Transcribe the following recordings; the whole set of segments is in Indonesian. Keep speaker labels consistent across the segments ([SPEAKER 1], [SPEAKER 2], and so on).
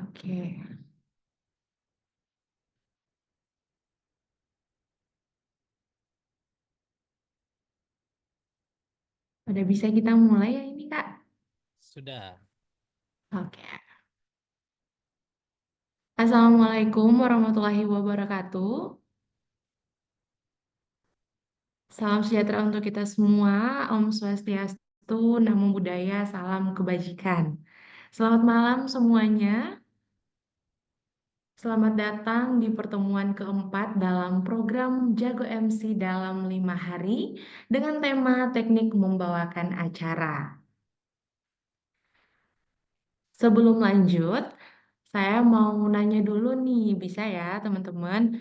[SPEAKER 1] Oke, udah bisa kita mulai ya ini Kak?
[SPEAKER 2] Sudah.
[SPEAKER 1] Oke. Assalamualaikum warahmatullahi wabarakatuh. Salam sejahtera untuk kita semua. Om Swastiastu, Namo Buddhaya, salam kebajikan. Selamat malam semuanya. Selamat datang di pertemuan keempat dalam program Jago MC dalam 5 hari dengan tema teknik membawakan acara. Sebelum lanjut, saya mau nanya dulu nih, bisa ya teman-teman?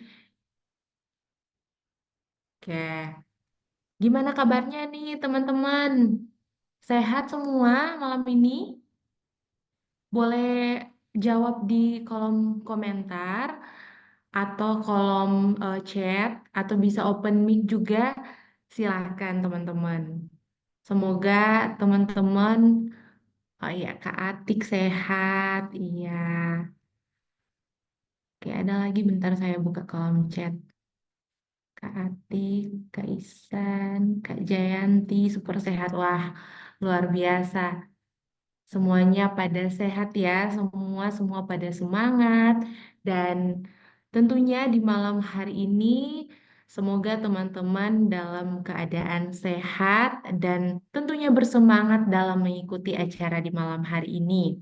[SPEAKER 1] Oke, gimana kabarnya nih teman-teman? Sehat semua malam ini? Boleh jawab di kolom komentar atau kolom chat atau bisa open mic juga. Silakan teman-teman. Semoga teman-teman, oh iya Kak Atik sehat, iya. Oke, ada lagi bentar saya buka kolom chat. Kak Atik, Kak Isan, Kak Jayanti, super sehat. Wah, luar biasa. Semuanya pada sehat ya, semua pada semangat. Dan tentunya di malam hari ini, semoga teman-teman dalam keadaan sehat dan tentunya bersemangat dalam mengikuti acara di malam hari ini.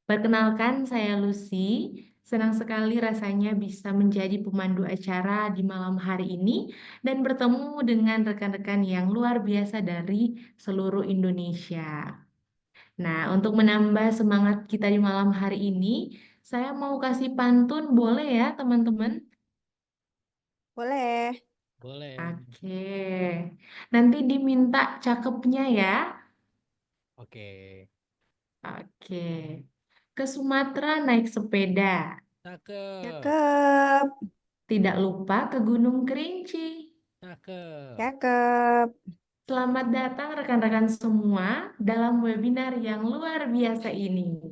[SPEAKER 1] Perkenalkan, saya Lucy. Senang sekali rasanya bisa menjadi pemandu acara di malam hari ini dan bertemu dengan rekan-rekan yang luar biasa dari seluruh Indonesia. Nah, untuk menambah semangat kita di malam hari ini, saya mau kasih pantun, boleh ya, teman-teman?
[SPEAKER 3] Boleh.
[SPEAKER 2] Boleh.
[SPEAKER 1] Oke, nanti diminta cakepnya ya.
[SPEAKER 2] Oke.
[SPEAKER 1] Oke, ke Sumatera naik sepeda,
[SPEAKER 2] Cakep.
[SPEAKER 3] Cakep.
[SPEAKER 1] tidak lupa ke Gunung Kerinci.
[SPEAKER 2] Cakep.
[SPEAKER 3] Cakep.
[SPEAKER 1] Selamat datang rekan-rekan semua dalam webinar yang luar biasa ini.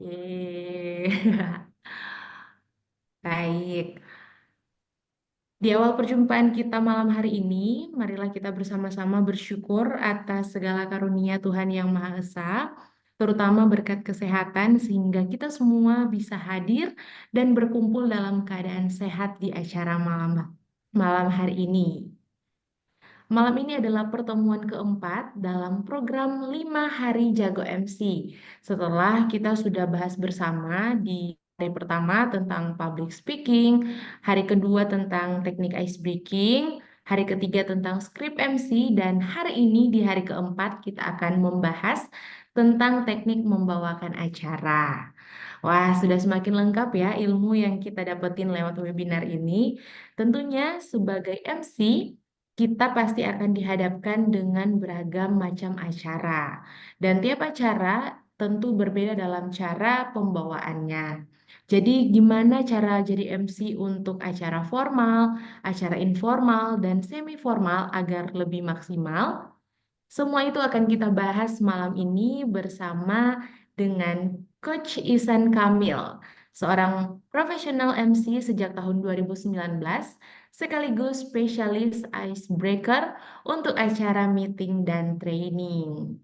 [SPEAKER 1] Yeay. Baik. Di awal perjumpaan kita malam hari ini, marilah kita bersama-sama bersyukur atas segala karunia Tuhan Yang Maha Esa, terutama berkat kesehatan sehingga kita semua bisa hadir dan berkumpul dalam keadaan sehat di acara malam malam hari ini. Malam ini adalah pertemuan keempat dalam program 5 hari Jago MC. Setelah kita sudah bahas bersama di hari pertama tentang public speaking, hari kedua tentang teknik ice breaking, hari ketiga tentang script MC, dan hari ini di hari keempat kita akan membahas tentang teknik membawakan acara. Wah, sudah semakin lengkap ya ilmu yang kita dapetin lewat webinar ini. Tentunya sebagai MC, kita pasti akan dihadapkan dengan beragam macam acara. Dan tiap acara tentu berbeda dalam cara pembawaannya. Jadi gimana cara jadi MC untuk acara formal, acara informal, dan semi formal agar lebih maksimal? Semua itu akan kita bahas malam ini bersama dengan Coach Isan Kamil, seorang profesional MC sejak tahun 2019, sekaligus spesialis icebreaker untuk acara meeting dan training.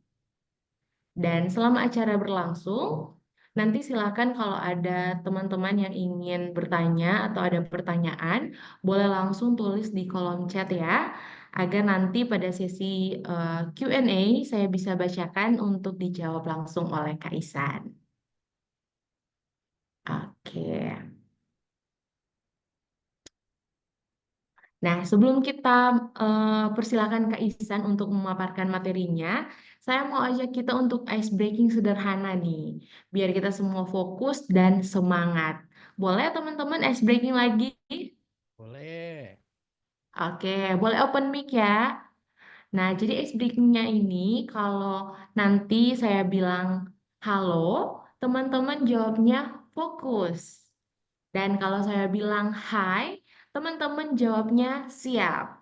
[SPEAKER 1] Dan selama acara berlangsung, nanti silakan kalau ada teman-teman yang ingin bertanya atau ada pertanyaan, boleh langsung tulis di kolom chat ya, agar nanti pada sesi Q&A saya bisa bacakan untuk dijawab langsung oleh Kak Isan. Oke. Nah, sebelum kita persilakan Kak Ihsan untuk memaparkan materinya, saya mau ajak kita untuk ice breaking sederhana nih, biar kita semua fokus dan semangat. Boleh teman-teman ice breaking lagi?
[SPEAKER 2] Boleh.
[SPEAKER 1] Oke, boleh open mic ya. Nah, jadi ice breakingnya ini kalau nanti saya bilang halo, teman-teman jawabnya fokus. Dan kalau saya bilang hai, teman-teman jawabnya siap.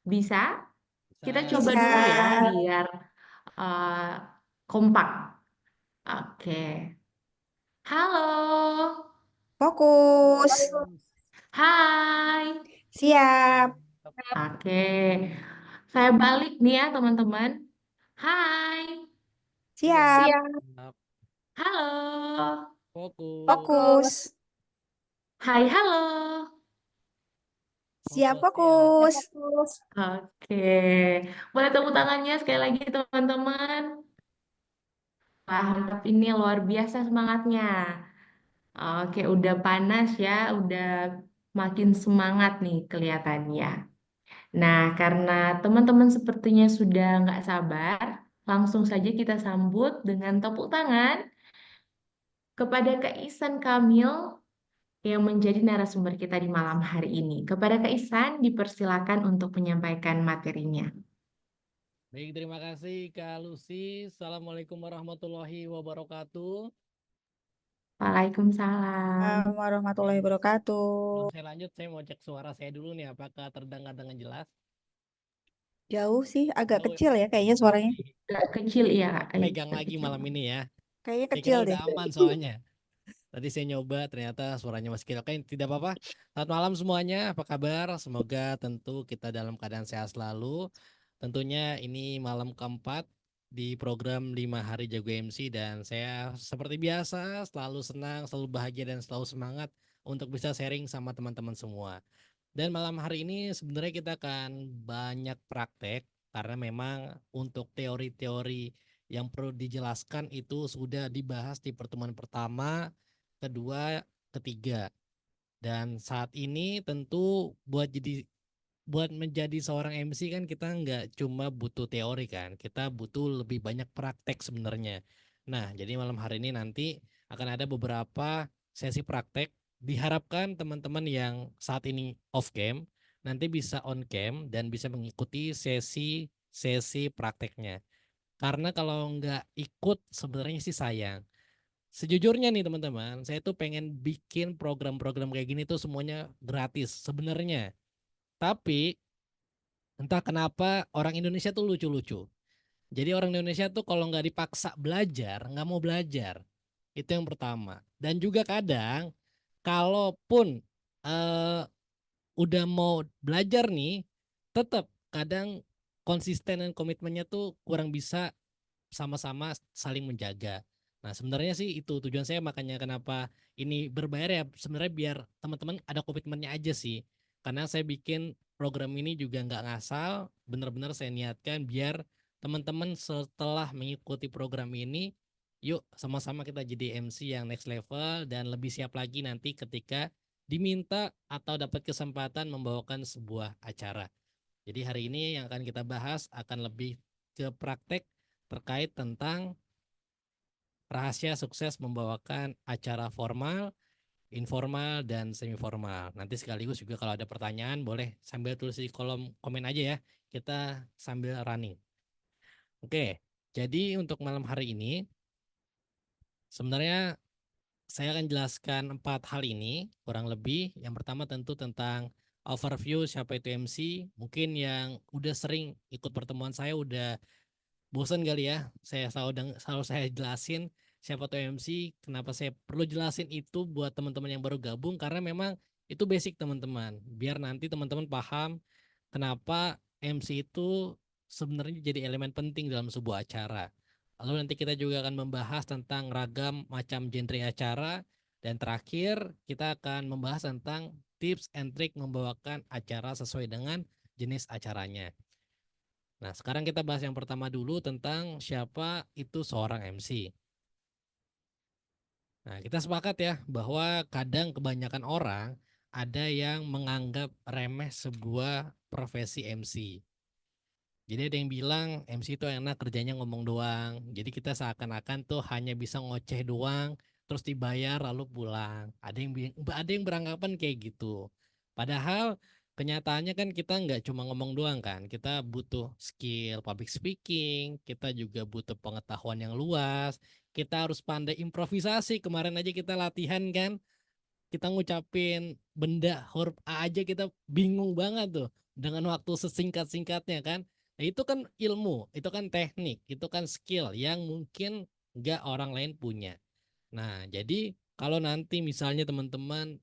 [SPEAKER 1] Bisa? Kita
[SPEAKER 2] Bisa.
[SPEAKER 1] coba
[SPEAKER 3] Bisa.
[SPEAKER 1] dulu ya, biar uh, kompak. Oke. Halo.
[SPEAKER 3] Fokus.
[SPEAKER 1] Hai.
[SPEAKER 3] Siap.
[SPEAKER 1] Oke. Saya balik nih ya, teman-teman. Hai.
[SPEAKER 3] Siap.
[SPEAKER 2] Siap.
[SPEAKER 1] Halo.
[SPEAKER 2] Fokus.
[SPEAKER 3] Fokus.
[SPEAKER 1] Hai, halo.
[SPEAKER 3] Siap
[SPEAKER 2] Fokus siap.
[SPEAKER 3] fokus.
[SPEAKER 1] Oke. Boleh tepuk tangannya sekali lagi, teman-teman. Wah, mantap ini luar biasa semangatnya. Oke, udah panas ya, udah makin semangat nih kelihatannya. Nah, karena teman-teman sepertinya sudah nggak sabar, langsung saja kita sambut dengan tepuk tangan kepada Kak Ihsan Kamil yang menjadi narasumber kita di malam hari ini. Kepada Kak Ihsan, dipersilakan untuk menyampaikan materinya.
[SPEAKER 2] Baik, terima kasih Kak Lucy. Assalamualaikum warahmatullahi wabarakatuh.
[SPEAKER 1] Waalaikumsalam.
[SPEAKER 3] Warahmatullahi
[SPEAKER 2] Oke, sebelum
[SPEAKER 3] wabarakatuh.
[SPEAKER 2] saya lanjut, saya mau cek suara saya dulu nih, apakah terdengar dengan jelas?
[SPEAKER 3] Jauh sih, agak
[SPEAKER 2] Jauh
[SPEAKER 3] kecil ya kayaknya
[SPEAKER 2] ya?
[SPEAKER 3] suaranya.
[SPEAKER 1] Agak kecil ya,
[SPEAKER 2] Saya
[SPEAKER 1] Kak.
[SPEAKER 2] pegang
[SPEAKER 1] Agak
[SPEAKER 2] lagi
[SPEAKER 1] kecil.
[SPEAKER 2] malam ini ya.
[SPEAKER 3] Kayaknya
[SPEAKER 2] Saya kira
[SPEAKER 3] kecil deh.
[SPEAKER 2] udah aman soalnya. Tadi saya nyoba, ternyata suaranya masih kecil. Oke, tidak apa-apa. Selamat malam semuanya, apa kabar? Semoga tentu kita dalam keadaan sehat selalu. Tentunya ini malam keempat di program 5 hari Jago MC dan saya seperti biasa selalu senang, selalu bahagia dan selalu semangat untuk bisa sharing sama teman-teman semua. Dan malam hari ini sebenarnya kita akan banyak praktek karena memang untuk teori-teori yang perlu dijelaskan itu sudah dibahas di pertemuan pertama, kedua, ketiga. Dan saat ini tentu buat menjadi seorang MC kan kita nggak cuma butuh teori kan, kita butuh lebih banyak praktek sebenarnya. Nah, jadi malam hari ini nanti akan ada beberapa sesi praktek. Diharapkan teman-teman yang saat ini off cam nanti bisa on cam dan bisa mengikuti sesi prakteknya. Karena kalau nggak ikut sebenarnya sih sayang. Sejujurnya nih teman-teman, saya tuh pengen bikin program-program kayak gini tuh semuanya gratis sebenarnya. Tapi entah kenapa orang Indonesia tuh lucu-lucu. Jadi orang Indonesia tuh kalau nggak dipaksa belajar, nggak mau belajar. Itu yang pertama. Dan juga kadang, kalaupun eh, udah mau belajar nih, tetap kadang konsisten dan komitmennya tuh kurang bisa sama-sama saling menjaga. Nah, sebenarnya sih itu tujuan saya makanya kenapa ini berbayar ya sebenarnya biar teman-teman ada komitmennya aja sih. Karena saya bikin program ini juga nggak ngasal, benar-benar saya niatkan biar teman-teman setelah mengikuti program ini, yuk sama-sama kita jadi MC yang next level dan lebih siap lagi nanti ketika diminta atau dapat kesempatan membawakan sebuah acara. Jadi hari ini yang akan kita bahas akan lebih ke praktek terkait tentang rahasia sukses membawakan acara formal, informal, dan semi formal. Nanti sekaligus juga kalau ada pertanyaan boleh sambil tulis di kolom komen aja ya. Kita sambil running. Oke, jadi untuk malam hari ini sebenarnya saya akan jelaskan 4 hal ini kurang lebih. Yang pertama tentu tentang overview siapa itu MC. Mungkin yang udah sering ikut pertemuan saya udah bosan kali ya, saya selalu saya jelasin siapa tuh MC, kenapa saya perlu jelasin itu buat teman-teman yang baru gabung karena memang itu basic teman-teman. Biar nanti teman-teman paham kenapa MC itu sebenarnya jadi elemen penting dalam sebuah acara. Lalu nanti kita juga akan membahas tentang ragam macam genre acara dan terakhir kita akan membahas tentang tips and trick membawakan acara sesuai dengan jenis acaranya. Nah, sekarang kita bahas yang pertama dulu tentang siapa itu seorang MC. Nah, kita sepakat ya bahwa kadang kebanyakan orang ada yang menganggap remeh sebuah profesi MC. Jadi ada yang bilang MC itu enak kerjanya ngomong doang. Jadi kita seakan-akan tuh hanya bisa ngoceh doang, terus dibayar lalu pulang. Ada yang beranggapan kayak gitu. Padahal kenyataannya kan kita nggak cuma ngomong doang kan. Kita butuh skill public speaking, kita juga butuh pengetahuan yang luas. Kita harus pandai improvisasi. Kemarin aja kita latihan kan, kita ngucapin benda huruf A aja kita bingung banget tuh dengan waktu sesingkat-singkatnya kan. Nah, itu kan ilmu, itu kan teknik, itu kan skill yang mungkin nggak orang lain punya. Nah, jadi kalau nanti misalnya teman-teman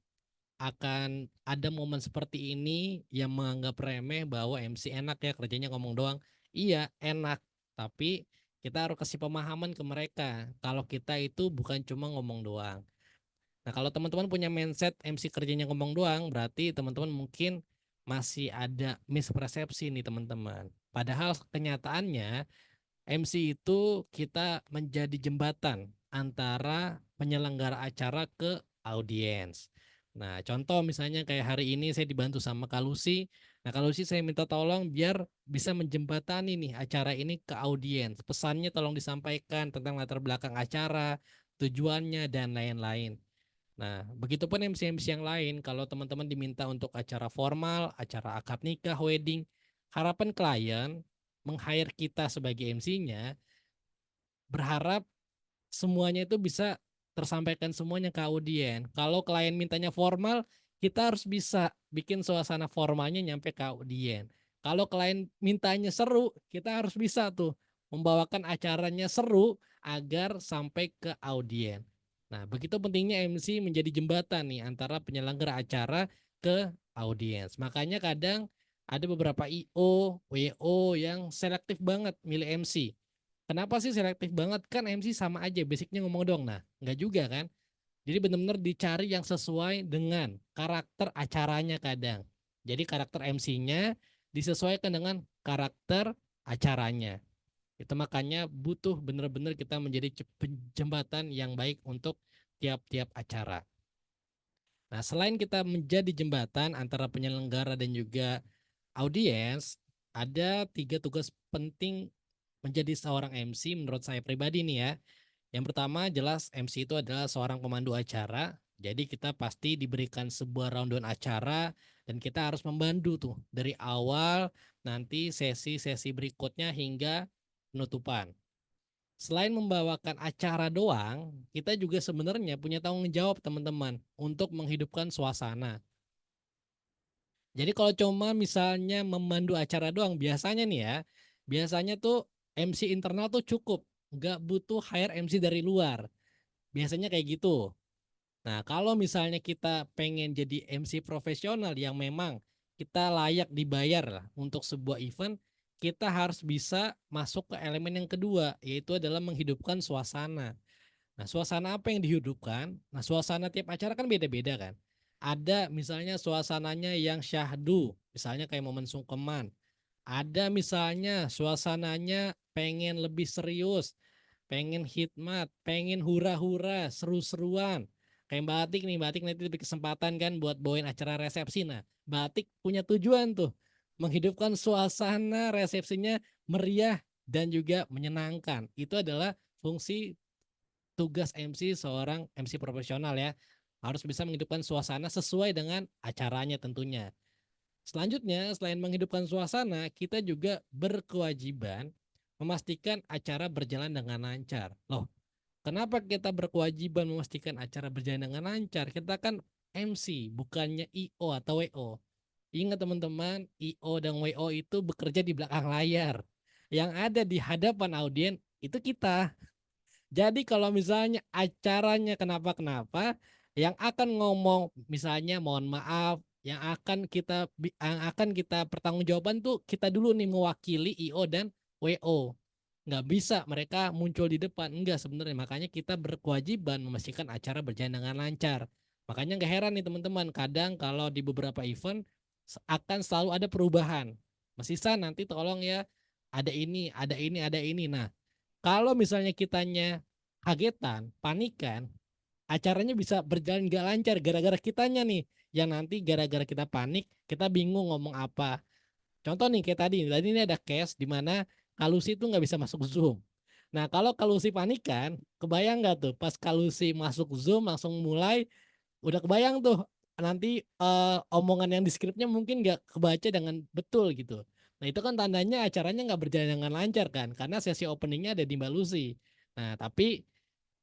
[SPEAKER 2] akan ada momen seperti ini yang menganggap remeh bahwa MC enak ya kerjanya ngomong doang. Iya, enak. Tapi kita harus kasih pemahaman ke mereka kalau kita itu bukan cuma ngomong doang. Nah, kalau teman-teman punya mindset MC kerjanya ngomong doang, berarti teman-teman mungkin masih ada mispersepsi nih teman-teman. Padahal kenyataannya MC itu kita menjadi jembatan antara penyelenggara acara ke audiens. Nah, contoh misalnya kayak hari ini saya dibantu sama Kak Lucy. Nah, Kak Lucy saya minta tolong biar bisa menjembatani nih acara ini ke audiens. Pesannya tolong disampaikan tentang latar belakang acara, tujuannya, dan lain-lain. Nah, begitupun MC-MC yang lain, kalau teman-teman diminta untuk acara formal, acara akad nikah, wedding, harapan klien meng-hire kita sebagai MC-nya, berharap semuanya itu bisa tersampaikan semuanya ke audien. Kalau klien mintanya formal, kita harus bisa bikin suasana formalnya nyampe ke audien. Kalau klien mintanya seru, kita harus bisa tuh membawakan acaranya seru agar sampai ke audien. Nah, begitu pentingnya MC menjadi jembatan nih antara penyelenggara acara ke audiens. Makanya kadang ada beberapa IO, WO yang selektif banget milih MC. Kenapa sih selektif banget? Kan MC sama aja, basicnya ngomong dong. Nah, nggak juga kan? Jadi benar-benar dicari yang sesuai dengan karakter acaranya kadang. Jadi karakter MC-nya disesuaikan dengan karakter acaranya. Itu makanya butuh benar-benar kita menjadi jembatan yang baik untuk tiap-tiap acara. Nah, selain kita menjadi jembatan antara penyelenggara dan juga audiens, ada 3 tugas penting menjadi seorang MC menurut saya pribadi nih ya. Yang pertama jelas MC itu adalah seorang pemandu acara. Jadi kita pasti diberikan sebuah rundown acara dan kita harus membantu tuh dari awal nanti sesi-sesi berikutnya hingga penutupan. Selain membawakan acara doang, kita juga sebenarnya punya tanggung jawab teman-teman untuk menghidupkan suasana. Jadi kalau cuma misalnya memandu acara doang, biasanya nih ya, biasanya tuh MC internal tuh cukup, nggak butuh hire MC dari luar. Biasanya kayak gitu. Nah, kalau misalnya kita pengen jadi MC profesional yang memang kita layak dibayar lah untuk sebuah event, kita harus bisa masuk ke elemen yang kedua, yaitu adalah menghidupkan suasana. Nah, suasana apa yang dihidupkan? Nah, suasana tiap acara kan beda-beda kan. Ada misalnya suasananya yang syahdu, misalnya kayak momen sungkeman. Ada misalnya suasananya pengen lebih serius, pengen hikmat, pengen hura-hura, seru-seruan. Kayak Mbak Atik nih, Mbak Atik nanti diberi kesempatan kan buat bawain acara resepsi. Nah, Mbak Atik punya tujuan tuh, menghidupkan suasana resepsinya meriah dan juga menyenangkan. Itu adalah fungsi tugas MC seorang MC profesional ya. Harus bisa menghidupkan suasana sesuai dengan acaranya tentunya. Selanjutnya, selain menghidupkan suasana, kita juga berkewajiban memastikan acara berjalan dengan lancar. Loh, kenapa kita berkewajiban memastikan acara berjalan dengan lancar? Kita kan MC, bukannya IO atau WO. Ingat teman-teman, IO dan WO itu bekerja di belakang layar. Yang ada di hadapan audien itu kita. Jadi kalau misalnya acaranya kenapa-kenapa, yang akan ngomong misalnya mohon maaf, yang akan kita pertanggungjawaban tuh kita dulu nih mewakili IO dan WO. Nggak bisa mereka muncul di depan, enggak sebenarnya. Makanya kita berkewajiban memastikan acara berjalan dengan lancar. Makanya nggak heran nih teman-teman, kadang kalau di beberapa event akan selalu ada perubahan. Mas Isan nanti tolong ya, ada ini, ada ini, ada ini. Nah, kalau misalnya kitanya kagetan, panikan, acaranya bisa berjalan gak lancar gara-gara kitanya nih. Yang nanti gara-gara kita panik, kita bingung ngomong apa. Contoh nih kayak tadi ini ada case di mana Kalusi itu nggak bisa masuk Zoom. Nah kalau Kalusi panikan, kebayang nggak tuh pas Kalusi masuk Zoom langsung mulai, udah kebayang tuh nanti omongan yang di skripnya mungkin nggak kebaca dengan betul gitu. Nah itu kan tandanya acaranya nggak berjalan dengan lancar kan, karena sesi openingnya ada di Mbak Lucy. Nah tapi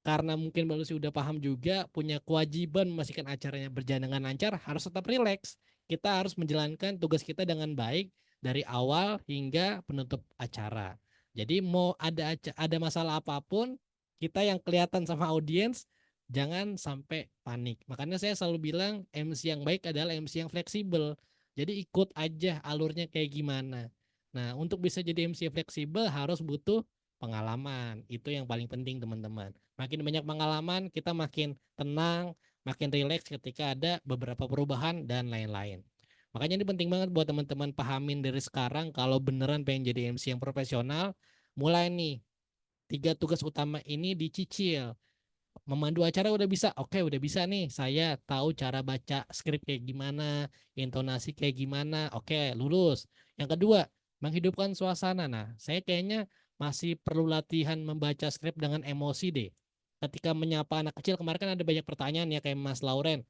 [SPEAKER 2] karena mungkin Mbak Lucy udah paham juga punya kewajiban memastikan acaranya berjalan dengan lancar, harus tetap rileks. Kita harus menjalankan tugas kita dengan baik dari awal hingga penutup acara. Jadi mau ada masalah apapun, kita yang kelihatan sama audiens jangan sampai panik. Makanya saya selalu bilang MC yang baik adalah MC yang fleksibel. Jadi ikut aja alurnya kayak gimana. Nah, untuk bisa jadi MC fleksibel harus butuh pengalaman. Itu yang paling penting, teman-teman. Makin banyak pengalaman, kita makin tenang, makin rileks ketika ada beberapa perubahan dan lain-lain. Makanya ini penting banget buat teman-teman pahamin dari sekarang kalau beneran pengen jadi MC yang profesional, mulai nih 3 tugas utama ini dicicil. Memandu acara udah bisa, oke udah bisa nih, saya tahu cara baca skrip kayak gimana, intonasi kayak gimana, oke lulus. Yang kedua, menghidupkan suasana. Nah, saya kayaknya masih perlu latihan membaca skrip dengan emosi deh. Ketika menyapa anak kecil, kemarin kan ada banyak pertanyaan ya kayak Mas Lauren,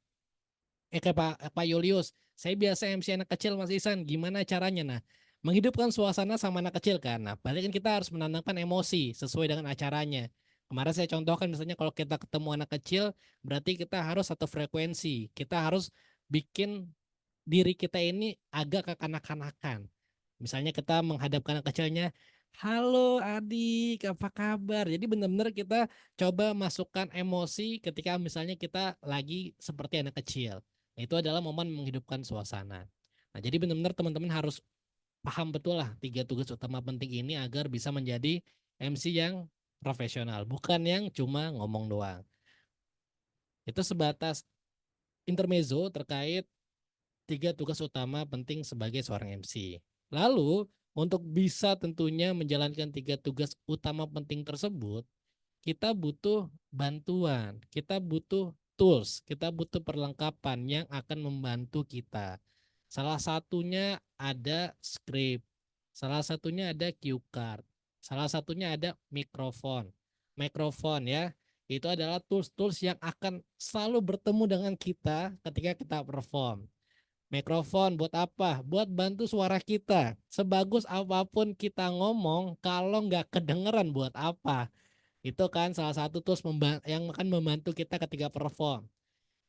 [SPEAKER 2] kayak Pak Julius, saya biasa MC anak kecil Mas Isan, gimana caranya? Nah, menghidupkan suasana sama anak kecil kan. Nah, berarti kan kita harus menanamkan emosi sesuai dengan acaranya. Kemarin saya contohkan misalnya kalau kita ketemu anak kecil, berarti kita harus satu frekuensi. Kita harus bikin diri kita ini agak kekanak-kanakan. Misalnya kita menghadapkan anak kecilnya, halo adik, apa kabar? Jadi benar-benar kita coba masukkan emosi ketika misalnya kita lagi seperti anak kecil. Nah, itu adalah momen menghidupkan suasana. Nah, jadi benar-benar teman-teman harus paham betul lah 3 tugas utama penting ini agar bisa menjadi MC yang profesional, bukan yang cuma ngomong doang. Itu sebatas intermezzo terkait 3 tugas utama penting sebagai seorang MC. Lalu, untuk bisa tentunya menjalankan 3 tugas utama penting tersebut, kita butuh bantuan, kita butuh tools, kita butuh perlengkapan yang akan membantu kita. Salah satunya ada script, salah satunya ada cue card, salah satunya ada mikrofon. Mikrofon ya, itu adalah tools-tools yang akan selalu bertemu dengan kita ketika kita perform. Mikrofon buat apa? Buat bantu suara kita. Sebagus apapun kita ngomong, kalau nggak kedengeran buat apa? Itu kan salah satu tools yang akan membantu kita ketika perform.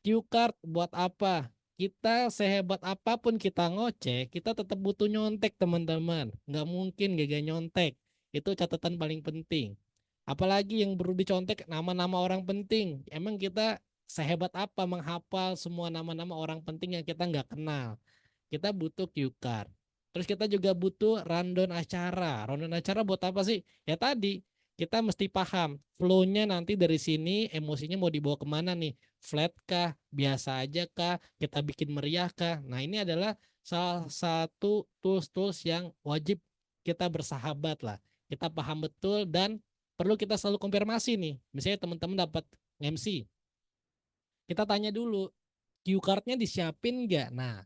[SPEAKER 2] Cue card buat apa? Kita sehebat apapun kita ngoceh, kita tetap butuh nyontek teman-teman. Nggak mungkin gak nyontek. Itu catatan paling penting. Apalagi yang perlu dicontek nama-nama orang penting. Emang kita sehebat apa menghafal semua nama-nama orang penting yang kita nggak kenal. Kita butuh cue card. Terus kita juga butuh rundown acara. Rundown acara buat apa sih? Ya tadi, kita mesti paham flow-nya nanti dari sini emosinya mau dibawa kemana nih, flat kah, biasa aja kah, kita bikin meriah kah. Nah ini adalah salah satu tools-tools yang wajib kita bersahabat lah, kita paham betul dan perlu kita selalu konfirmasi nih. Misalnya teman-teman dapat MC, kita tanya dulu cue card-nya disiapin nggak. Nah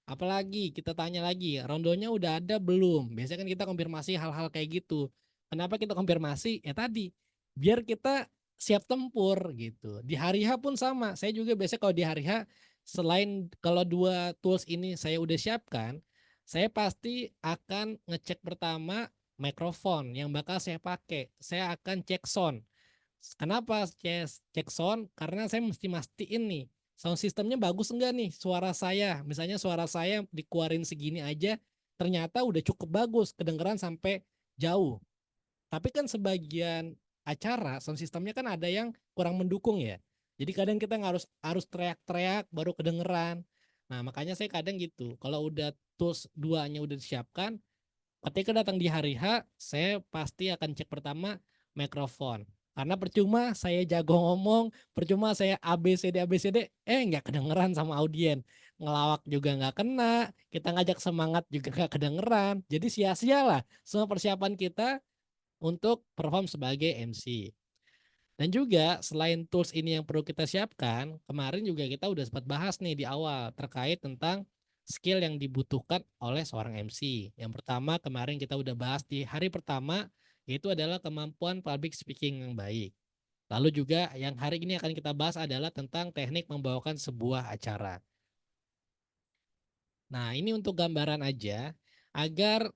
[SPEAKER 2] apalagi kita tanya lagi, rondonya udah ada belum? Biasanya kan kita konfirmasi hal-hal kayak gitu. Kenapa kita konfirmasi? Ya tadi, biar kita siap tempur gitu. Di hari H pun sama. Saya juga biasanya kalau di hari H, selain kalau 2 tools ini saya udah siapkan, saya pasti akan ngecek pertama mikrofon yang bakal saya pakai. Saya akan cek sound. Kenapa cek sound? Karena saya mesti mastiin nih sound sistemnya bagus enggak nih suara saya. Misalnya suara saya dikeluarin segini aja ternyata udah cukup bagus kedengeran sampai jauh. Tapi kan sebagian acara sound sistemnya kan ada yang kurang mendukung ya. Jadi kadang kita harus teriak-teriak baru kedengeran. Nah, makanya saya kadang gitu. Kalau udah tools 2-nya udah disiapkan, ketika datang di hari H, saya pasti akan cek pertama mikrofon. Karena percuma saya jago ngomong, percuma saya ABCD, nggak kedengeran sama audien. Ngelawak juga nggak kena, kita ngajak semangat juga nggak kedengeran. Jadi sia-sia lah semua persiapan kita untuk perform sebagai MC. Dan juga selain tools ini yang perlu kita siapkan, kemarin juga kita udah sempat bahas nih di awal terkait tentang skill yang dibutuhkan oleh seorang MC. Yang pertama kemarin kita udah bahas di hari pertama, yaitu adalah kemampuan public speaking yang baik. Lalu juga yang hari ini akan kita bahas adalah tentang teknik membawakan sebuah acara. Nah ini untuk gambaran aja, agar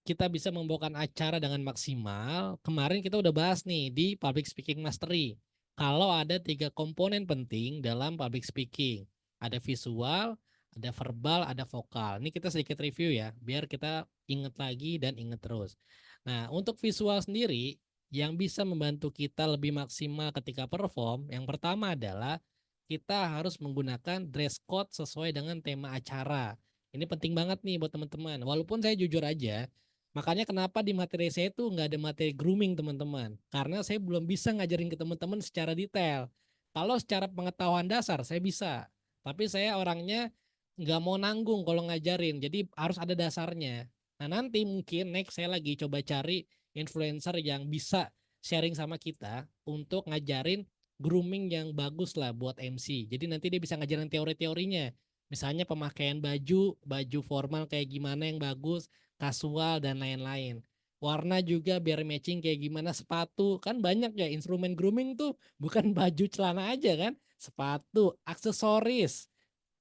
[SPEAKER 2] kita bisa membawakan acara dengan maksimal. Kemarin kita udah bahas nih di Public Speaking Mastery. Kalau ada 3 komponen penting dalam public speaking. Ada visual, ada verbal, ada vokal. Ini kita sedikit review ya, biar kita ingat lagi dan ingat terus. Nah, untuk visual sendiri yang bisa membantu kita lebih maksimal ketika perform, yang pertama adalah kita harus menggunakan dress code sesuai dengan tema acara. Ini penting banget nih buat teman-teman. Walaupun saya jujur aja, makanya kenapa di materi saya itu nggak ada materi grooming teman-teman. Karena saya belum bisa ngajarin ke teman-teman secara detail. Kalau secara pengetahuan dasar saya bisa. Tapi saya orangnya nggak mau nanggung kalau ngajarin. Jadi harus ada dasarnya. Nah nanti mungkin next saya lagi coba cari influencer yang bisa sharing sama kita untuk ngajarin grooming yang bagus lah buat MC. Jadi nanti dia bisa ngajarin teori-teorinya. Misalnya pemakaian baju, baju formal kayak gimana yang bagus, kasual dan lain-lain. Warna juga biar matching kayak gimana, sepatu kan banyak ya instrumen grooming tuh bukan baju celana aja kan, sepatu, aksesoris.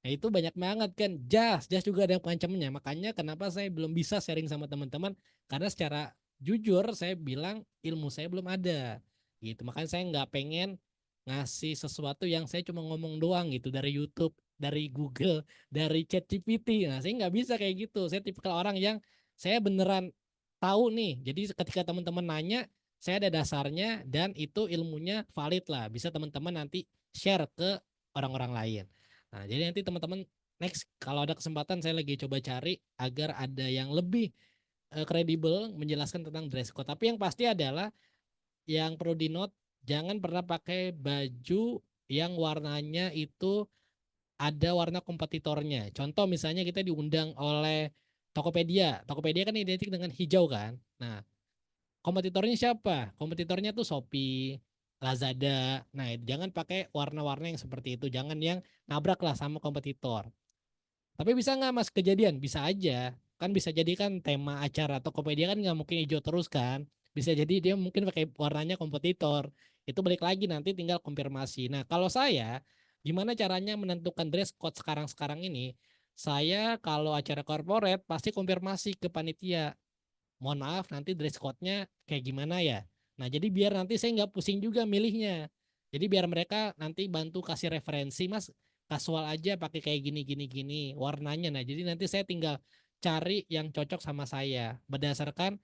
[SPEAKER 2] Nah itu banyak banget kan, jas juga ada yang pengancamnya. Makanya kenapa saya belum bisa sharing sama teman-teman karena secara jujur saya bilang ilmu saya belum ada. Gitu. Makanya saya nggak pengen ngasih sesuatu yang saya cuma ngomong doang gitu dari YouTube, dari Google, dari ChatGPT. Nah, saya nggak bisa kayak gitu. Saya tipikal orang yang saya beneran tahu nih. Jadi ketika teman-teman nanya, saya ada dasarnya dan itu ilmunya valid lah. Bisa teman-teman nanti share ke orang-orang lain. Nah, jadi nanti teman-teman next kalau ada kesempatan saya lagi coba cari agar ada yang lebih kredibel menjelaskan tentang dress code. Tapi yang pasti adalah yang perlu di note jangan pernah pakai baju yang warnanya itu ada warna kompetitornya. Contoh misalnya kita diundang oleh Tokopedia. Tokopedia kan identik dengan hijau kan. Nah, kompetitornya siapa? Kompetitornya tuh Shopee, Lazada. Nah, jangan pakai warna-warna yang seperti itu. Jangan yang nabrak lah sama kompetitor. Tapi bisa nggak Mas kejadian? Bisa aja. Kan bisa jadi kan tema acara Tokopedia kan nggak mungkin hijau terus kan. Bisa jadi dia mungkin pakai warnanya kompetitor. Itu balik lagi nanti tinggal konfirmasi. Nah kalau saya gimana caranya menentukan dress code sekarang-sekarang ini? Saya kalau acara corporate pasti konfirmasi ke panitia. Mohon maaf nanti dress code-nya kayak gimana ya. Nah jadi biar nanti saya nggak pusing juga milihnya. Jadi biar mereka nanti bantu kasih referensi Mas kasual aja pakai kayak gini gini gini warnanya. Nah jadi nanti saya tinggal cari yang cocok sama saya berdasarkan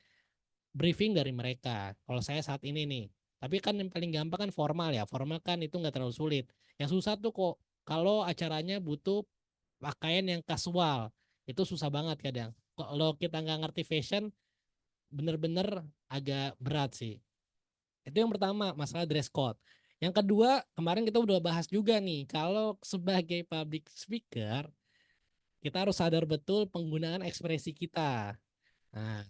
[SPEAKER 2] briefing dari mereka. Kalau saya saat ini nih. Tapi kan yang paling gampang kan formal ya. Formal kan itu nggak terlalu sulit. Yang susah tuh kok kalau acaranya butuh pakaian yang kasual. Itu susah banget kadang. Kalau kita nggak ngerti fashion bener-bener agak berat sih. Itu yang pertama, masalah dress code. Yang kedua, kemarin kita udah bahas juga nih, kalau sebagai public speaker, kita harus sadar betul penggunaan ekspresi kita. Nah,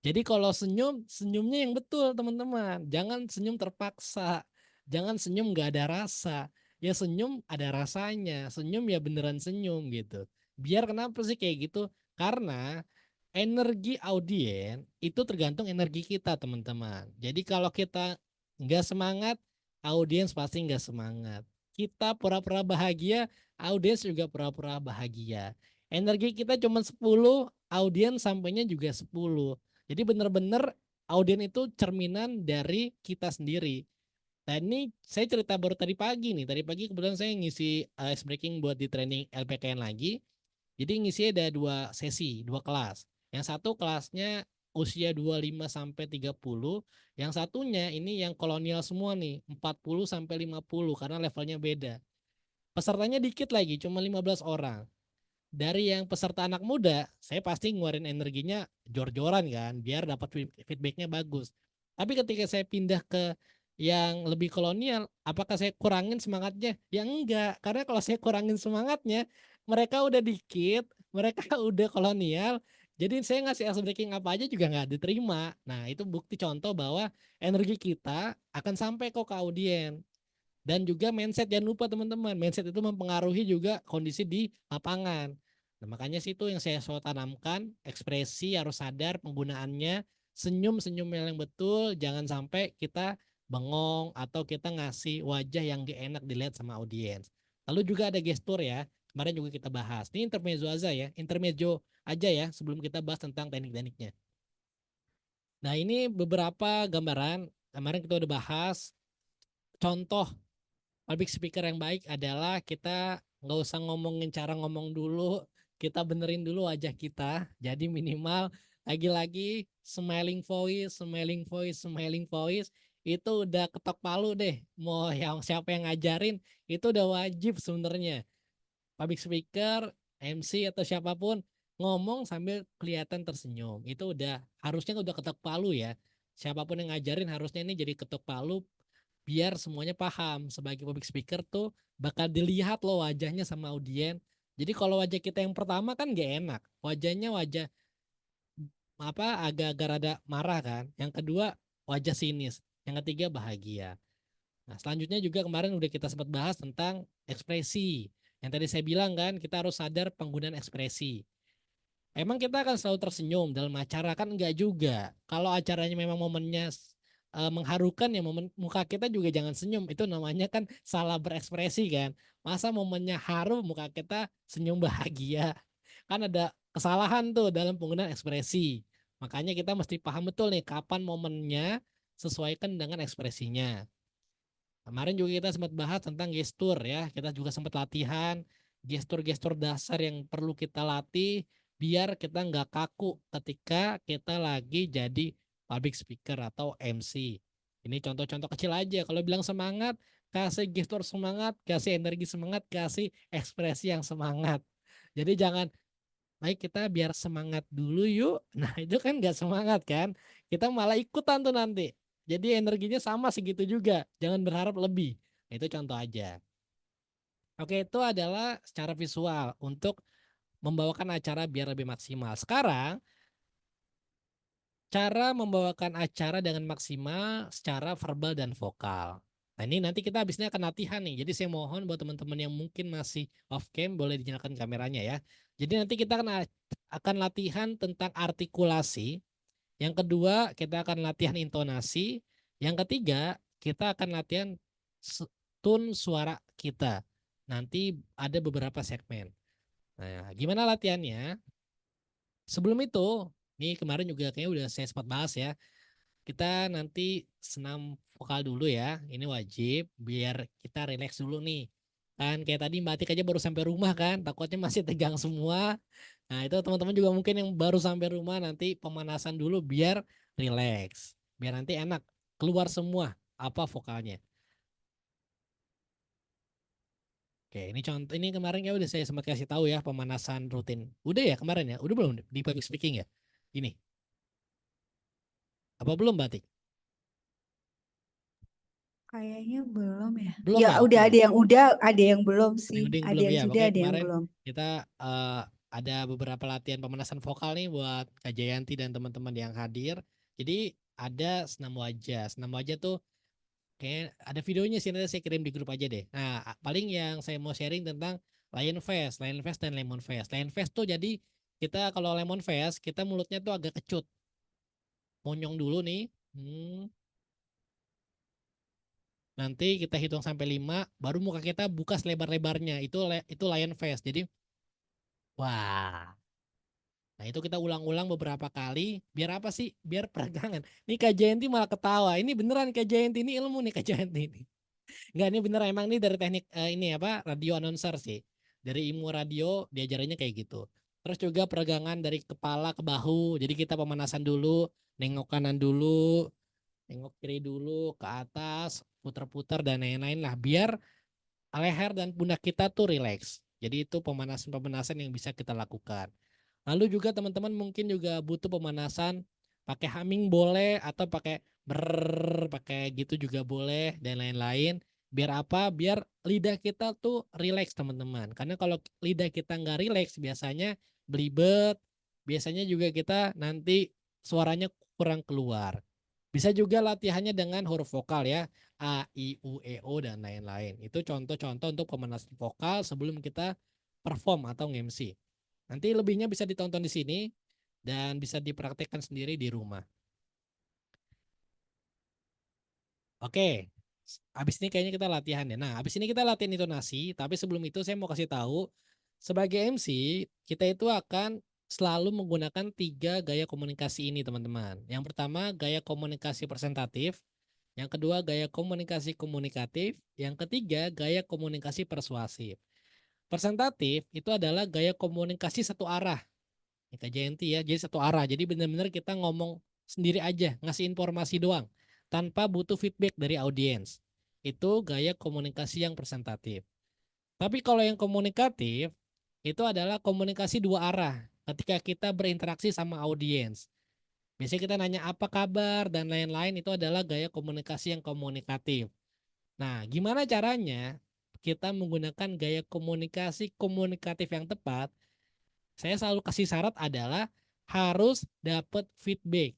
[SPEAKER 2] jadi kalau senyum, senyumnya yang betul teman-teman. Jangan senyum terpaksa. Jangan senyum nggak ada rasa. Ya senyum ada rasanya. Senyum ya beneran senyum gitu. Biar kenapa sih kayak gitu? Karena energi audien itu tergantung energi kita teman-teman. Jadi kalau kita nggak semangat, audiens pasti nggak semangat. Kita pura-pura bahagia, audiens juga pura-pura bahagia. Energi kita cuma 10, audiens sampainya juga 10. Jadi benar-benar audien itu cerminan dari kita sendiri. Dan ini saya cerita baru tadi pagi nih. Tadi pagi kebetulan saya ngisi ice breaking buat di training LPKN lagi. Jadi ngisi ada 2 sesi, 2 kelas. Yang satu kelasnya usia 25 sampai 30, yang satunya ini yang kolonial semua nih, 40 sampai 50 karena levelnya beda. Pesertanya dikit lagi, cuma 15 orang. Dari yang peserta anak muda, saya pasti ngeluarin energinya jor-joran kan, biar dapat feedbacknya bagus. Tapi ketika saya pindah ke yang lebih kolonial, apakah saya kurangin semangatnya? Ya enggak, karena kalau saya kurangin semangatnya, mereka udah dikit, mereka udah kolonial, jadi saya ngasih ice breaking apa aja juga nggak diterima. Nah itu bukti contoh bahwa energi kita akan sampai kok ke audiens. Dan juga mindset, jangan lupa teman-teman, mindset itu mempengaruhi juga kondisi di lapangan. Nah, makanya sih itu yang saya selalu tanamkan, ekspresi harus sadar penggunaannya, senyum-senyum yang betul, jangan sampai kita bengong atau kita ngasih wajah yang gak enak dilihat sama audiens. Lalu juga ada gestur ya, kemarin juga kita bahas. Ini intermezzo aja ya sebelum kita bahas tentang teknik-tekniknya. Nah ini beberapa gambaran, kemarin kita udah bahas contoh public speaker yang baik adalah kita nggak usah ngomongin cara ngomong dulu, kita benerin dulu wajah kita. Jadi minimal lagi-lagi smiling voice, smiling voice, smiling voice itu udah ketok palu deh. Mau yang siapa yang ngajarin itu udah wajib sebenarnya. Public speaker, MC atau siapapun ngomong sambil kelihatan tersenyum. Itu udah harusnya udah ketok palu ya. Siapapun yang ngajarin harusnya ini jadi ketok palu biar semuanya paham. Sebagai public speaker tuh bakal dilihat loh wajahnya sama audien. Jadi kalau wajah kita yang pertama kan gak enak. Wajahnya wajah agak-agak rada marah kan. Yang kedua wajah sinis. Yang ketiga bahagia. Nah, selanjutnya juga kemarin udah kita sempat bahas tentang ekspresi. Yang tadi saya bilang kan, kita harus sadar penggunaan ekspresi. Emang kita akan selalu tersenyum dalam acara kan enggak juga. Kalau acaranya memang momennya mengharukan ya momen muka kita juga jangan senyum. Itu namanya kan salah berekspresi kan. Masa momennya haru muka kita senyum bahagia. Kan ada kesalahan tuh dalam penggunaan ekspresi. Makanya kita mesti paham betul nih kapan momennya sesuaikan dengan ekspresinya. Kemarin juga kita sempat bahas tentang gestur ya. Kita juga sempat latihan gestur-gestur dasar yang perlu kita latih biar kita nggak kaku ketika kita lagi jadi public speaker atau MC. Ini contoh-contoh kecil aja. Kalau bilang semangat, kasih gestur semangat, kasih energi semangat, kasih ekspresi yang semangat. Jadi jangan, baik kita biar semangat dulu yuk. Nah itu kan nggak semangat kan. Kita malah ikutan tuh nanti. Jadi energinya sama segitu juga. Jangan berharap lebih. Nah, itu contoh aja. Oke, itu adalah secara visual untuk membawakan acara biar lebih maksimal. Sekarang, cara membawakan acara dengan maksimal secara verbal dan vokal. Nah ini nanti kita habisnya akan latihan nih. Jadi saya mohon buat teman-teman yang mungkin masih off cam boleh dinyalakan kameranya ya. Jadi nanti kita akan latihan tentang artikulasi. Yang kedua kita akan latihan intonasi. Yang ketiga kita akan latihan tone suara kita. Nanti ada beberapa segmen. Nah gimana latihannya? Sebelum itu, ini kemarin juga kayaknya udah saya sempat bahas ya. Kita nanti senam vokal dulu ya. Ini wajib biar kita rileks dulu nih. Kan kayak tadi Mbak Atik aja baru sampai rumah kan, takutnya masih tegang semua. Nah, itu teman-teman juga mungkin yang baru sampai rumah nanti pemanasan dulu biar rileks. Biar nanti enak keluar semua apa vokalnya. Oke, ini contoh ini kemarin ya udah saya sempat kasih tahu ya pemanasan rutin. Udah ya kemarin ya? Udah belum di public speaking ya? Ini. Apa belum Mbak Atik?
[SPEAKER 3] Kayaknya belum ya.
[SPEAKER 2] Belum
[SPEAKER 3] Ya
[SPEAKER 2] ya?
[SPEAKER 3] udah
[SPEAKER 2] Oke.
[SPEAKER 3] ada yang udah, ada yang belum sih.
[SPEAKER 2] Yang
[SPEAKER 3] Ada
[SPEAKER 2] belum
[SPEAKER 3] yang
[SPEAKER 2] ya.
[SPEAKER 3] sudah,
[SPEAKER 2] Oke,
[SPEAKER 3] ada yang
[SPEAKER 2] kemarin
[SPEAKER 3] belum.
[SPEAKER 2] kita ada beberapa latihan pemanasan vokal nih buat Kak Jayanti dan teman-teman yang hadir. Jadi ada senam wajah. Senam wajah tuh kayak ada videonya sih nanti saya kirim di grup aja deh. Nah, paling yang saya mau sharing tentang Lion Face dan Lemon Face. Lion Face tuh jadi kita kalau Lemon Face kita mulutnya tuh agak kecut. Monyong dulu nih. Nanti kita hitung sampai 5 baru muka kita buka selebar-lebarnya. Itu Lion Face. Jadi wah. Nah itu kita ulang-ulang beberapa kali. Biar apa sih? Biar peregangan. Nih Kak Jayanti malah ketawa. Ini beneran Kak Jayanti. Ini ilmu nih Kak Jayanti ini. Enggak, ini beneran. Emang ini dari teknik ini apa? Radio announcer sih. Dari ilmu radio diajarannya kayak gitu. Terus juga peregangan dari kepala ke bahu. Jadi kita pemanasan dulu. Nengok kanan dulu. Nengok kiri dulu. Ke atas. Putar-putar dan lain-lain lah. Biar leher dan pundak kita tuh rileks. Jadi itu pemanasan-pemanasan yang bisa kita lakukan. Lalu juga teman-teman mungkin juga butuh pemanasan pakai humming boleh atau pakai pakai gitu juga boleh dan lain-lain. Biar apa? Biar lidah kita tuh rileks teman-teman. Karena kalau lidah kita nggak rileks biasanya belibet, biasanya juga kita nanti suaranya kurang keluar. Bisa juga latihannya dengan huruf vokal ya. A, I, U, E, O, dan lain-lain. Itu contoh-contoh untuk pemanasan vokal sebelum kita perform atau nge-MC. Nanti lebihnya bisa ditonton di sini dan bisa dipraktekkan sendiri di rumah. Oke, habis ini kayaknya kita latihan ya. Nah, habis ini kita latihan intonasi, tapi sebelum itu saya mau kasih tahu, sebagai MC, kita itu akan selalu menggunakan 3 gaya komunikasi ini, teman-teman. Yang pertama, gaya komunikasi presentatif. Yang kedua, gaya komunikasi komunikatif. Yang ketiga, gaya komunikasi persuasif. Presentatif itu adalah gaya komunikasi satu arah. Ya, Kak Jayanti ya, jadi satu arah. Jadi benar-benar kita ngomong sendiri aja, ngasih informasi doang, tanpa butuh feedback dari audiens. Itu gaya komunikasi yang presentatif. Tapi kalau yang komunikatif, itu adalah komunikasi dua arah. Ketika kita berinteraksi sama audiens. Biasanya kita nanya apa kabar dan lain-lain, itu adalah gaya komunikasi yang komunikatif. Nah, gimana caranya kita menggunakan gaya komunikasi komunikatif yang tepat? Saya selalu kasih syarat adalah harus dapat feedback.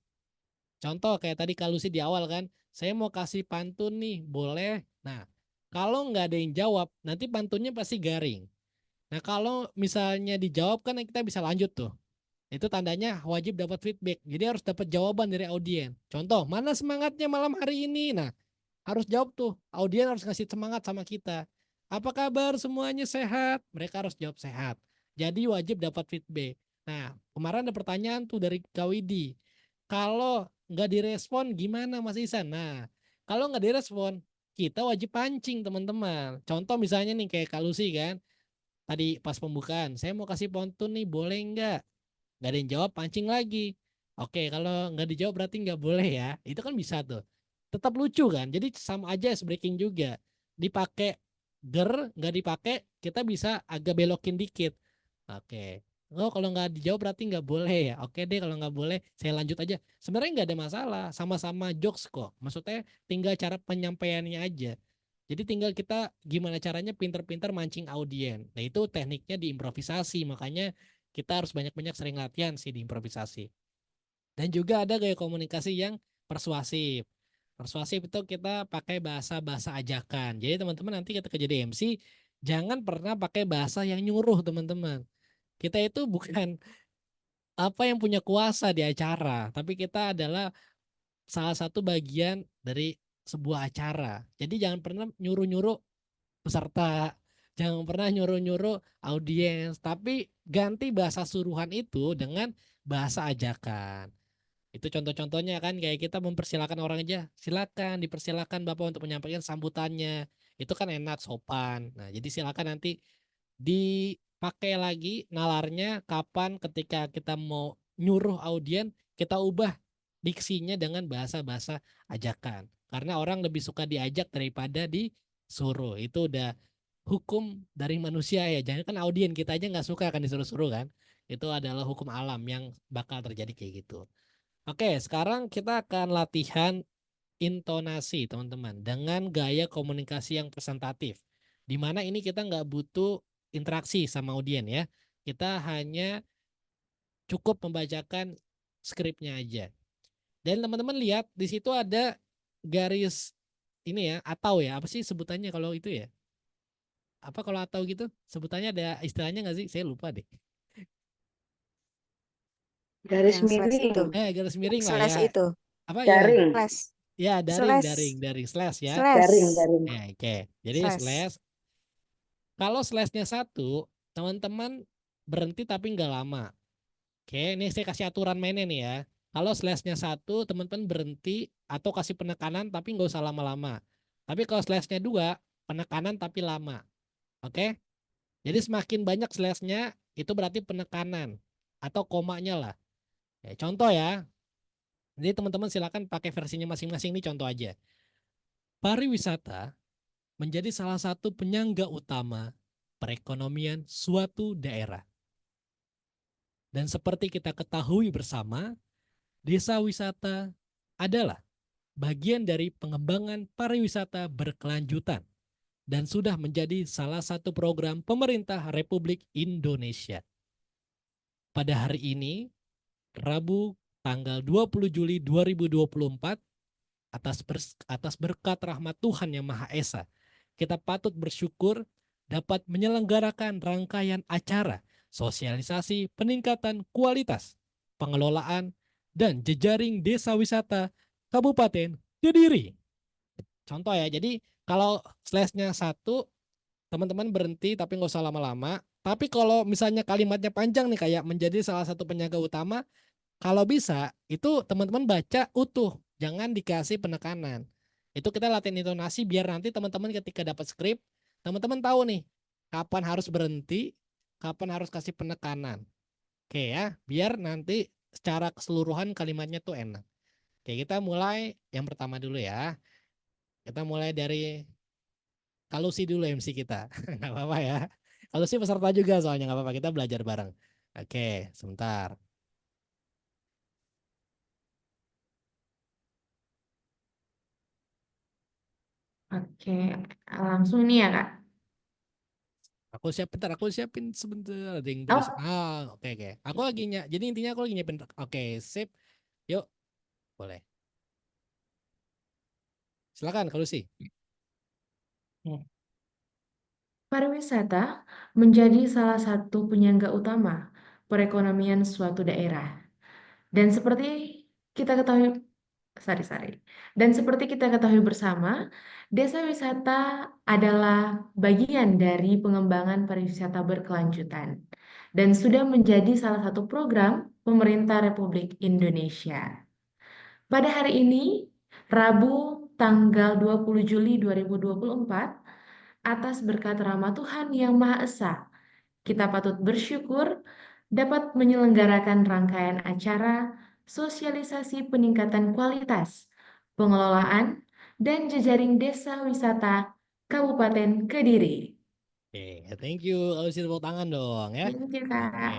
[SPEAKER 2] Contoh kayak tadi Kak Lucy di awal kan, saya mau kasih pantun nih, boleh? Nah, kalau nggak ada yang jawab, nanti pantunnya pasti garing. Nah, kalau misalnya dijawab kan kita bisa lanjut tuh. Itu tandanya wajib dapat feedback. Jadi harus dapat jawaban dari audien. Contoh, mana semangatnya malam hari ini? Nah, harus jawab tuh. Audien harus ngasih semangat sama kita. Apa kabar semuanya sehat? Mereka harus jawab sehat. Jadi wajib dapat feedback. Nah, kemarin ada pertanyaan tuh dari Kak Widi. Kalau nggak direspon gimana Mas Isan? Nah, kalau nggak direspon, kita wajib pancing teman-teman. Contoh misalnya nih kayak Kak Lucy kan. Tadi pas pembukaan, saya mau kasih pantun nih, boleh nggak? Nggak ada yang jawab, pancing lagi. Oke, kalau nggak dijawab berarti nggak boleh ya. Itu kan bisa tuh. Tetap lucu kan. Jadi sama aja as breaking juga. Dipakai nggak dipakai, kita bisa agak belokin dikit. Oke. Oh, kalau nggak dijawab berarti nggak boleh ya. Oke deh, kalau nggak boleh, saya lanjut aja. Sebenarnya nggak ada masalah. Sama-sama jokes kok. Maksudnya tinggal cara penyampaiannya aja. Jadi tinggal kita gimana caranya pinter-pinter mancing audien. Nah itu tekniknya di improvisasi. Makanya kita harus banyak-banyak sering latihan sih di improvisasi. Dan juga ada gaya komunikasi yang persuasif. Persuasif itu kita pakai bahasa-bahasa ajakan. Jadi teman-teman nanti ketika jadi MC, jangan pernah pakai bahasa yang nyuruh teman-teman. Kita itu bukan apa yang punya kuasa di acara, tapi kita adalah salah satu bagian dari sebuah acara. Jadi jangan pernah nyuruh-nyuruh peserta, jangan pernah nyuruh-nyuruh audiens, tapi ganti bahasa suruhan itu dengan bahasa ajakan. Itu contoh-contohnya kan kayak kita mempersilakan orang aja, silakan dipersilakan Bapak untuk menyampaikan sambutannya. Itu kan enak, sopan. Nah, jadi silakan nanti dipakai lagi nalarnya kapan ketika kita mau nyuruh audien, kita ubah diksinya dengan bahasa-bahasa ajakan. Karena orang lebih suka diajak daripada disuruh. Itu udah hukum dari manusia ya. Jangan kan audien kita aja nggak suka kan disuruh-suruh kan. Itu adalah hukum alam yang bakal terjadi kayak gitu. Oke, sekarang kita akan latihan intonasi teman-teman dengan gaya komunikasi yang presentatif. Di mana ini kita nggak butuh interaksi sama audien ya. Kita hanya cukup membacakan skripnya aja. Dan teman-teman lihat di situ ada garis ini ya, atau ya, apa sih sebutannya kalau itu ya? Apa kalau atau gitu? Sebutannya ada istilahnya nggak sih? Saya lupa deh.
[SPEAKER 4] Garis
[SPEAKER 3] Yang slash
[SPEAKER 4] miring,
[SPEAKER 3] itu.
[SPEAKER 2] Garis miring lah
[SPEAKER 3] Slash
[SPEAKER 2] ya.
[SPEAKER 3] itu.
[SPEAKER 2] Apa ya?
[SPEAKER 4] garing,
[SPEAKER 3] Slash.
[SPEAKER 2] Ya, daring,
[SPEAKER 3] Slash.
[SPEAKER 2] daring, daring slash ya.
[SPEAKER 4] garing,
[SPEAKER 3] Slash.
[SPEAKER 4] garing.
[SPEAKER 2] Ya, oke. Jadi
[SPEAKER 3] Slash.
[SPEAKER 2] slash. Kalau slashnya satu, teman-teman berhenti tapi nggak lama. Oke, ini saya kasih aturan mainnya nih ya. Kalau slashnya satu, teman-teman berhenti atau kasih penekanan tapi nggak usah lama-lama. Tapi kalau slashnya dua, penekanan tapi lama. Oke? Jadi semakin banyak slashnya, itu berarti penekanan atau komanya lah. Ya, contoh ya. Jadi teman-teman silakan pakai versinya masing-masing, ini contoh aja. Pariwisata menjadi salah satu penyangga utama perekonomian suatu daerah. Dan seperti kita ketahui bersama, desa wisata adalah bagian dari pengembangan pariwisata berkelanjutan dan sudah menjadi salah satu program pemerintah Republik Indonesia. Pada hari ini, Rabu tanggal 20 Juli 2024, atas berkat rahmat Tuhan Yang Maha Esa, kita patut bersyukur dapat menyelenggarakan rangkaian acara sosialisasi peningkatan kualitas pengelolaan dan jejaring desa wisata Kabupaten Kediri. Contoh ya, jadi kalau slashnya satu, teman-teman berhenti tapi nggak usah lama-lama. Tapi kalau misalnya kalimatnya panjang nih kayak menjadi salah satu penyangga utama, kalau bisa itu teman-teman baca utuh, jangan dikasih penekanan. Itu kita latihan intonasi biar nanti teman-teman ketika dapat skrip, teman-teman tahu nih, kapan harus berhenti, kapan harus kasih penekanan. Oke ya, biar nanti secara keseluruhan kalimatnya tuh enak. Oke, kita mulai yang pertama dulu ya. Kita mulai dari Kalusi dulu MC kita. Nggak apa-apa ya. Kalusi peserta juga soalnya nggak apa-apa. Kita belajar bareng. Oke, sebentar.
[SPEAKER 1] Oke, langsung nih ya Kak.
[SPEAKER 2] Aku siapin sebentar. Ada yang tulis.
[SPEAKER 1] Oh,
[SPEAKER 2] Oke, oke. Aku lagi jadi intinya aku lagi nyiapin. Oke, sip. Yuk, boleh. Silakan Kalusi.
[SPEAKER 1] oke. Pariwisata menjadi salah satu penyangga utama perekonomian suatu daerah. Dan seperti kita ketahui, sorry. Dan seperti kita ketahui bersama, desa wisata adalah bagian dari pengembangan pariwisata berkelanjutan dan sudah menjadi salah satu program pemerintah Republik Indonesia. Pada hari ini, Rabu tanggal 20 Juli 2024, atas berkat rahmat Tuhan Yang Maha Esa, kita patut bersyukur dapat menyelenggarakan rangkaian acara sosialisasi peningkatan kualitas, pengelolaan, dan jejaring desa wisata Kabupaten Kediri.
[SPEAKER 2] Oke, thank you. Kalusi tepuk tangan dong ya.
[SPEAKER 1] Thank you,
[SPEAKER 2] Oke,
[SPEAKER 1] Kak.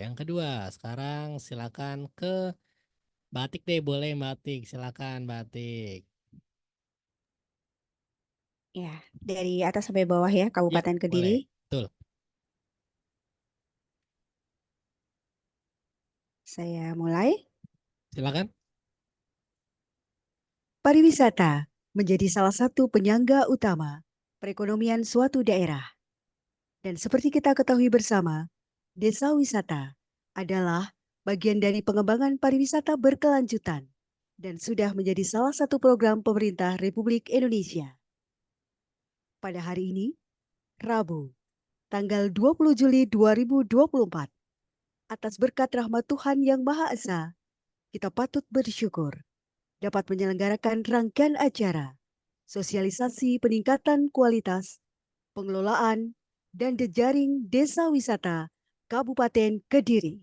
[SPEAKER 2] yang kedua. Sekarang silakan ke Batik deh, boleh Batik. Silakan Batik.
[SPEAKER 3] Ya, dari atas sampai bawah ya,
[SPEAKER 2] Ya,
[SPEAKER 3] Kabupaten Kediri.
[SPEAKER 2] boleh. Betul.
[SPEAKER 3] Saya mulai.
[SPEAKER 2] Silakan.
[SPEAKER 3] Pariwisata menjadi salah satu penyangga utama perekonomian suatu daerah. Dan seperti kita ketahui bersama, desa wisata adalah bagian dari pengembangan pariwisata berkelanjutan dan sudah menjadi salah satu program pemerintah Republik Indonesia. Pada hari ini, Rabu, tanggal 20 Juli 2024, atas berkat rahmat Tuhan Yang Maha Esa, kita patut bersyukur dapat menyelenggarakan rangkaian acara sosialisasi peningkatan kualitas, pengelolaan, dan jejaring desa wisata Kabupaten Kediri.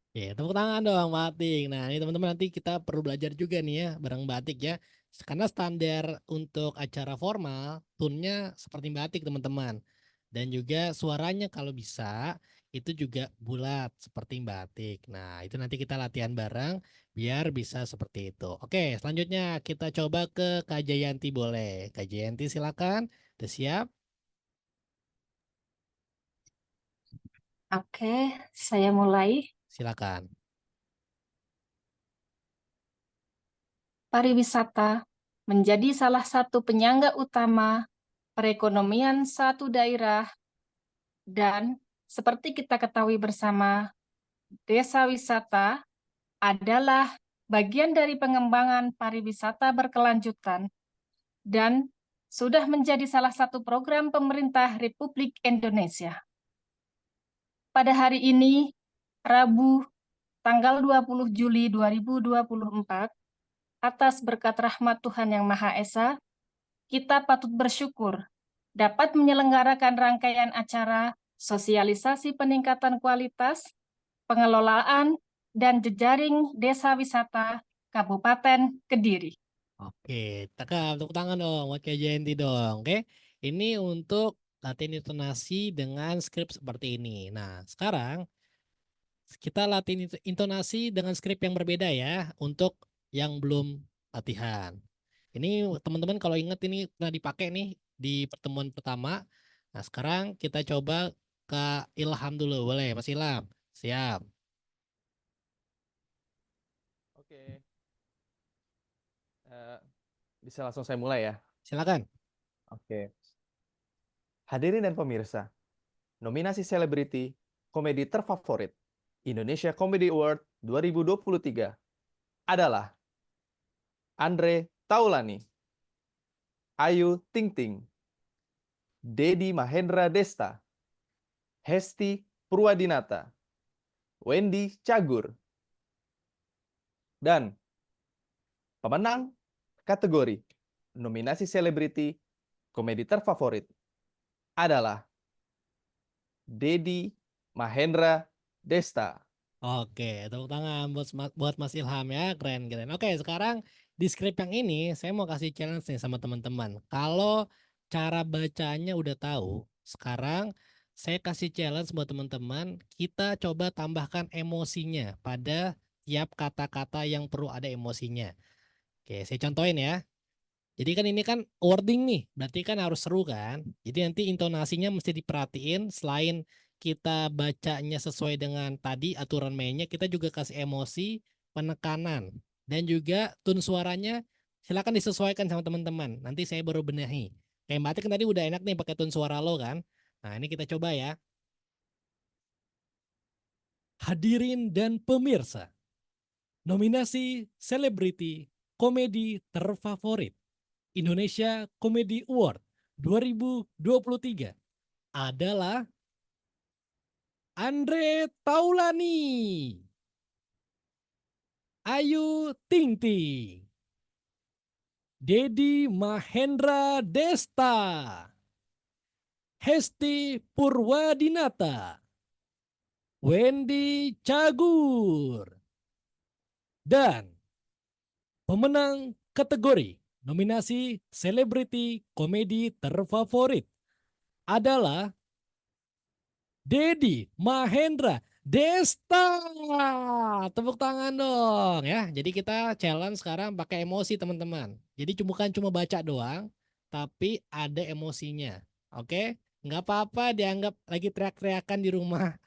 [SPEAKER 2] Oke, tepuk tangan dong Batik. Nah, ini teman-teman nanti kita perlu belajar juga nih ya bareng Batik ya. Karena standar untuk acara formal, tune-nya seperti Batik teman-teman. Dan juga suaranya kalau bisa itu juga bulat seperti Batik. Nah, itu nanti kita latihan bareng biar bisa seperti itu. Oke, selanjutnya kita coba ke Kak Jayanti boleh. Kak Jayanti silakan. Udah siap?
[SPEAKER 4] Oke, saya mulai.
[SPEAKER 2] Silakan.
[SPEAKER 4] Pariwisata menjadi salah satu penyangga utama perekonomian satu daerah dan seperti kita ketahui bersama, desa wisata adalah bagian dari pengembangan pariwisata berkelanjutan dan sudah menjadi salah satu program pemerintah Republik Indonesia. Pada hari ini, Rabu, tanggal 20 Juli 2024, atas berkat rahmat Tuhan Yang Maha Esa, kita patut bersyukur dapat menyelenggarakan rangkaian acara sosialisasi peningkatan kualitas, pengelolaan, dan jejaring desa wisata Kabupaten Kediri.
[SPEAKER 2] Oke, tepuk tangan dong buat Kak Jayanti dong. Oke, ini untuk latihan intonasi dengan skrip seperti ini. Nah, sekarang kita latihan intonasi dengan skrip yang berbeda ya untuk yang belum latihan. Ini teman-teman kalau ingat ini pernah dipakai nih di pertemuan pertama. Nah, sekarang kita coba ke Ilham dulu. Boleh, Mas Ilham? Siap.
[SPEAKER 5] Oke, bisa langsung saya mulai ya.
[SPEAKER 2] Silakan.
[SPEAKER 5] Oke. Hadirin dan pemirsa, nominasi selebriti komedi terfavorit Indonesia Comedy Award 2023 adalah Andre Taulani, Ayu Ting Ting, Dedi Mahendra Desta, Hesti Purwadinata, Wendy Cagur, dan pemenang kategori nominasi selebriti komedi terfavorit adalah Dedi Mahendra Desta.
[SPEAKER 2] Oke, tepuk tangan buat Mas Ilham ya, keren. Oke, sekarang di skrip yang ini saya mau kasih challenge nih sama teman-teman. Kalau cara bacanya udah tahu, sekarang saya kasih challenge buat teman-teman, kita coba tambahkan emosinya pada tiap kata-kata yang perlu ada emosinya. Oke, saya contohin ya. Jadi kan ini kan wording nih, berarti kan harus seru kan. Jadi nanti intonasinya mesti diperhatiin, selain kita bacanya sesuai dengan tadi aturan mainnya, kita juga kasih emosi, penekanan, dan juga tone suaranya silakan disesuaikan sama teman-teman. Nanti saya baru benahi. Kayak Mbak Atik kan tadi udah enak nih pakai tone suara lo kan. Nah ini kita coba ya. Hadirin dan pemirsa, nominasi selebriti komedi terfavorit Indonesia Comedy Award 2023 adalah Andre Taulani, Ayu Ting Ting, Dedi Mahendra Desta, Hesti Purwadinata, Wendy Cagur, dan pemenang kategori nominasi selebriti komedi terfavorit adalah Dedi Mahendra Desta. Tepuk tangan dong ya. Jadi kita challenge sekarang pakai emosi teman-teman. Jadi bukan cuma baca doang, tapi ada emosinya. Oke? Nggak apa-apa dianggap lagi teriak-teriakan di rumah.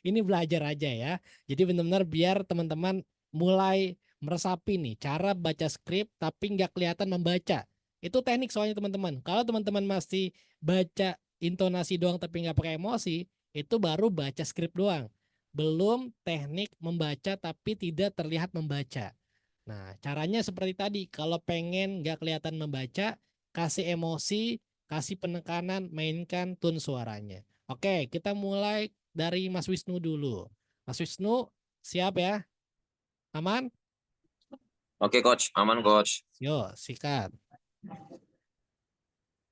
[SPEAKER 2] Ini belajar aja ya. Jadi benar-benar biar teman-teman mulai meresapi nih cara baca skrip tapi nggak kelihatan membaca. Itu teknik soalnya teman-teman. Kalau teman-teman masih baca intonasi doang tapi nggak pakai emosi, itu baru baca skrip doang. Belum teknik membaca tapi tidak terlihat membaca. Nah, caranya seperti tadi. Kalau pengen nggak kelihatan membaca, kasih emosi, kasih penekanan, mainkan tone suaranya. Oke, kita mulai dari Mas Wisnu dulu. Mas Wisnu, siap ya? Aman?
[SPEAKER 6] Oke, Coach. Aman, Coach.
[SPEAKER 2] Yo, sikat.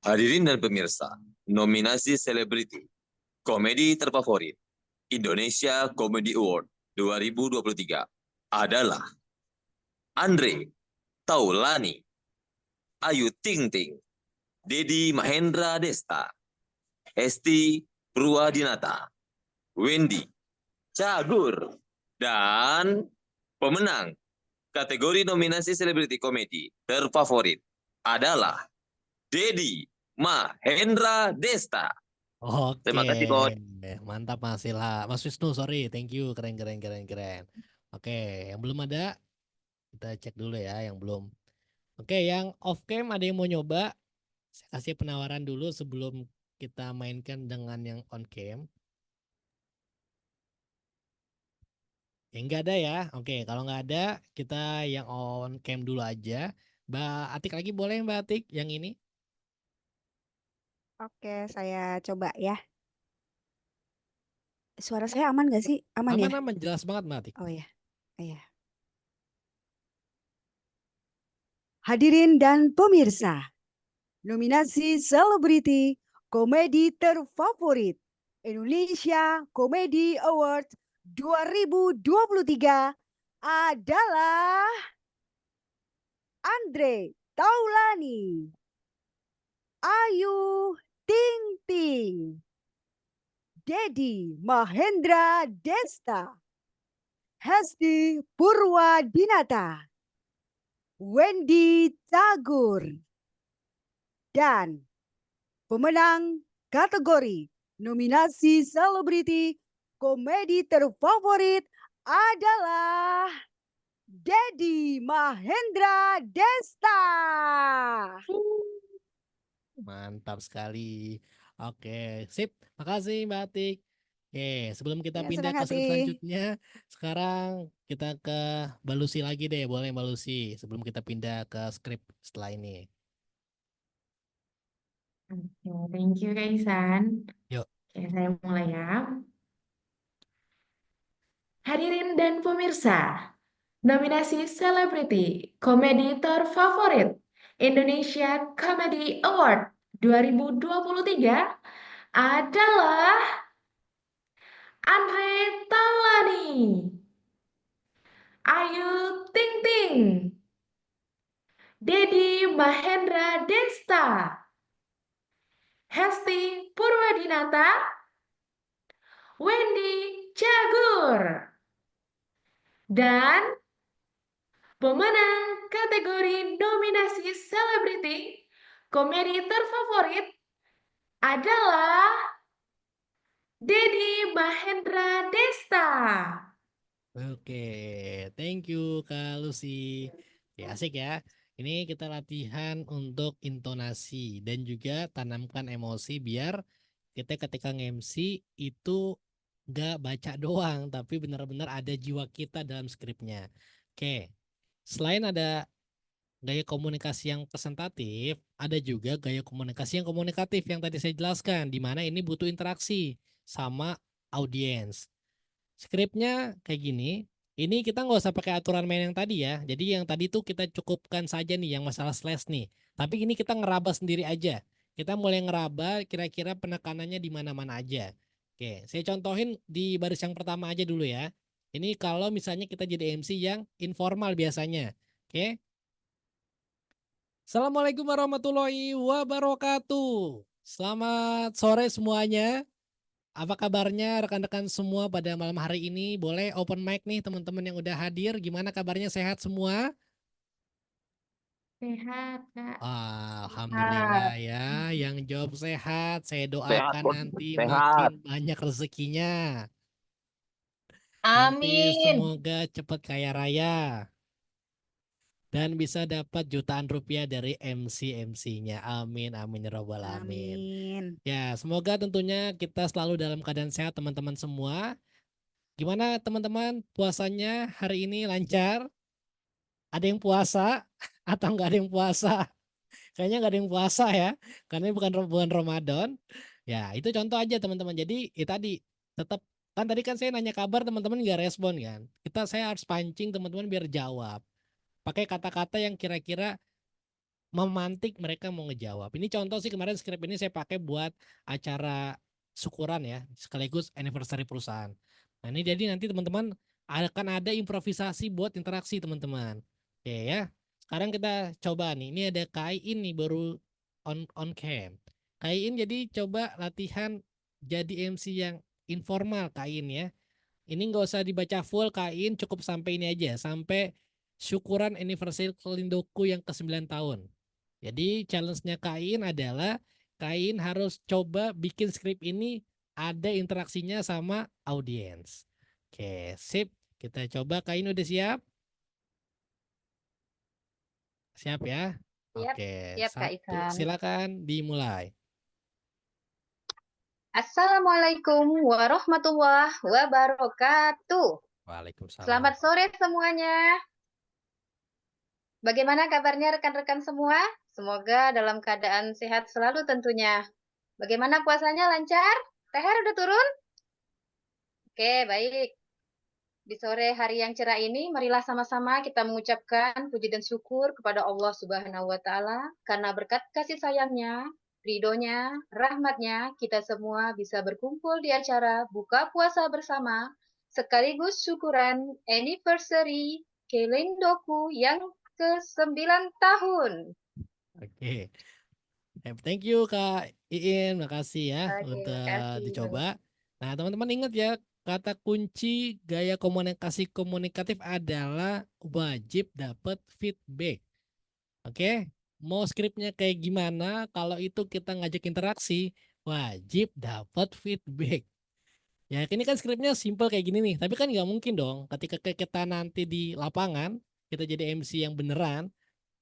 [SPEAKER 6] Hadirin dan pemirsa, nominasi selebriti komedi terfavorit Indonesia Comedy Award 2023 adalah Andre Taulani, Ayu Ting Ting, Dedi Mahendra Desta, Hesti Purwadinata, Wendy Cagur, dan pemenang kategori nominasi selebriti komedi terfavorit adalah Dedi Mahendra Desta.
[SPEAKER 2] Oke.
[SPEAKER 6] Terima kasih, Coach.
[SPEAKER 2] Mantap Mas Ilham. Mas Wisnu, sorry. Thank you. Keren. Oke, yang belum ada, kita cek dulu ya yang belum. Oke, yang off cam ada yang mau nyoba? Saya kasih penawaran dulu sebelum kita mainkan dengan yang on cam. Ya nggak ada ya. Oke, kalau nggak ada, kita yang on cam dulu aja. Mbak Atik lagi boleh Mbak Atik yang ini?
[SPEAKER 3] Oke, saya coba ya. Suara saya aman nggak sih? Aman ya?
[SPEAKER 2] Aman, jelas banget Mbak Atik.
[SPEAKER 3] Oh ya, iya. Hadirin dan pemirsa, nominasi selebriti komedi terfavorit Indonesia Comedy Award 2023 adalah Andre Taulani, Ayu Ting Ting, Dedi Mahendra Desta, Hesti Purwadinata, Wendy Cagur, dan pemenang kategori nominasi selebriti komedi terfavorit adalah Dedi Mahendra Desta.
[SPEAKER 2] Mantap sekali. Oke, sip. Makasih Mbak Atik. Oke, sebelum kita
[SPEAKER 3] Ya,
[SPEAKER 2] pindah
[SPEAKER 3] senang
[SPEAKER 2] ke skrip
[SPEAKER 3] hati.
[SPEAKER 2] selanjutnya, sekarang kita ke Mbak Lucy lagi deh. Boleh Mbak Lucy sebelum kita pindah ke skrip setelah ini.
[SPEAKER 1] Oke, thank you Kak Isan.
[SPEAKER 2] Yuk.
[SPEAKER 1] Oke, saya mulai ya. Hadirin dan pemirsa, nominasi selebriti komedi terfavorit Indonesia Comedy Award 2023 adalah Dedi Mahendra Desta, Hesti Purwadinata, Wendy Cagur, dan pemenang kategori nominasi selebriti komedi terfavorit adalah Dedi Mahendra Desta.
[SPEAKER 2] Oke, thank you Kak Lucy. Ya, asik ya. Ini kita latihan untuk intonasi dan juga tanamkan emosi biar kita ketika nge-MC itu gak baca doang, tapi benar-benar ada jiwa kita dalam skripnya. Oke, selain ada gaya komunikasi yang presentatif, ada juga gaya komunikasi yang komunikatif yang tadi saya jelaskan, di mana ini butuh interaksi sama audiens. Skripnya kayak gini. Ini kita nggak usah pakai aturan main yang tadi ya. Jadi yang tadi tuh kita cukupkan saja nih yang masalah slash nih. Tapi ini kita ngeraba sendiri aja. Kita mulai ngeraba kira-kira penekanannya di mana-mana aja. Oke, saya contohin di baris yang pertama aja dulu ya. Ini kalau misalnya kita jadi MC yang informal biasanya. Oke. Assalamualaikum warahmatullahi wabarakatuh. Selamat sore semuanya. Apa kabarnya rekan-rekan semua pada malam hari ini? Boleh open mic nih teman-teman yang udah hadir. Gimana kabarnya, sehat semua?
[SPEAKER 1] Sehat, Kak.
[SPEAKER 2] Alhamdulillah ya, yang jawab sehat. Saya
[SPEAKER 6] Sehat,
[SPEAKER 2] doakan
[SPEAKER 6] Bos.
[SPEAKER 2] nanti
[SPEAKER 6] Sehat.
[SPEAKER 2] makin banyak rezekinya. Nanti
[SPEAKER 4] Amin.
[SPEAKER 2] semoga cepat kaya raya. Dan bisa dapat jutaan rupiah dari MC-MC-nya. Amin, amin, ya robbal alamin.
[SPEAKER 3] Amin.
[SPEAKER 2] Ya, semoga tentunya kita selalu dalam keadaan sehat teman-teman semua. Gimana teman-teman puasanya hari ini lancar? Ada yang puasa atau nggak ada yang puasa? Kayaknya nggak ada yang puasa ya, karena ini bukan bulan Ramadan. Ya itu contoh aja teman-teman. Jadi tadi tetap kan tadi kan saya nanya kabar teman-teman nggak respon kan. Saya harus pancing teman-teman biar jawab. Pakai kata-kata yang kira-kira memantik mereka mau ngejawab. Ini contoh sih kemarin skrip ini saya pakai buat acara syukuran ya, sekaligus anniversary perusahaan. Nah ini jadi nanti teman-teman akan ada improvisasi buat interaksi teman-teman. Oke ya. Sekarang kita coba nih. Ini ada Kain nih baru on cam. Kain jadi coba latihan jadi MC yang informal Kain ya. Ini nggak usah dibaca full Kain, cukup sampai ini aja, sampai syukuran anniversary Kelindoku yang ke-9 tahun. Jadi challenge-nya Kain adalah Kain harus coba bikin skrip ini ada interaksinya sama audiens. Oke, sip. Kita coba. Kain udah siap? Siap ya?
[SPEAKER 7] Siap,
[SPEAKER 2] Oke,
[SPEAKER 7] siap Kak
[SPEAKER 2] satu.
[SPEAKER 7] Iksan.
[SPEAKER 2] Silakan dimulai.
[SPEAKER 7] Assalamualaikum warahmatullahi wabarakatuh.
[SPEAKER 2] Waalaikumsalam.
[SPEAKER 7] Selamat sore semuanya. Bagaimana kabarnya rekan-rekan semua? Semoga dalam keadaan sehat selalu tentunya. Bagaimana puasanya, lancar? THR udah turun? Oke, baik. Di sore hari yang cerah ini, marilah sama-sama kita mengucapkan puji dan syukur kepada Allah Subhanahu wa Ta'ala, karena berkat kasih sayangnya, ridhonya, rahmatnya, kita semua bisa berkumpul di acara buka puasa bersama, sekaligus syukuran anniversary Kelindoku yang ke-9 tahun.
[SPEAKER 2] Oke. Thank you Kak Iin, makasih ya
[SPEAKER 7] Oke,
[SPEAKER 2] untuk
[SPEAKER 7] makasih.
[SPEAKER 2] dicoba. Nah teman-teman ingat ya, kata kunci gaya komunikasi komunikatif adalah wajib dapat feedback. Oke, mau skripnya kayak gimana? Kalau itu kita ngajak interaksi, wajib dapat feedback. Ya ini kan skripnya simple kayak gini nih, tapi kan nggak mungkin dong ketika kita nanti di lapangan, kita jadi MC yang beneran,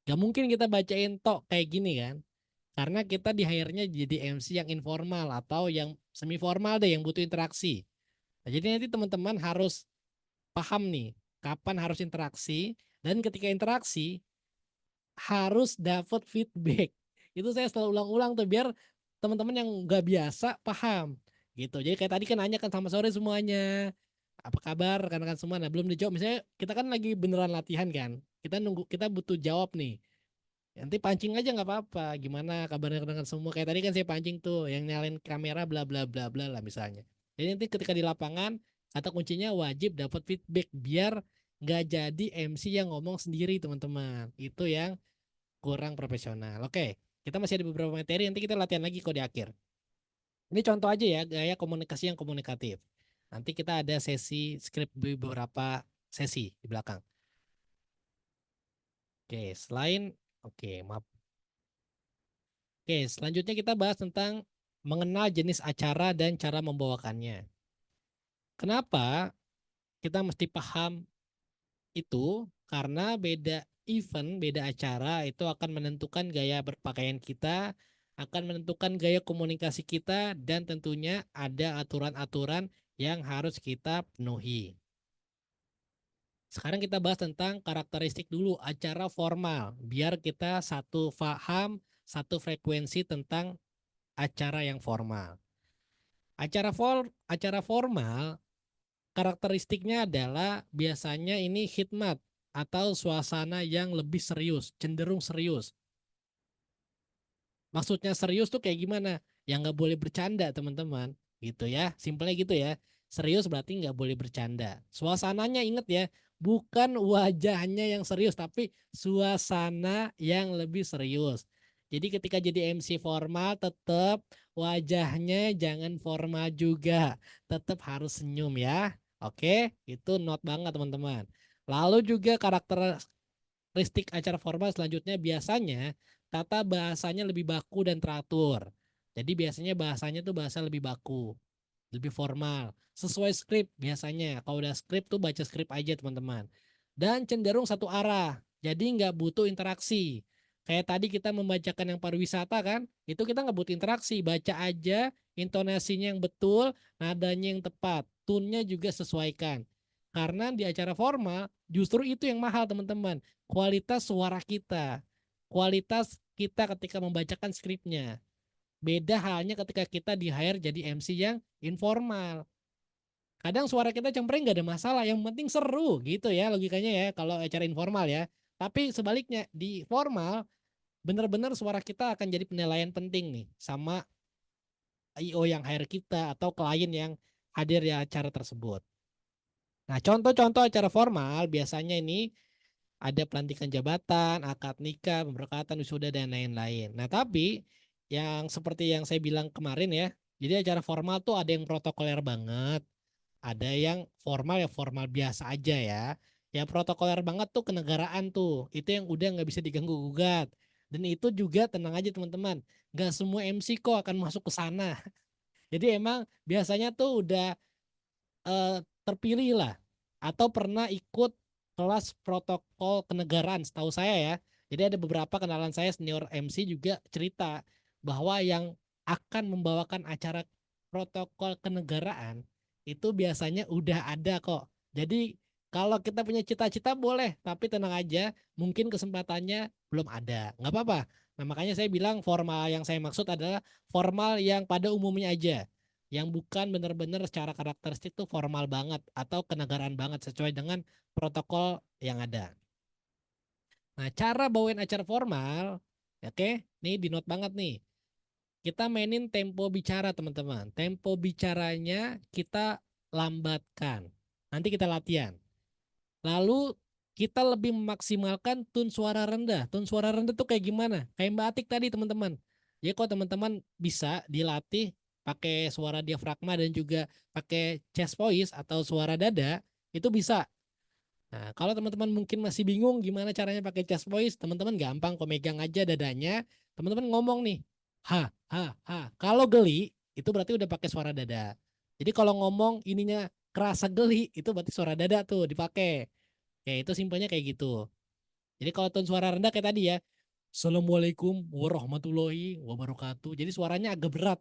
[SPEAKER 2] nggak mungkin kita bacain tok kayak gini kan. Karena kita di hire-nya jadi MC yang informal atau yang semi formal deh yang butuh interaksi. Nah, jadi nanti teman-teman harus paham nih kapan harus interaksi dan ketika interaksi harus dapat feedback. Itu saya selalu ulang-ulang tuh biar teman-teman yang nggak biasa paham gitu. Jadi kayak tadi kan nanya kan sama sore semuanya. Apa kabar rekan-rekan semua? Nah, belum dijawab. Misalnya kita kan lagi beneran latihan kan. Kita butuh jawab nih. Nanti pancing aja nggak apa-apa. Gimana kabarnya dengan semua? Kayak tadi kan saya pancing tuh yang nyalain kamera bla bla bla bla lah misalnya. Jadi nanti ketika di lapangan kata kuncinya wajib dapat feedback biar nggak jadi MC yang ngomong sendiri teman-teman. Itu yang kurang profesional. Oke, kita masih ada beberapa materi, nanti kita latihan lagi kok di akhir. Ini contoh aja ya, gaya komunikasi yang komunikatif. Nanti kita ada sesi skrip beberapa sesi di belakang. Oke, maaf. Oke, selanjutnya kita bahas tentang mengenal jenis acara dan cara membawakannya. Kenapa kita mesti paham itu? Karena beda event, beda acara itu akan menentukan gaya berpakaian kita, akan menentukan gaya komunikasi kita, dan tentunya ada aturan-aturan yang harus kita penuhi. Sekarang kita bahas tentang karakteristik dulu acara formal, biar kita satu paham, satu frekuensi tentang acara yang formal. Acara formal karakteristiknya adalah biasanya ini khidmat atau suasana yang lebih serius, cenderung serius. Maksudnya serius tuh kayak gimana? Yang nggak boleh bercanda teman-teman, gitu ya. Simpelnya gitu ya. Serius berarti nggak boleh bercanda. Suasananya inget ya, bukan wajahnya yang serius, tapi suasana yang lebih serius. Jadi ketika jadi MC formal tetap wajahnya jangan formal juga. Tetap harus senyum ya. Oke, itu note banget teman-teman. Lalu juga karakteristik acara formal selanjutnya biasanya tata bahasanya lebih baku dan teratur. Jadi biasanya bahasanya tuh bahasa lebih baku, lebih formal, sesuai skrip biasanya. Kalau udah skrip tuh baca skrip aja teman-teman. Dan cenderung satu arah, jadi nggak butuh interaksi. Kayak tadi kita membacakan yang pariwisata kan, itu kita nggak butuh interaksi, baca aja, intonasinya yang betul, nadanya yang tepat, tune-nya juga sesuaikan. Karena di acara formal justru itu yang mahal teman-teman, kualitas suara kita, kualitas kita ketika membacakan skripnya. Beda halnya ketika kita di-hire jadi MC yang informal. Kadang suara kita cempreng nggak ada masalah, yang penting seru gitu ya logikanya ya kalau acara informal ya. Tapi sebaliknya di formal benar-benar suara kita akan jadi penilaian penting nih sama IO yang hire kita atau klien yang hadir di acara tersebut. Nah, contoh-contoh acara formal biasanya ini ada pelantikan jabatan, akad nikah, pemberkatan, wisuda, dan lain-lain. Nah, tapi yang seperti yang saya bilang kemarin ya, jadi acara formal tuh ada yang protokoler banget, ada yang formal ya formal biasa aja ya. Ya protokoler banget tuh kenegaraan tuh, itu yang udah nggak bisa diganggu-gugat. Dan itu juga tenang aja teman-teman, nggak semua MC kok akan masuk ke sana. Jadi emang biasanya tuh udah terpilih lah atau pernah ikut kelas protokol kenegaraan setahu saya ya. Jadi ada beberapa kenalan saya senior MC juga cerita bahwa yang akan membawakan acara protokol kenegaraan itu biasanya udah ada kok. Jadi kalau kita punya cita-cita boleh, tapi tenang aja, mungkin kesempatannya belum ada. Nggak apa-apa. Nah makanya saya bilang formal yang saya maksud adalah formal yang pada umumnya aja, yang bukan benar-benar secara karakteristik tuh formal banget atau kenegaraan banget sesuai dengan protokol yang ada. Nah, cara bawain acara formal, oke, nih di note banget nih. Kita mainin tempo bicara, teman-teman. Tempo bicaranya kita lambatkan. Nanti kita latihan. Lalu kita lebih memaksimalkan tone suara rendah. Tone suara rendah tuh kayak gimana? Kayak Mbak Atik tadi, teman-teman. Jadi kalau teman-teman bisa dilatih pakai suara diafragma dan juga pakai chest voice atau suara dada, itu bisa. Nah, kalau teman-teman mungkin masih bingung gimana caranya pakai chest voice, teman-teman gampang kok, megang aja dadanya, teman-teman ngomong nih, ha. Kalau geli, itu berarti udah pakai suara dada. Jadi kalau ngomong ininya kerasa geli, itu berarti suara dada tuh dipakai. Ya itu simpelnya kayak gitu. Jadi kalau tone suara rendah kayak tadi ya, Assalamualaikum warahmatullahi wabarakatuh. Jadi suaranya agak berat.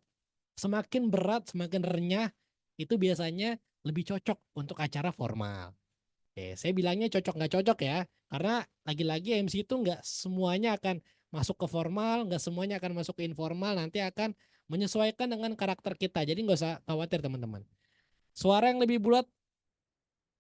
[SPEAKER 2] Semakin berat, semakin renyah, itu biasanya lebih cocok untuk acara formal. Oke, saya bilangnya cocok nggak cocok ya, karena lagi-lagi MC itu nggak semuanya akan masuk ke formal, nggak semuanya akan masuk ke informal, nanti akan menyesuaikan dengan karakter kita. Jadi nggak usah khawatir teman-teman. Suara yang lebih bulat,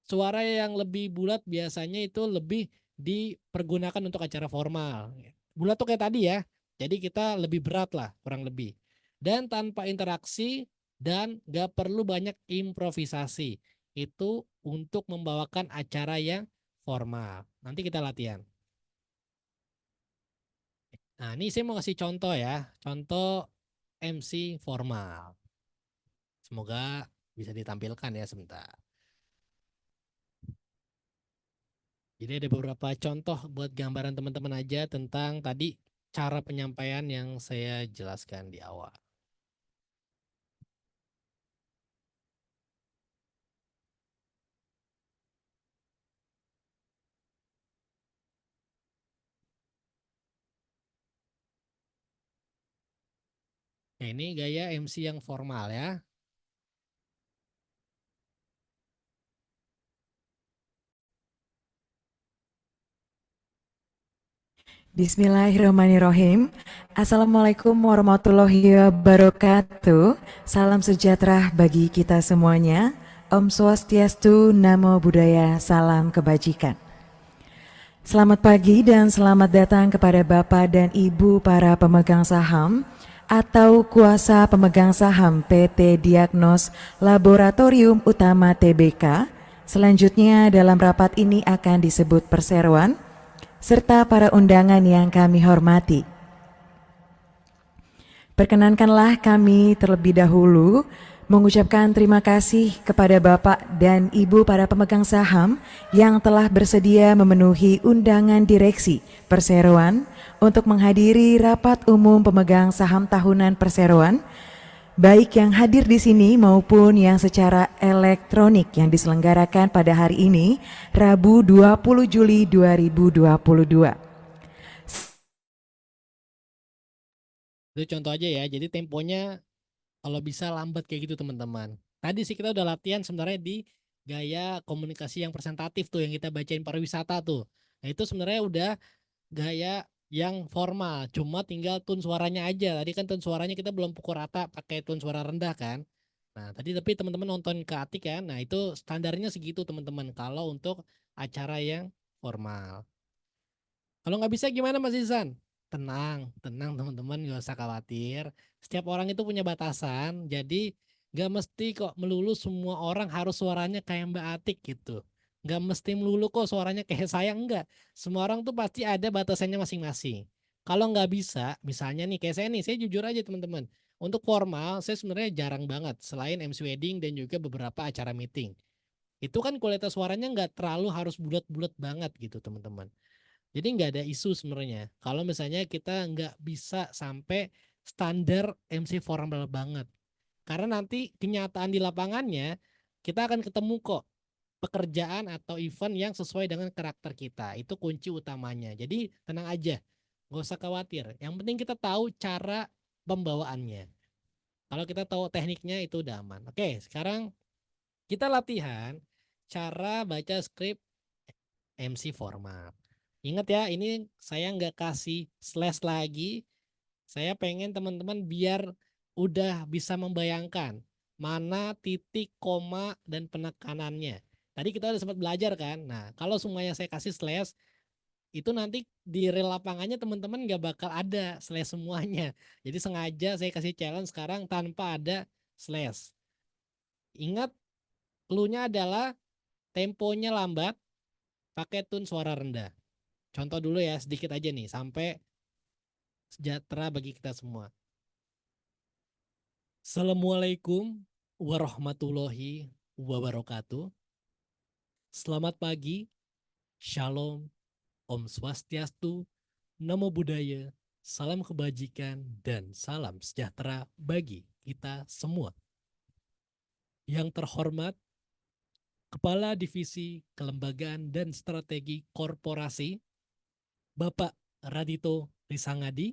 [SPEAKER 2] suara yang lebih bulat biasanya itu lebih dipergunakan untuk acara formal. Bulat tuh kayak tadi ya, jadi kita lebih berat lah kurang lebih. Dan tanpa interaksi dan nggak perlu banyak improvisasi. Itu untuk membawakan acara yang formal. Nanti kita latihan. Nah, ini saya mau kasih contoh ya. Contoh MC formal. Semoga bisa ditampilkan ya sebentar. Jadi ada beberapa contoh buat gambaran teman-teman aja tentang tadi cara penyampaian yang saya jelaskan di awal. Nah, ini gaya MC yang formal ya.
[SPEAKER 8] Bismillahirrahmanirrahim. Assalamualaikum warahmatullahi wabarakatuh. Salam sejahtera bagi kita semuanya. Om Swastiastu, Namo Buddhaya, salam kebajikan. Selamat pagi dan selamat datang kepada Bapak dan Ibu para pemegang saham atau kuasa pemegang saham PT Diagnos Laboratorium Utama Tbk. Selanjutnya dalam rapat ini akan disebut perseroan, serta para undangan yang kami hormati. Perkenankanlah kami terlebih dahulu mengucapkan terima kasih kepada Bapak dan Ibu para pemegang saham yang telah bersedia memenuhi undangan direksi perseroan untuk menghadiri rapat umum pemegang saham tahunan perseroan, baik yang hadir di sini maupun yang secara elektronik yang diselenggarakan pada hari ini, Rabu 20 Juli 2022.
[SPEAKER 2] Itu contoh aja ya. Jadi temponya kalau bisa lambat kayak gitu teman-teman. Tadi sih kita udah latihan sebenarnya di gaya komunikasi yang presentatif tuh yang kita bacain pariwisata tuh. Nah itu sebenarnya udah gaya yang formal, cuma tinggal tone suaranya aja. Tadi kan tone suaranya kita belum pukul rata pakai tone suara rendah kan. Nah tadi tapi teman-teman nonton ke Atik kan. Nah itu standarnya segitu teman-teman kalau untuk acara yang formal. Kalau nggak bisa gimana Mas Izan? Tenang, tenang teman-teman, nggak usah khawatir. Setiap orang itu punya batasan, jadi nggak mesti kok melulu semua orang harus suaranya kayak Mbak Atik gitu. Nggak mesti melulu kok suaranya kayak saya, enggak. Semua orang tuh pasti ada batasannya masing-masing. Kalau nggak bisa, misalnya nih kayak saya nih, saya jujur aja teman-teman. Untuk formal, saya sebenarnya jarang banget. Selain MC Wedding dan juga beberapa acara meeting. Itu kan kualitas suaranya nggak terlalu harus bulat-bulat banget gitu teman-teman. Jadi nggak ada isu sebenarnya. Kalau misalnya kita nggak bisa sampai standar MC formal banget. Karena nanti kenyataan di lapangannya kita akan ketemu kok pekerjaan atau event yang sesuai dengan karakter kita. Itu kunci utamanya. Jadi tenang aja, nggak usah khawatir. Yang penting kita tahu cara pembawaannya. Kalau kita tahu tekniknya itu udah aman. Oke, sekarang kita latihan cara baca skrip MC formal. Ingat ya, ini saya nggak kasih slash lagi. Saya pengen teman-teman biar udah bisa membayangkan mana titik, koma, dan penekanannya. Tadi kita udah sempat belajar kan. Nah, kalau semuanya saya kasih slash, itu nanti di real lapangannya teman-teman nggak bakal ada slash semuanya. Jadi sengaja saya kasih challenge sekarang tanpa ada slash. Ingat, clue-nya adalah temponya lambat, pakai tune suara rendah. Contoh dulu ya, sedikit aja nih, sampai sejahtera bagi kita semua. Assalamualaikum warahmatullahi wabarakatuh. Selamat pagi, Shalom, Om Swastiastu, Namo Buddhaya, salam kebajikan, dan salam sejahtera bagi kita semua. Yang terhormat, Kepala Divisi Kelembagaan dan Strategi Korporasi, Bapak Radito Risangadi.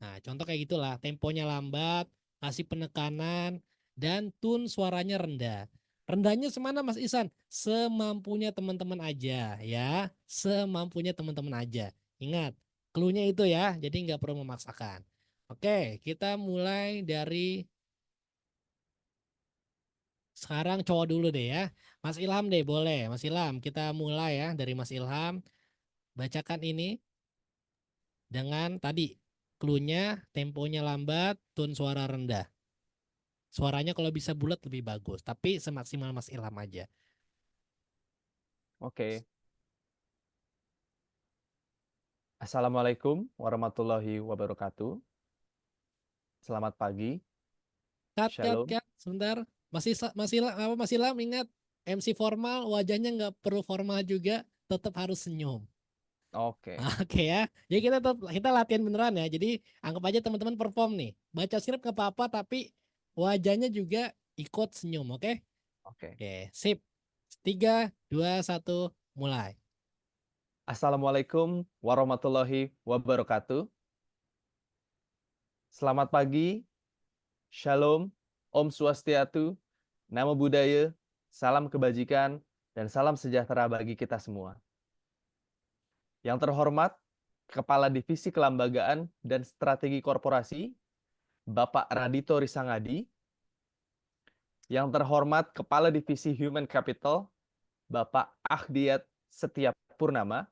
[SPEAKER 2] Nah, contoh kayak gitulah, temponya lambat, kasih penekanan, dan tune suaranya rendah. Rendahnya semana Mas Isan? Semampunya teman-teman aja ya, semampunya teman-teman aja. Ingat, clue-nya itu ya, jadi nggak perlu memaksakan. Oke, kita mulai dari sekarang cowok dulu deh ya. Mas Ilham deh boleh, Mas Ilham kita mulai ya dari Mas Ilham. Bacakan ini dengan tadi clue-nya temponya lambat, tone suara rendah. Suaranya kalau bisa bulat lebih bagus, tapi semaksimal Mas Ilham aja.
[SPEAKER 5] Oke. Assalamualaikum warahmatullahi wabarakatuh. Selamat pagi.
[SPEAKER 2] Cut,
[SPEAKER 5] Shalom.
[SPEAKER 2] sebentar. Masih Lam ingat MC formal, wajahnya nggak perlu formal juga, tetap harus senyum.
[SPEAKER 5] Oke.
[SPEAKER 2] Oke ya. Jadi kita latihan beneran ya. Jadi anggap aja teman-teman perform nih. Baca skrip nggak apa-apa, tapi wajahnya juga ikut senyum, oke?
[SPEAKER 5] Oke.
[SPEAKER 2] Oke, sip. 3, 2, 1, mulai.
[SPEAKER 5] Assalamualaikum warahmatullahi wabarakatuh. Selamat pagi. Shalom. Om Swastiastu. Namo Buddhaya. Salam kebajikan dan salam sejahtera bagi kita semua. Yang terhormat Kepala Divisi Kelembagaan dan Strategi Korporasi, Bapak Radito Risangadi. Yang terhormat Kepala Divisi Human Capital, Bapak Ahdiat Setiap Purnama.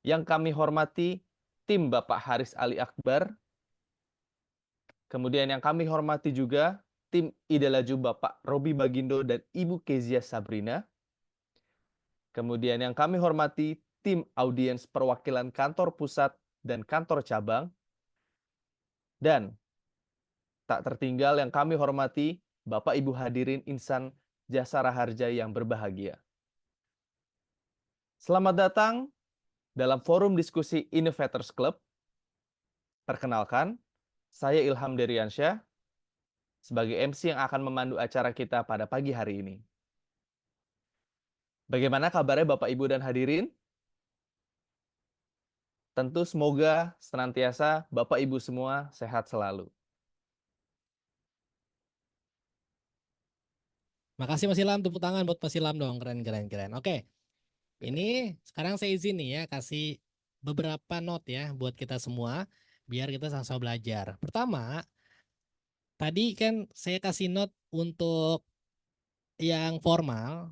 [SPEAKER 5] Yang kami hormati tim Bapak Haris Ali Akbar. Kemudian yang kami hormati juga tim Ide Laju Bapak Robi Bagindo dan Ibu Kezia Sabrina. Kemudian yang kami hormati tim audiens perwakilan kantor pusat dan kantor cabang. Dan tak tertinggal yang kami hormati Bapak Ibu hadirin insan jasa raharja yang berbahagia. Selamat datang dalam forum diskusi Innovators Club. Perkenalkan, saya Ilham Deriansyah sebagai MC yang akan memandu acara kita pada pagi hari ini. Bagaimana kabarnya Bapak Ibu dan hadirin? Tentu semoga senantiasa Bapak Ibu semua sehat selalu.
[SPEAKER 2] Makasih Mas Ilham, tepuk tangan buat Mas Ilham dong, keren. Oke, ini sekarang saya izin nih ya, kasih beberapa note ya buat kita semua, biar kita sama-sama belajar. Pertama, tadi kan saya kasih note untuk yang formal,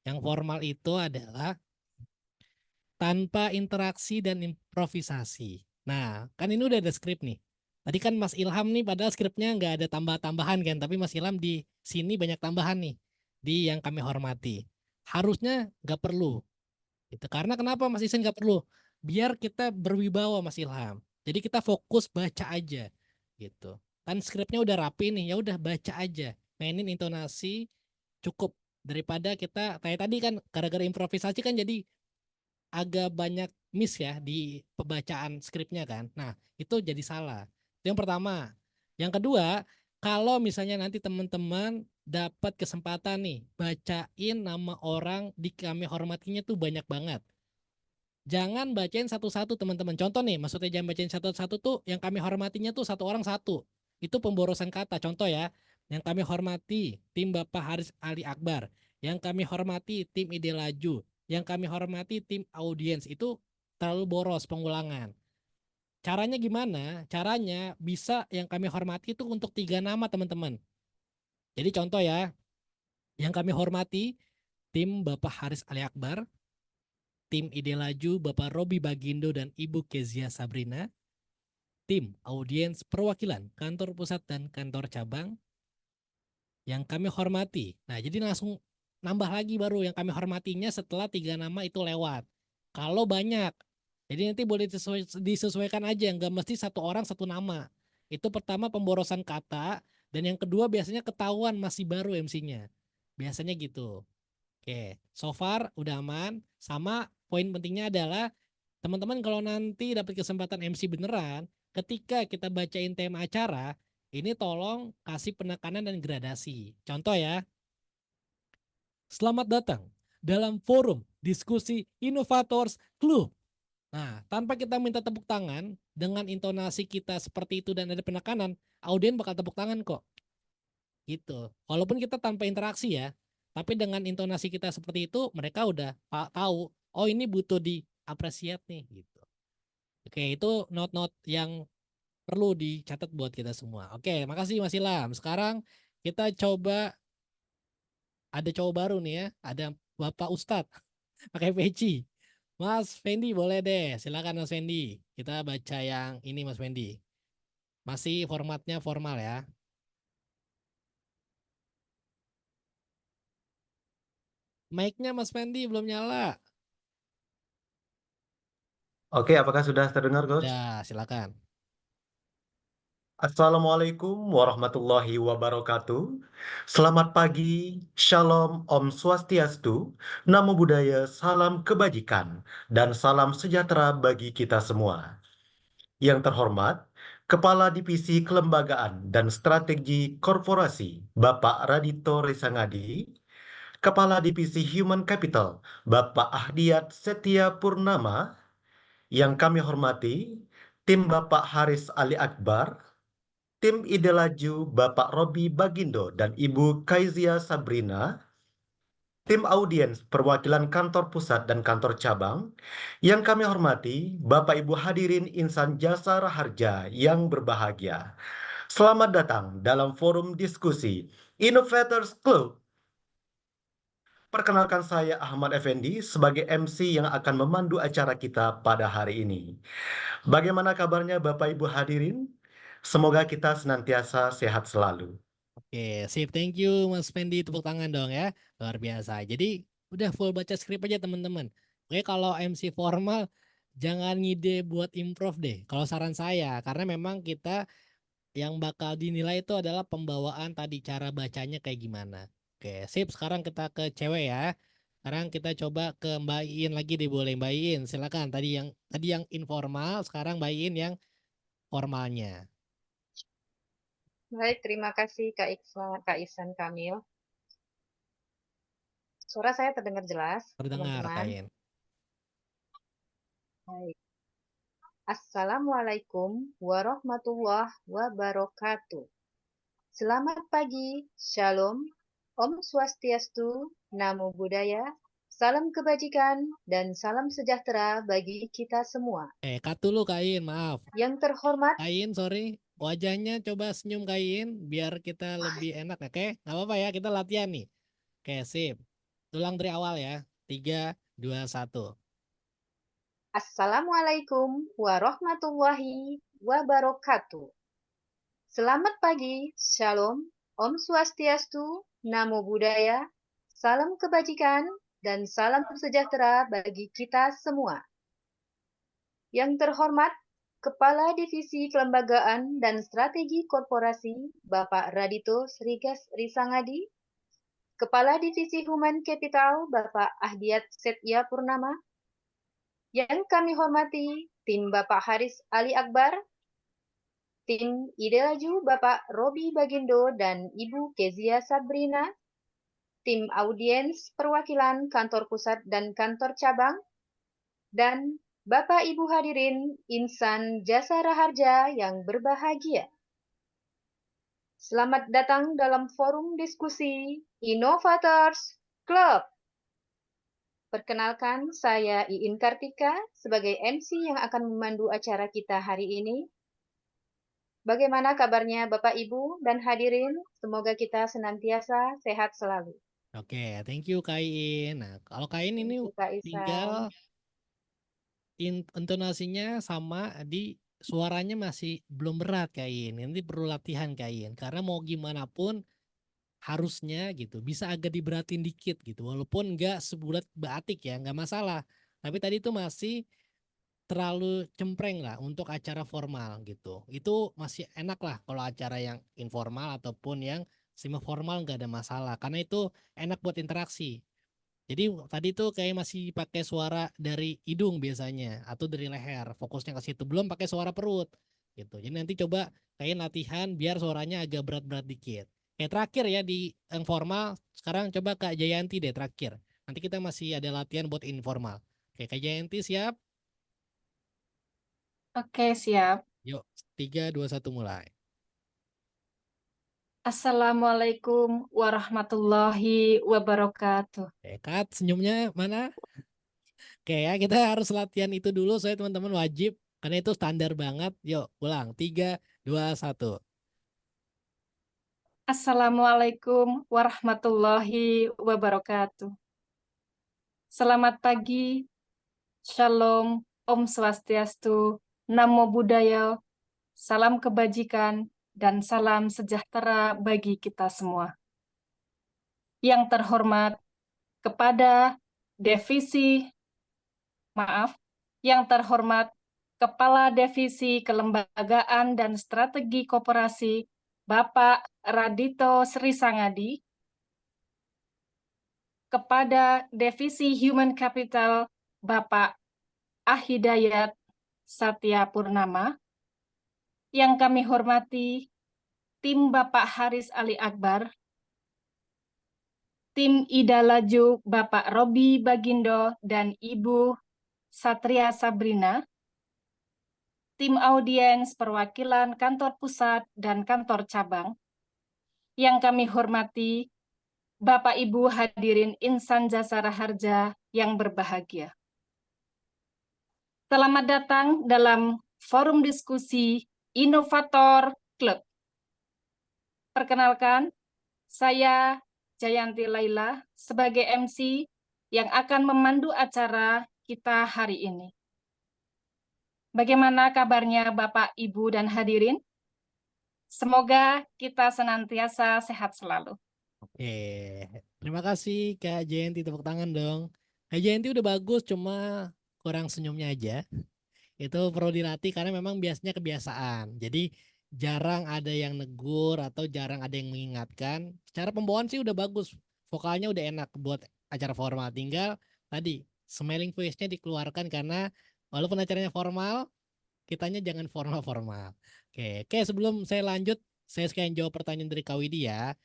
[SPEAKER 2] yang formal itu adalah tanpa interaksi dan improvisasi. Nah, kan ini udah ada skrip nih. Tadi kan Mas Ilham nih padahal skripnya nggak ada tambah-tambahan kan, tapi Mas Ilham di sini banyak tambahan nih di yang kami hormati. Harusnya nggak perlu. Gitu. Karena kenapa Mas Isen nggak perlu? Biar kita berwibawa Mas Ilham. Jadi kita fokus baca aja gitu. Kan skripnya udah rapi nih, ya udah baca aja. Mainin intonasi cukup daripada kita kayak tadi kan gara-gara improvisasi kan jadi agak banyak miss ya di pembacaan skripnya kan. Nah, itu jadi salah. Itu yang pertama. Yang kedua, kalau misalnya nanti teman-teman dapat kesempatan nih bacain nama orang di kami hormatinya tuh banyak banget. Jangan bacain satu-satu teman-teman. Contoh nih, maksudnya jangan bacain satu-satu tuh yang kami hormatinya tuh satu orang satu. Itu pemborosan kata. Contoh ya, yang kami hormati tim Bapak Haris Ali Akbar. Yang kami hormati tim Ide Laju. Yang kami hormati tim audiens. Itu terlalu boros pengulangan. Caranya gimana? Caranya bisa yang kami hormati itu untuk 3 nama teman-teman. Jadi contoh ya, yang kami hormati tim Bapak Haris Ali Akbar, tim Ide Laju Bapak Robi Bagindo dan Ibu Kezia Sabrina, tim audiens perwakilan kantor pusat dan kantor cabang yang kami hormati. Nah, jadi langsung nambah lagi baru yang kami hormatinya setelah 3 nama itu lewat. Kalau banyak, jadi nanti boleh disesuaikan aja, nggak mesti satu orang satu nama. Itu pertama pemborosan kata, dan yang kedua biasanya ketahuan masih baru MC-nya. Biasanya gitu. Oke, so far udah aman. Sama poin pentingnya adalah teman-teman kalau nanti dapat kesempatan MC beneran, ketika kita bacain tema acara, ini tolong kasih penekanan dan gradasi. Contoh ya, selamat datang dalam forum diskusi Innovators Club. Nah, tanpa kita minta tepuk tangan, dengan intonasi kita seperti itu dan ada penekanan, audien bakal tepuk tangan kok. Gitu. Walaupun kita tanpa interaksi ya, tapi dengan intonasi kita seperti itu, mereka udah tahu, oh ini butuh diapresiat nih gitu. Oke, itu note-note yang perlu dicatat buat kita semua. Oke, makasih Mas Ilham. Sekarang kita coba, ada cowok baru nih ya, ada Bapak Ustadz pakai peci. Mas Fendi boleh deh, silakan Mas Fendi. Kita baca yang ini Mas Fendi. Masih formatnya formal ya. Mic-nya Mas Fendi belum nyala.
[SPEAKER 9] Oke, apakah sudah terdengar, Coach?
[SPEAKER 2] Dah, silakan.
[SPEAKER 9] Assalamualaikum warahmatullahi wabarakatuh. Selamat pagi, Shalom, Om Swastiastu, Namo Buddhaya, salam kebajikan, dan salam sejahtera bagi kita semua. Yang terhormat, Kepala Divisi Kelembagaan dan Strategi Korporasi, Bapak Radito Risangadi, Kepala Divisi Human Capital, Bapak Ahdiat Setia Purnama, yang kami hormati, tim Bapak Haris Ali Akbar, tim Ide Laju Bapak Robi Bagindo dan Ibu Kaizia Sabrina, tim audiens perwakilan kantor pusat dan kantor cabang, yang kami hormati, Bapak Ibu hadirin insan jasa raharja yang berbahagia. Selamat datang dalam forum diskusi Innovators Club. Perkenalkan saya Ahmad Effendi sebagai MC yang akan memandu acara kita pada hari ini. Bagaimana kabarnya Bapak Ibu hadirin? Semoga kita senantiasa sehat selalu.
[SPEAKER 2] Oke, sip. Thank you Mas Fendi. Tepuk tangan dong ya. Luar biasa. Jadi udah full baca skrip aja teman-teman. Oke, kalau MC formal jangan ngide buat improv deh. Kalau saran saya, karena memang kita yang bakal dinilai itu adalah pembawaan tadi, cara bacanya kayak gimana. Oke, sip. Sekarang kita ke cewek ya. Sekarang kita coba ke Mbak Iin lagi deh, boleh Mbak Iin. Silakan. Tadi yang informal, sekarang Mbak Iin yang formalnya.
[SPEAKER 7] Baik, terima kasih Kak Ihsan Kamil. Suara saya terdengar jelas,
[SPEAKER 2] Terdengar,
[SPEAKER 7] teman-teman.
[SPEAKER 2] Kain.
[SPEAKER 7] Baik. Assalamualaikum warahmatullahi wabarakatuh. Selamat pagi, Shalom, Om Swastiastu, Namo Buddhaya, salam kebajikan, dan salam sejahtera bagi kita semua.
[SPEAKER 2] Cut dulu Kain, maaf.
[SPEAKER 7] Yang terhormat,
[SPEAKER 2] Kain, sorry. Wajahnya coba senyum Kain, biar kita lebih enak, oke? Nggak apa-apa ya, kita latihan nih. Oke, sip. Ulang dari awal ya. 3, 2, 1.
[SPEAKER 7] Assalamualaikum warahmatullahi wabarakatuh. Selamat pagi, Shalom, Om Swastiastu, Namo Buddhaya, salam kebajikan, dan salam sejahtera bagi kita semua. Yang terhormat, Kepala Divisi Kelembagaan dan Strategi Korporasi, Bapak Radito Risangadi, Kepala Divisi Human Capital, Bapak Ahdiat Setia Purnama, yang kami hormati, tim Bapak Haris Ali Akbar, tim Ide Laju Bapak Robi Bagindo dan Ibu Kezia Sabrina, tim audiens perwakilan kantor pusat dan kantor cabang, dan Bapak Ibu hadirin insan jasa raharja yang berbahagia. Selamat datang dalam forum diskusi Innovators Club. Perkenalkan, saya Iin Kartika sebagai MC yang akan memandu acara kita hari ini. Bagaimana kabarnya Bapak Ibu dan hadirin? Semoga kita senantiasa sehat selalu.
[SPEAKER 2] Oke, thank you Kain. Nah, kalau Kain
[SPEAKER 7] Thank
[SPEAKER 2] ini
[SPEAKER 7] you, Kak Ihsan.
[SPEAKER 2] tinggal intonasinya sama, di suaranya masih belum berat Kain. Nanti perlu latihan Kain. Karena mau gimana pun harusnya gitu bisa agak diberatin dikit gitu, walaupun nggak sebulat batik ya, nggak masalah, tapi tadi itu masih terlalu cempreng lah untuk acara formal gitu. Itu masih enak lah kalau acara yang informal ataupun yang semi formal nggak ada masalah, karena itu enak buat interaksi. Jadi tadi tuh kayak masih pakai suara dari hidung biasanya atau dari leher, fokusnya ke situ, belum pakai suara perut gitu. Jadi nanti coba kayak latihan biar suaranya agak berat-berat dikit. Kayak terakhir ya di yang formal, sekarang coba Kak Jayanti deh terakhir. Nanti kita masih ada latihan buat informal. Oke, Kak Jayanti siap?
[SPEAKER 4] Oke, siap.
[SPEAKER 2] Yuk, 3, 2, 1 mulai.
[SPEAKER 4] Assalamualaikum warahmatullahi wabarakatuh.
[SPEAKER 2] Kat, senyumnya mana? Oke ya, kita harus latihan itu dulu, soalnya teman-teman wajib, karena itu standar banget. Yuk, ulang. 3, 2, 1.
[SPEAKER 4] Assalamualaikum warahmatullahi wabarakatuh. Selamat pagi, Shalom, Om Swastiastu, Namo Buddhaya, salam kebajikan, dan salam sejahtera bagi kita semua. Yang terhormat, kepada yang terhormat Kepala Divisi Kelembagaan dan Strategi Koperasi, Bapak Radito Sri Sangadi, kepada Divisi Human Capital, Bapak Ahidayat Satya Purnama, yang kami hormati tim Bapak Haris Ali Akbar, tim Ida Laju Bapak Robi Bagindo dan Ibu Satria Sabrina, tim audiens perwakilan kantor pusat dan kantor cabang, yang kami hormati Bapak Ibu hadirin insan jasa raharja yang berbahagia. Selamat datang dalam forum diskusi Inovator Club. Perkenalkan, saya Jayanti Laila sebagai MC yang akan memandu acara kita hari ini. Bagaimana kabarnya Bapak, Ibu, dan hadirin? Semoga kita senantiasa sehat selalu.
[SPEAKER 2] Oke, terima kasih Kak Jenti, tepuk tangan dong. Kak Jenti udah bagus, cuma kurang senyumnya aja. Itu perlu dilatih karena memang biasanya kebiasaan. Jadi jarang ada yang negur atau jarang ada yang mengingatkan. Secara pembawaan sih udah bagus, vokalnya udah enak buat acara formal. Tinggal tadi smiling voice-nya dikeluarkan karena walaupun acaranya formal, kitanya jangan formal-formal. Oke, sebelum saya lanjut, saya sekalian jawab pertanyaan dari Kak Widi ya.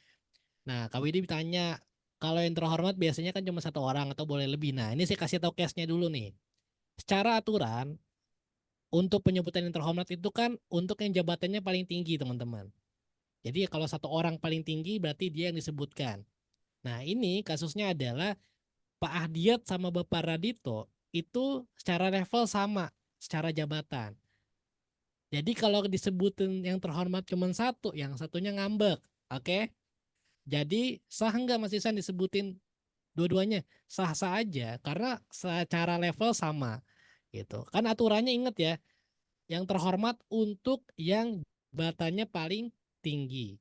[SPEAKER 2] Nah, Kak Widi ditanya, kalau yang terhormat biasanya kan cuma satu orang atau boleh lebih. Nah, ini saya kasih tahu case-nya dulu nih. Secara aturan, untuk penyebutan yang terhormat itu kan untuk yang jabatannya paling tinggi, teman-teman. Jadi kalau satu orang paling tinggi berarti dia yang disebutkan. Nah, ini kasusnya adalah Pak Ahdiat sama Bapak Radito itu secara level sama, secara jabatan. Jadi kalau disebutin yang terhormat cuma satu, yang satunya ngambek. Oke? Jadi sah nggak Mas Isan disebutin dua-duanya? Sah-sah aja karena secara level sama gitu. Kan aturannya inget ya, yang terhormat untuk yang jabatannya paling tinggi.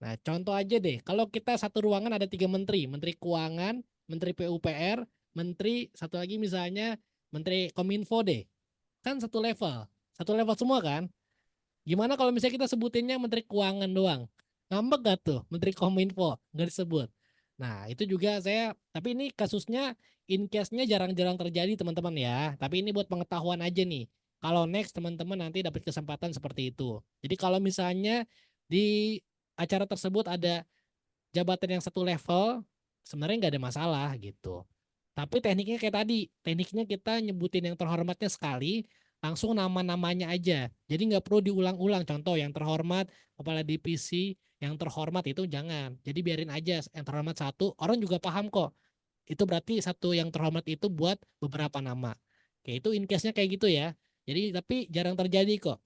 [SPEAKER 2] Nah, contoh aja deh, kalau kita satu ruangan ada 3 menteri, Menteri Keuangan, Menteri PUPR, Menteri satu lagi misalnya Menteri Kominfo deh. Kan satu level semua kan? Gimana kalau misalnya kita sebutinnya Menteri Keuangan doang? Ngambek gak tuh Menteri Kominfo? Nggak disebut. Nah itu juga tapi ini kasusnya in case-nya jarang-jarang terjadi teman-teman ya. Tapi ini buat pengetahuan aja nih. Kalau next teman-teman nanti dapat kesempatan seperti itu. Jadi kalau misalnya di acara tersebut ada jabatan yang satu level, sebenarnya nggak ada masalah gitu. Tapi tekniknya kayak tadi, tekniknya kita nyebutin yang terhormatnya sekali, langsung nama-namanya aja. Jadi nggak perlu diulang-ulang. Contoh yang terhormat, kepala divisi, yang terhormat itu jangan. Jadi biarin aja yang terhormat satu, orang juga paham kok. Itu berarti satu yang terhormat itu buat beberapa nama. Kayak itu in case-nya kayak gitu ya. Jadi tapi jarang terjadi kok.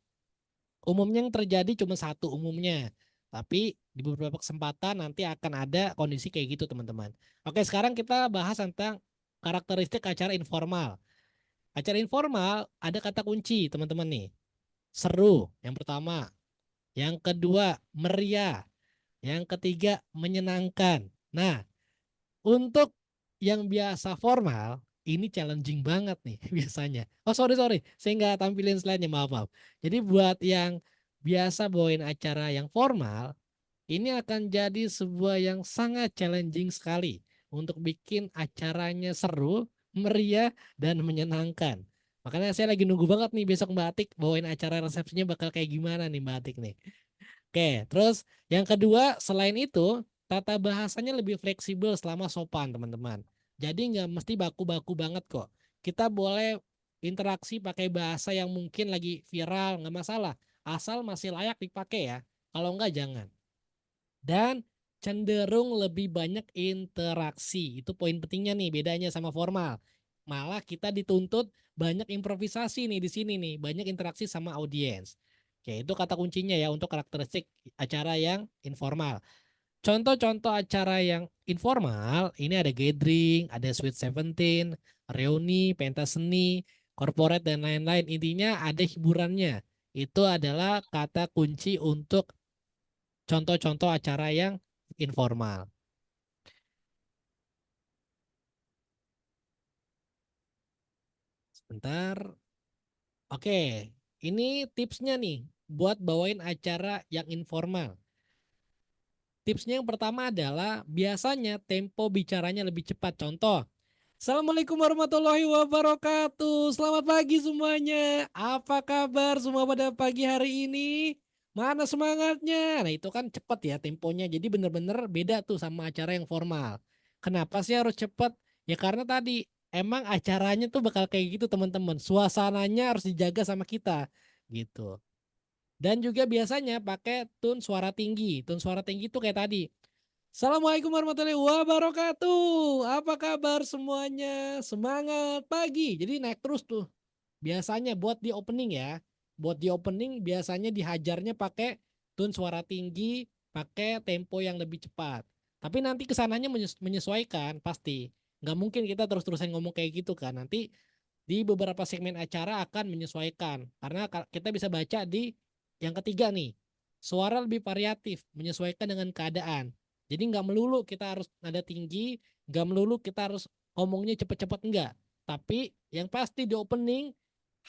[SPEAKER 2] Umumnya yang terjadi cuma satu umumnya. Tapi di beberapa kesempatan nanti akan ada kondisi kayak gitu teman-teman. Oke, sekarang kita bahas tentang karakteristik acara informal. Acara informal ada kata kunci teman-teman nih. Seru yang pertama. Yang kedua meriah. Yang ketiga menyenangkan. Nah, untuk yang biasa formal, ini challenging banget nih biasanya. Oh sorry, saya nggak tampilin slide-nya, maaf. Jadi buat yang biasa bawain acara yang formal, ini akan jadi sebuah yang sangat challenging sekali untuk bikin acaranya seru, meriah, dan menyenangkan. Makanya saya lagi nunggu banget nih besok Mbak Atik bawain acara resepsinya bakal kayak gimana nih Mbak Atik nih. Oke, terus yang kedua selain itu tata bahasanya lebih fleksibel selama sopan teman-teman. Jadi nggak mesti baku-baku banget kok. Kita boleh interaksi pakai bahasa yang mungkin lagi viral, nggak masalah. Asal masih layak dipakai ya. Kalau nggak jangan. Dan cenderung lebih banyak interaksi. Itu poin pentingnya nih, bedanya sama formal. Malah kita dituntut banyak improvisasi nih di sini nih, banyak interaksi sama audiens. Oke, itu kata kuncinya ya untuk karakteristik acara yang informal. Contoh-contoh acara yang informal, ini ada gathering, ada Sweet 17, reuni, pentas seni, corporate dan lain-lain. Intinya ada hiburannya. Itu adalah kata kunci untuk contoh-contoh acara yang informal. Bentar. Oke, ini tipsnya nih buat bawain acara yang informal. Tipsnya yang pertama adalah biasanya tempo bicaranya lebih cepat. Contoh, Assalamualaikum warahmatullahi wabarakatuh. Selamat pagi semuanya. Apa kabar semua pada pagi hari ini? Mana semangatnya? Nah itu kan cepat ya temponya. Jadi bener-bener beda tuh sama acara yang formal. Kenapa sih harus cepat? Ya karena tadi emang acaranya tuh bakal kayak gitu teman-teman. Suasananya harus dijaga sama kita gitu. Dan juga biasanya pakai tone suara tinggi. Tone suara tinggi tuh kayak tadi. Assalamualaikum warahmatullahi wabarakatuh. Apa kabar semuanya? Semangat pagi. Jadi naik terus tuh. Biasanya buat di opening ya. Buat di opening biasanya dihajarnya pakai tone suara tinggi, pakai tempo yang lebih cepat. Tapi nanti kesananya menyesuaikan pasti. Nggak mungkin kita terus-terusan ngomong kayak gitu kan. Nanti di beberapa segmen acara akan menyesuaikan. Karena kita bisa baca di yang ketiga nih. Suara lebih variatif, menyesuaikan dengan keadaan. Jadi nggak melulu kita harus nada tinggi, nggak melulu kita harus ngomongnya cepet-cepet enggak. Tapi yang pasti di opening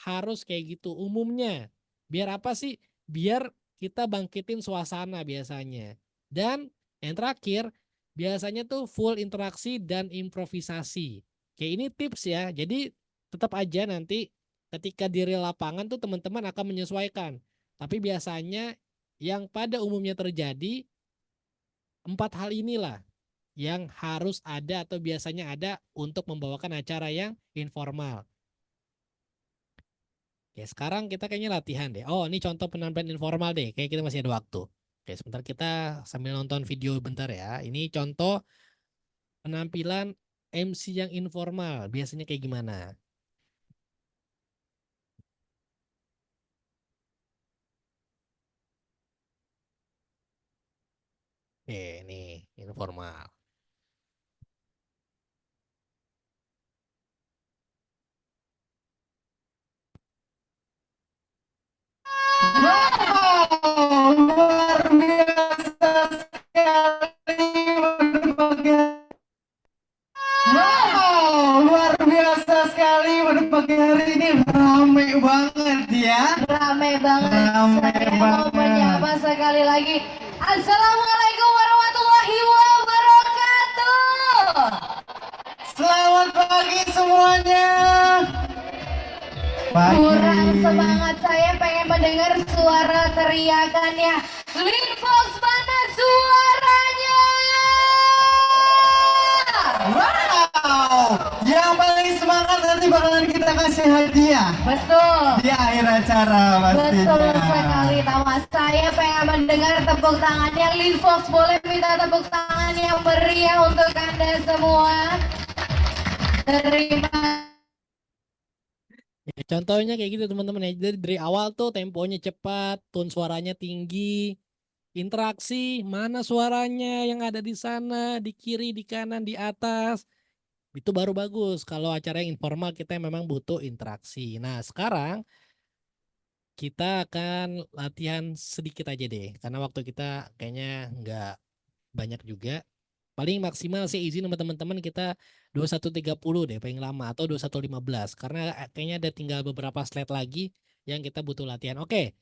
[SPEAKER 2] harus kayak gitu umumnya. Biar apa sih? Biar kita bangkitin suasana biasanya. Dan yang terakhir, biasanya tuh full interaksi dan improvisasi. Kayak ini tips ya. Jadi tetap aja nanti ketika di real lapangan tuh teman-teman akan menyesuaikan. Tapi biasanya yang pada umumnya terjadi 4 hal inilah yang harus ada atau biasanya ada untuk membawakan acara yang informal. Oke, sekarang kita kayaknya latihan deh. Oh, ini contoh penampilan informal deh. Kayak kita masih ada waktu. Oke, sebentar kita sambil nonton video bentar ya. Ini contoh penampilan MC yang informal. Biasanya kayak gimana? Oke, nih informal.
[SPEAKER 10] Luar biasa sekali berbagai. Wow, luar biasa sekali pada pagi hari ini, ramai banget ya.
[SPEAKER 7] Ramai banget.
[SPEAKER 10] Ramai
[SPEAKER 7] Saya mau
[SPEAKER 10] banget.
[SPEAKER 7] menyapa sekali lagi. Assalamualaikum warahmatullahi wabarakatuh.
[SPEAKER 10] Selamat pagi semuanya.
[SPEAKER 7] Kurang semangat, saya pengen mendengar suara teriakannya. Linfox, mana suaranya?
[SPEAKER 10] Wow, yang paling semangat nanti bakalan kita kasih hadiah
[SPEAKER 7] Betul.
[SPEAKER 10] di akhir acara pastinya.
[SPEAKER 7] Betul sekali, Thomas. Saya pengen mendengar tepuk tangannya. Linfox, boleh minta tepuk tangan yang meriah untuk Anda semua. Terima
[SPEAKER 2] Ya, contohnya kayak gitu teman-teman ya. Jadi dari awal tuh temponya cepat, tone suaranya tinggi, interaksi, mana suaranya yang ada di sana, di kiri, di kanan, di atas. Itu baru bagus. Kalau acara yang informal kita memang butuh interaksi. Nah, sekarang kita akan latihan sedikit aja deh. Karena waktu kita kayaknya nggak banyak juga. Paling maksimal sih izin sama teman-teman kita 21.30 deh paling lama atau 21.15 karena kayaknya ada tinggal beberapa slide lagi yang kita butuh latihan. Oke.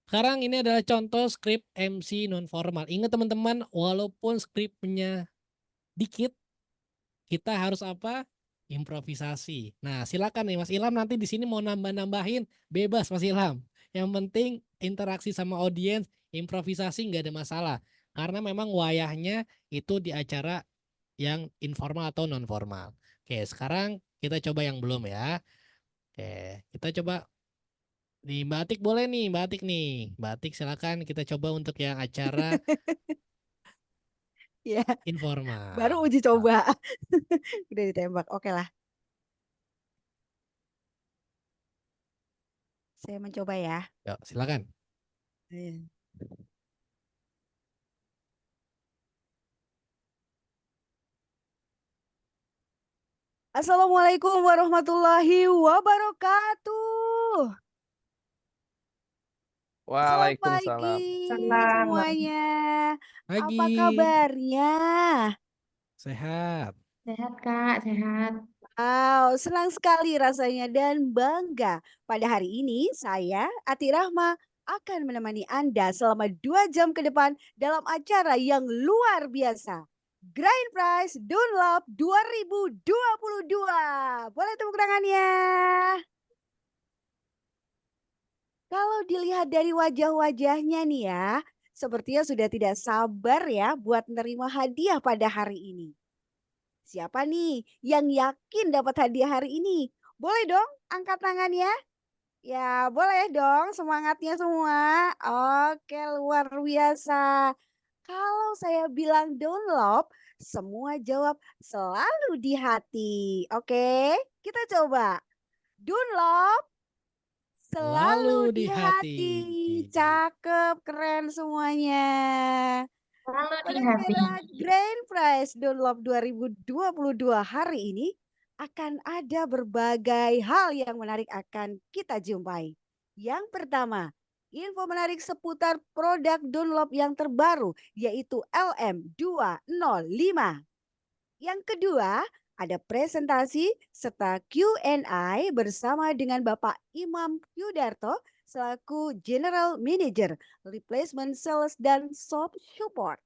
[SPEAKER 2] Sekarang ini adalah contoh skrip MC non formal. Ingat teman-teman, walaupun skripnya dikit, kita harus apa? Improvisasi. Nah, silakan nih Mas Ilham nanti di sini mau nambah-nambahin bebas Mas Ilham. Yang penting interaksi sama audiens, improvisasi nggak ada masalah. Karena memang wayahnya itu di acara yang informal atau non formal. Oke, sekarang kita coba yang belum ya. Oke, kita coba nih Mbak Atik boleh nih, Mbak Atik nih. Mbak Atik silakan kita coba untuk yang acara
[SPEAKER 3] Ya,
[SPEAKER 2] informal.
[SPEAKER 3] baru uji coba. Udah ditembak. Oke lah. Saya mencoba ya.
[SPEAKER 2] Yuk, silakan.
[SPEAKER 3] Iya. Assalamualaikum warahmatullahi wabarakatuh. Selamat
[SPEAKER 5] Waalaikumsalam.
[SPEAKER 3] pagi
[SPEAKER 4] Selamat.
[SPEAKER 3] semuanya. Apa
[SPEAKER 2] Pagi.
[SPEAKER 3] kabarnya?
[SPEAKER 2] Sehat.
[SPEAKER 1] Sehat, Kak, sehat.
[SPEAKER 3] Wow, senang sekali rasanya dan bangga. Pada hari ini, saya, Ati Rahma, akan menemani Anda selama 2 jam ke depan dalam acara yang luar biasa. Grand Prize Dunlop 2022. Boleh tepuk tangannya. Kalau dilihat dari wajah-wajahnya nih ya, sepertinya sudah tidak sabar ya buat menerima hadiah pada hari ini. Siapa nih yang yakin dapat hadiah hari ini? Boleh dong angkat tangannya? Ya, boleh dong semangatnya semua. Oke, luar biasa. Kalau saya bilang download, semua jawab selalu di hati. Oke, kita coba. Download
[SPEAKER 2] Selalu
[SPEAKER 3] selalu
[SPEAKER 2] di
[SPEAKER 3] di
[SPEAKER 2] hati.
[SPEAKER 3] hati. Cakep, keren semuanya.
[SPEAKER 1] Selalu di
[SPEAKER 3] Pada
[SPEAKER 1] hati.
[SPEAKER 3] acara Grand Prize Dunlop 2022 hari ini akan ada berbagai hal yang menarik akan kita jumpai. Yang pertama, info menarik seputar produk Dunlop yang terbaru yaitu LM205. Yang kedua, ada presentasi serta Q&A bersama dengan Bapak Imam Yudarto selaku General Manager Replacement Sales dan Shop Support.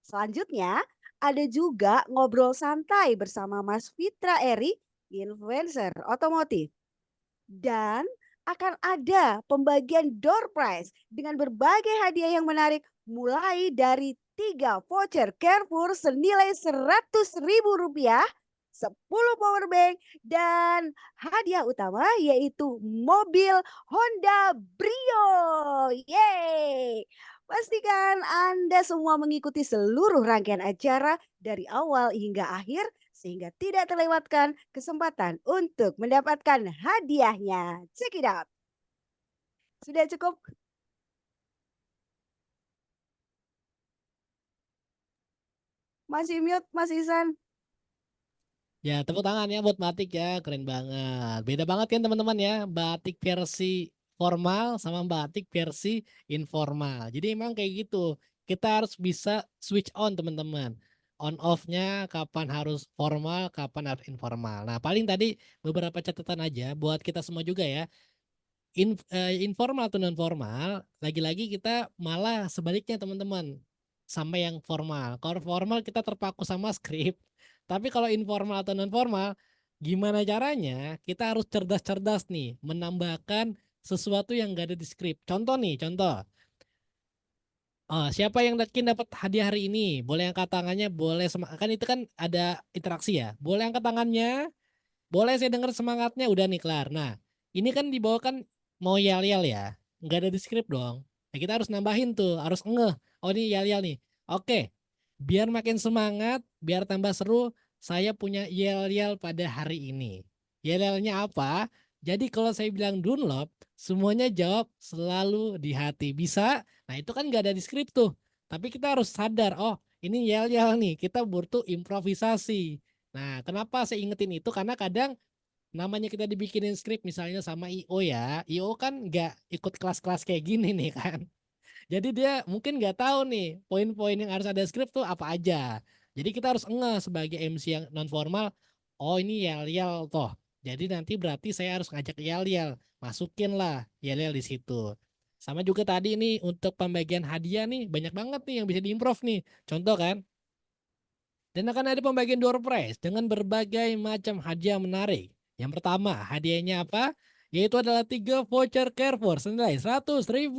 [SPEAKER 3] Selanjutnya, ada juga ngobrol santai bersama Mas Fitra Eri, influencer otomotif. Dan akan ada pembagian door prize dengan berbagai hadiah yang menarik mulai dari 3 voucher Carrefour senilai Rp100.000, 10 power bank, dan hadiah utama yaitu mobil Honda Brio. Yeay! Pastikan Anda semua mengikuti seluruh rangkaian acara dari awal hingga akhir sehingga tidak terlewatkan kesempatan untuk mendapatkan hadiahnya. Check it out. Sudah cukup? Masih mute, Mas Isan?
[SPEAKER 2] Ya, tepuk tangan ya buat batik ya, keren banget. Beda banget kan teman-teman ya, batik versi formal sama batik versi informal. Jadi emang kayak gitu. Kita harus bisa switch on teman-teman. On off-nya kapan harus formal, kapan harus informal. Nah, paling tadi beberapa catatan aja buat kita semua juga ya. Informal atau non formal, lagi-lagi kita malah sebaliknya teman-teman. Sampai yang formal. Kalau formal kita terpaku sama skrip. Tapi kalau informal atau non formal, gimana caranya? Kita harus cerdas-cerdas nih, menambahkan sesuatu yang gak ada di skrip. Contoh nih, contoh. Siapa yang yakin dapat hadiah hari ini? Boleh angkat tangannya, boleh kan itu kan ada interaksi ya. Boleh angkat tangannya, boleh saya dengar semangatnya, udah nih kelar. Nah, ini kan dibawakan mau yel-yel ya. Nggak ada di skrip dong. Nah, kita harus nambahin tuh, harus ngeh. Oh, ini yel-yel nih. Oke. Biar makin semangat, biar tambah seru, saya punya yel-yel pada hari ini. Yel-yelnya apa? Jadi kalau saya bilang Dunlop, semuanya jawab selalu di hati. Bisa? Nah, itu kan nggak ada di skrip tuh. Tapi kita harus sadar, oh, ini yel-yel nih. Kita butuh improvisasi. Nah, kenapa saya ingetin itu? Karena kadang namanya kita dibikinin skrip misalnya sama IO ya. IO kan nggak ikut kelas-kelas kayak gini nih kan. Jadi dia mungkin nggak tahu nih poin-poin yang harus ada skrip tuh apa aja. Jadi kita harus ngeh sebagai MC yang non formal. Oh ini yel-yel toh. Jadi nanti berarti saya harus ngajak yel-yel. Masukin lah yel-yel di situ. Sama juga tadi nih untuk pembagian hadiah nih banyak banget nih yang bisa diimprove nih. Contoh kan. Dan akan ada pembagian door prize dengan berbagai macam hadiah menarik. Yang pertama, hadiahnya apa? Yaitu adalah 3 voucher Carrefour senilai Rp100.000.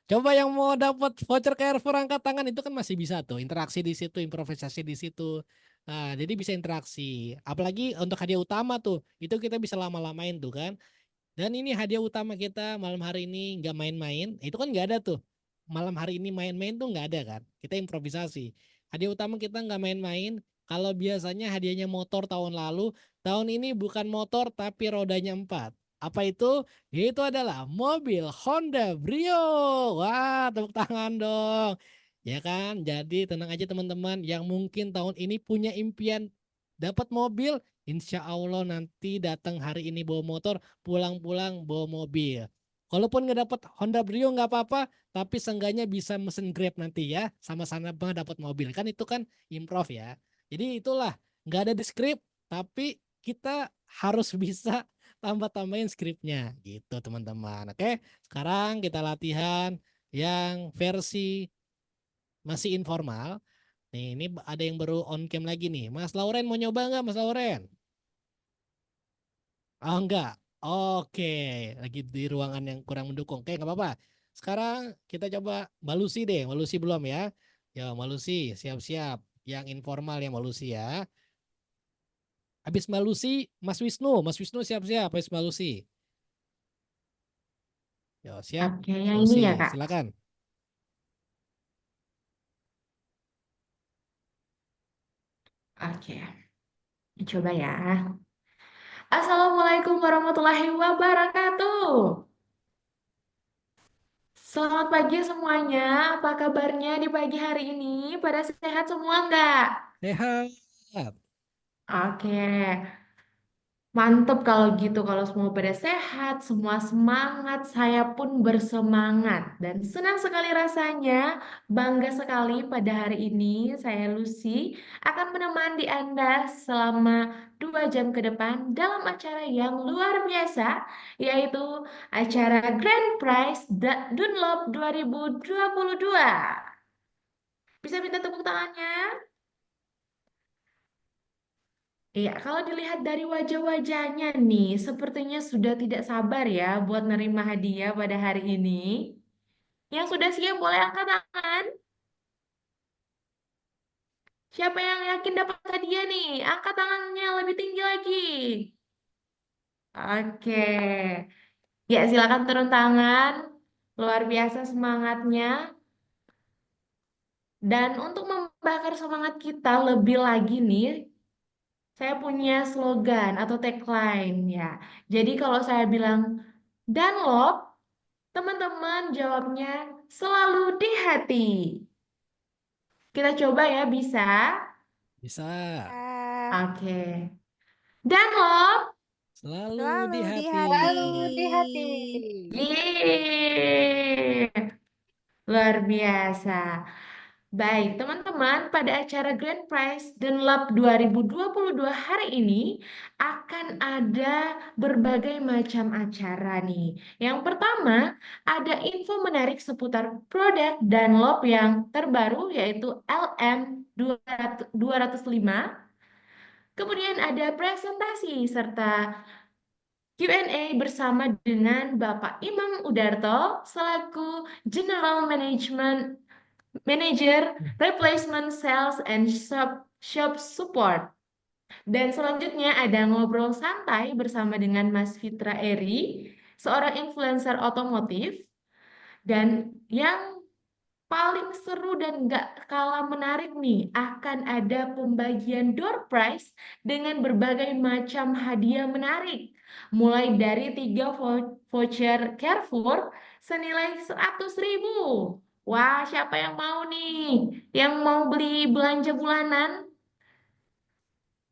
[SPEAKER 2] Coba yang mau dapat voucher Carrefour angkat tangan, itu kan masih bisa tuh interaksi di situ, improvisasi di situ. Nah, jadi bisa interaksi. Apalagi untuk hadiah utama tuh, itu kita bisa lama-lamain tuh kan. Dan ini hadiah utama kita malam hari ini nggak main-main, itu kan nggak ada tuh. Malam hari ini main-main tuh nggak ada kan. Kita improvisasi. Hadiah utama kita nggak main-main. Kalau biasanya hadiahnya motor tahun lalu, tahun ini bukan motor tapi rodanya 4. Apa itu? Yaitu adalah mobil Honda Brio. Wah, tepuk tangan dong. Ya kan? Jadi tenang aja teman-teman yang mungkin tahun ini punya impian dapat mobil, insya Allah nanti datang hari ini bawa motor, pulang-pulang bawa mobil. Kalaupun nggak dapat Honda Brio nggak apa-apa, tapi seenggaknya bisa mesen Grab nanti ya, sama-sama dapat mobil. Kan itu kan improv ya. Jadi itulah nggak ada di skrip, tapi kita harus bisa tambah-tambahin skripnya gitu teman-teman. Oke, sekarang kita latihan yang versi masih informal. Nih, ini ada yang baru on cam lagi nih. Mas Lauren mau nyoba nggak, Mas Lauren? Oh enggak. Oke, lagi di ruangan yang kurang mendukung. Oke, nggak apa-apa. Sekarang kita coba Mbak Lucy deh. Mbak Lucy belum ya? Ya, Mbak Lucy siap-siap. Yang informal ya Mbak Lucy ya. Habis Mbak Lucy, Mas Wisnu. Mas Wisnu siap-siap. Habis Mbak Lucy. Yo, siap.
[SPEAKER 1] Oke,
[SPEAKER 2] Mbak
[SPEAKER 1] yang ini
[SPEAKER 2] Lucy,
[SPEAKER 1] ya, Kak.
[SPEAKER 2] silakan.
[SPEAKER 1] Oke, coba ya. Assalamualaikum warahmatullahi wabarakatuh. Selamat pagi semuanya. Apa kabarnya di pagi hari ini? Pada sehat semua nggak?
[SPEAKER 2] Sehat.
[SPEAKER 1] Oke. Mantep kalau gitu, kalau semua pada sehat, semua semangat, saya pun bersemangat. Dan senang sekali rasanya, bangga sekali pada hari ini, saya Lucy akan menemani Anda selama 2 jam ke depan dalam acara yang luar biasa, yaitu acara Grand Prize Dunlop 2022. Bisa minta tepuk tangannya? Iya, kalau dilihat dari wajah-wajahnya nih, sepertinya sudah tidak sabar ya buat nerima hadiah pada hari ini. Yang sudah siap boleh angkat tangan. Siapa yang yakin dapat hadiah nih? Angkat tangannya lebih tinggi lagi. Oke. Ya, silakan turun tangan. Luar biasa semangatnya. Dan untuk membakar semangat kita lebih lagi nih, saya punya slogan atau tagline ya. Jadi kalau saya bilang Dunlop, teman-teman jawabnya selalu di hati. Kita coba ya, bisa?
[SPEAKER 2] Bisa.
[SPEAKER 1] Oke. Dunlop,
[SPEAKER 2] Selalu di
[SPEAKER 3] Selalu di
[SPEAKER 2] hati.
[SPEAKER 7] Selalu di hati.
[SPEAKER 1] yeay. Luar biasa. Baik, teman-teman, pada acara Grand Prize Dunlop 2022 hari ini akan ada berbagai macam acara nih. Yang pertama, ada info menarik seputar produk Dunlop yang terbaru yaitu LM205. Kemudian ada presentasi serta Q&A bersama dengan Bapak Imam Udarto selaku General Manager Replacement Sales and Shop Support. Dan selanjutnya ada ngobrol santai bersama dengan Mas Fitra Eri, seorang influencer otomotif. Dan yang paling seru dan gak kalah menarik nih, akan ada pembagian door prize dengan berbagai macam hadiah menarik. Mulai dari 3 voucher Carrefour senilai 100.000. Wah, siapa yang mau nih? Yang mau beli belanja bulanan?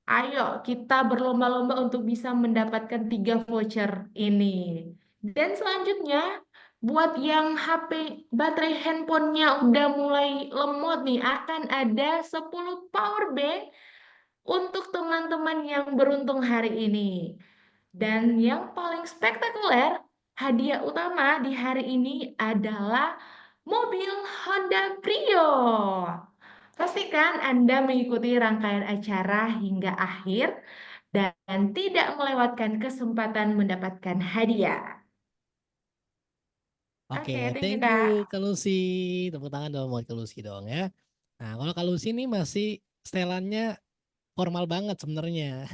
[SPEAKER 1] Ayo, kita berlomba-lomba untuk bisa mendapatkan 3 voucher ini. Dan selanjutnya, buat yang HP baterai handphonenya udah mulai lemot nih, akan ada 10 power bank untuk teman-teman yang beruntung hari ini. Dan yang paling spektakuler, hadiah utama di hari ini adalah mobil Honda Brio. Pastikan Anda mengikuti rangkaian acara hingga akhir dan tidak melewatkan kesempatan mendapatkan hadiah.
[SPEAKER 2] Oke,
[SPEAKER 1] Oke, thank you,
[SPEAKER 2] thank
[SPEAKER 1] Kak.
[SPEAKER 2] you Kak Lucy. Tepuk tangan dong buat Kak Lucy dong ya. Nah, kalau Kak Lucy ini masih setelannya formal banget sebenarnya.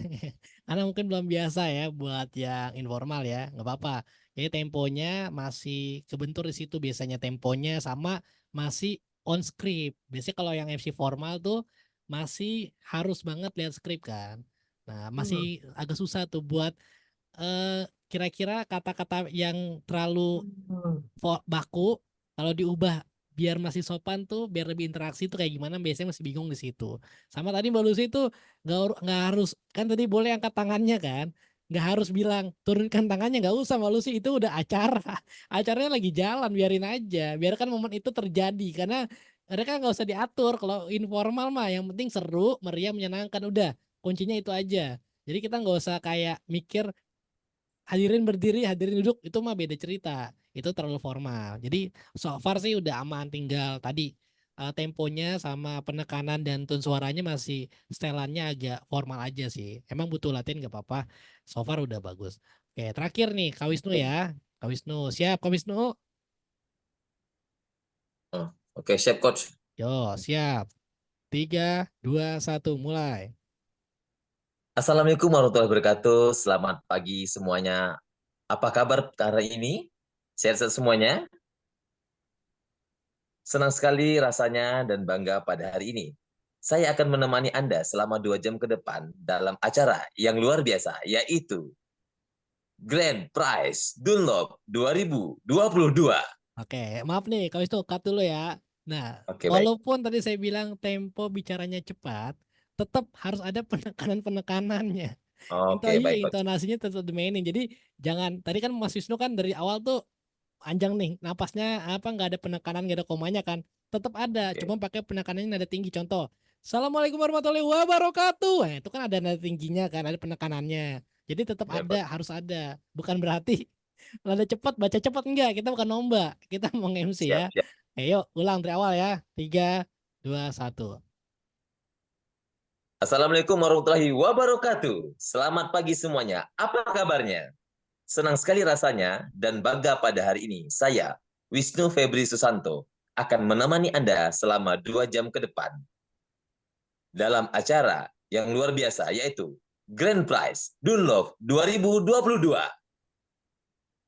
[SPEAKER 2] Karena mungkin belum biasa ya buat yang informal ya, nggak apa-apa. Jadi temponya masih kebentur di situ biasanya temponya sama masih on script. Biasanya kalau yang MC formal tuh masih harus banget lihat skrip kan. Nah, masih agak susah tuh buat kira-kira kata-kata yang terlalu baku kalau diubah biar masih sopan tuh, biar lebih interaksi tuh kayak gimana, biasanya masih bingung di situ. Sama tadi Mbak Lucy tuh nggak harus, kan tadi boleh angkat tangannya kan, nggak harus bilang turunkan tangannya, nggak usah Mbak Lucy, itu udah acara. Acaranya lagi jalan, biarin aja, biarkan momen itu terjadi karena mereka nggak usah diatur. Kalau informal mah yang penting seru, meriah, menyenangkan, udah kuncinya itu aja. Jadi kita nggak usah kayak mikir hadirin berdiri, hadirin duduk, itu mah beda cerita. Itu terlalu formal. Jadi so far sih udah aman, tinggal tadi temponya sama penekanan dan tone suaranya masih setelannya agak formal aja sih. Emang butuh latihan nggak apa-apa. So far udah bagus. Oke, terakhir nih Kak Wisnu ya. Kak Wisnu, siap Kak Wisnu?
[SPEAKER 6] Oke, siap Coach.
[SPEAKER 2] Yo, siap. 3, 2, 1, mulai.
[SPEAKER 6] Assalamualaikum warahmatullahi wabarakatuh. Selamat pagi semuanya. Apa kabar hari ini? Sehat-sehat semuanya? Senang sekali rasanya dan bangga pada hari ini. Saya akan menemani Anda selama 2 jam ke depan dalam acara yang luar biasa, yaitu Grand Prize Dunlop 2022.
[SPEAKER 2] Oke, maaf nih Kak Wisnu, cut dulu ya. Nah,
[SPEAKER 6] Oke, baik.
[SPEAKER 2] walaupun tadi saya bilang tempo bicaranya cepat, tetap harus ada penekanan-penekanannya.
[SPEAKER 6] Oke, baik, Coach.
[SPEAKER 2] Intonasinya tetap dimainin. Jadi jangan, tadi kan Mas Wisnu kan dari awal tuh panjang nih, napasnya apa nggak ada penekanan, nggak ada komanya kan. Tetap ada,
[SPEAKER 6] Oke.
[SPEAKER 2] cuma pakai penekanannya nada tinggi. Contoh, Assalamualaikum warahmatullahi wabarakatuh. Nah, itu kan ada nada tingginya kan, ada penekanannya. Jadi tetap
[SPEAKER 6] Ya,
[SPEAKER 2] ada, harus ada. Bukan berarti nada cepat, baca cepat enggak. Kita bukan lomba, kita mau MC ya.
[SPEAKER 6] Siap, siap.
[SPEAKER 2] Ayo, ulang dari awal ya. 3, 2, 1.
[SPEAKER 6] Assalamualaikum warahmatullahi wabarakatuh. Selamat pagi semuanya. Apa kabarnya? Senang sekali rasanya dan bangga pada hari ini. Saya, Wisnu Febri Susanto, akan menemani Anda selama 2 jam ke depan dalam acara yang luar biasa, yaitu Grand Prize Dunlop 2022.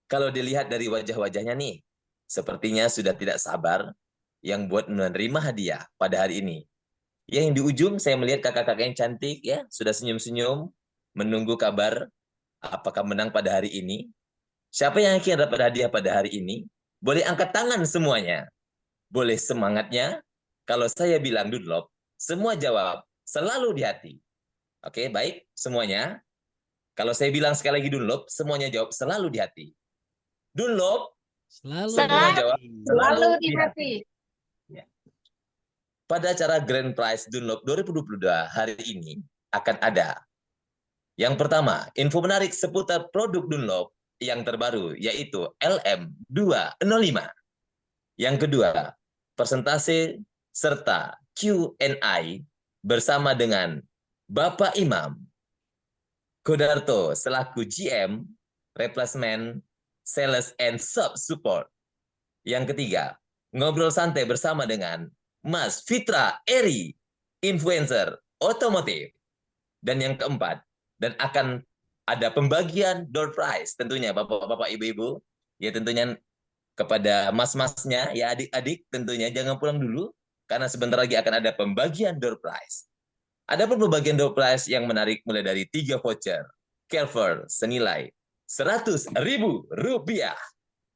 [SPEAKER 6] Kalau dilihat dari wajah-wajahnya nih, sepertinya sudah tidak sabar yang buat menerima hadiah pada hari ini. Yang di ujung saya melihat kakak-kakak yang cantik ya, sudah senyum-senyum menunggu kabar apakah menang pada hari ini. Siapa yang akan dapat hadiah pada hari ini? Boleh angkat tangan semuanya. Boleh semangatnya. Kalau saya bilang Dunlop, semua jawab selalu di hati. Oke, baik semuanya. Kalau saya bilang sekali lagi Dunlop, semuanya jawab selalu di hati. Dunlop, semua jawab
[SPEAKER 4] Selalu di hati.
[SPEAKER 6] Ya. Pada acara Grand Prize Dunlop 2022 hari ini akan ada yang pertama, info menarik seputar produk Dunlop yang terbaru, yaitu LM205. Yang kedua, presentasi serta Q&A bersama dengan Bapak Imam Kodarto selaku GM, Replacement, Sales and Sub Support. Yang ketiga, ngobrol santai bersama dengan Mas Fitra Eri, influencer otomotif. Dan yang keempat, dan akan ada pembagian door prize tentunya Bapak-bapak, Ibu-ibu. Ya tentunya kepada mas-masnya, ya adik-adik tentunya jangan pulang dulu karena sebentar lagi akan ada pembagian door prize. Ada pun pembagian door prize yang menarik mulai dari 3 voucher Carrefour senilai Rp100.000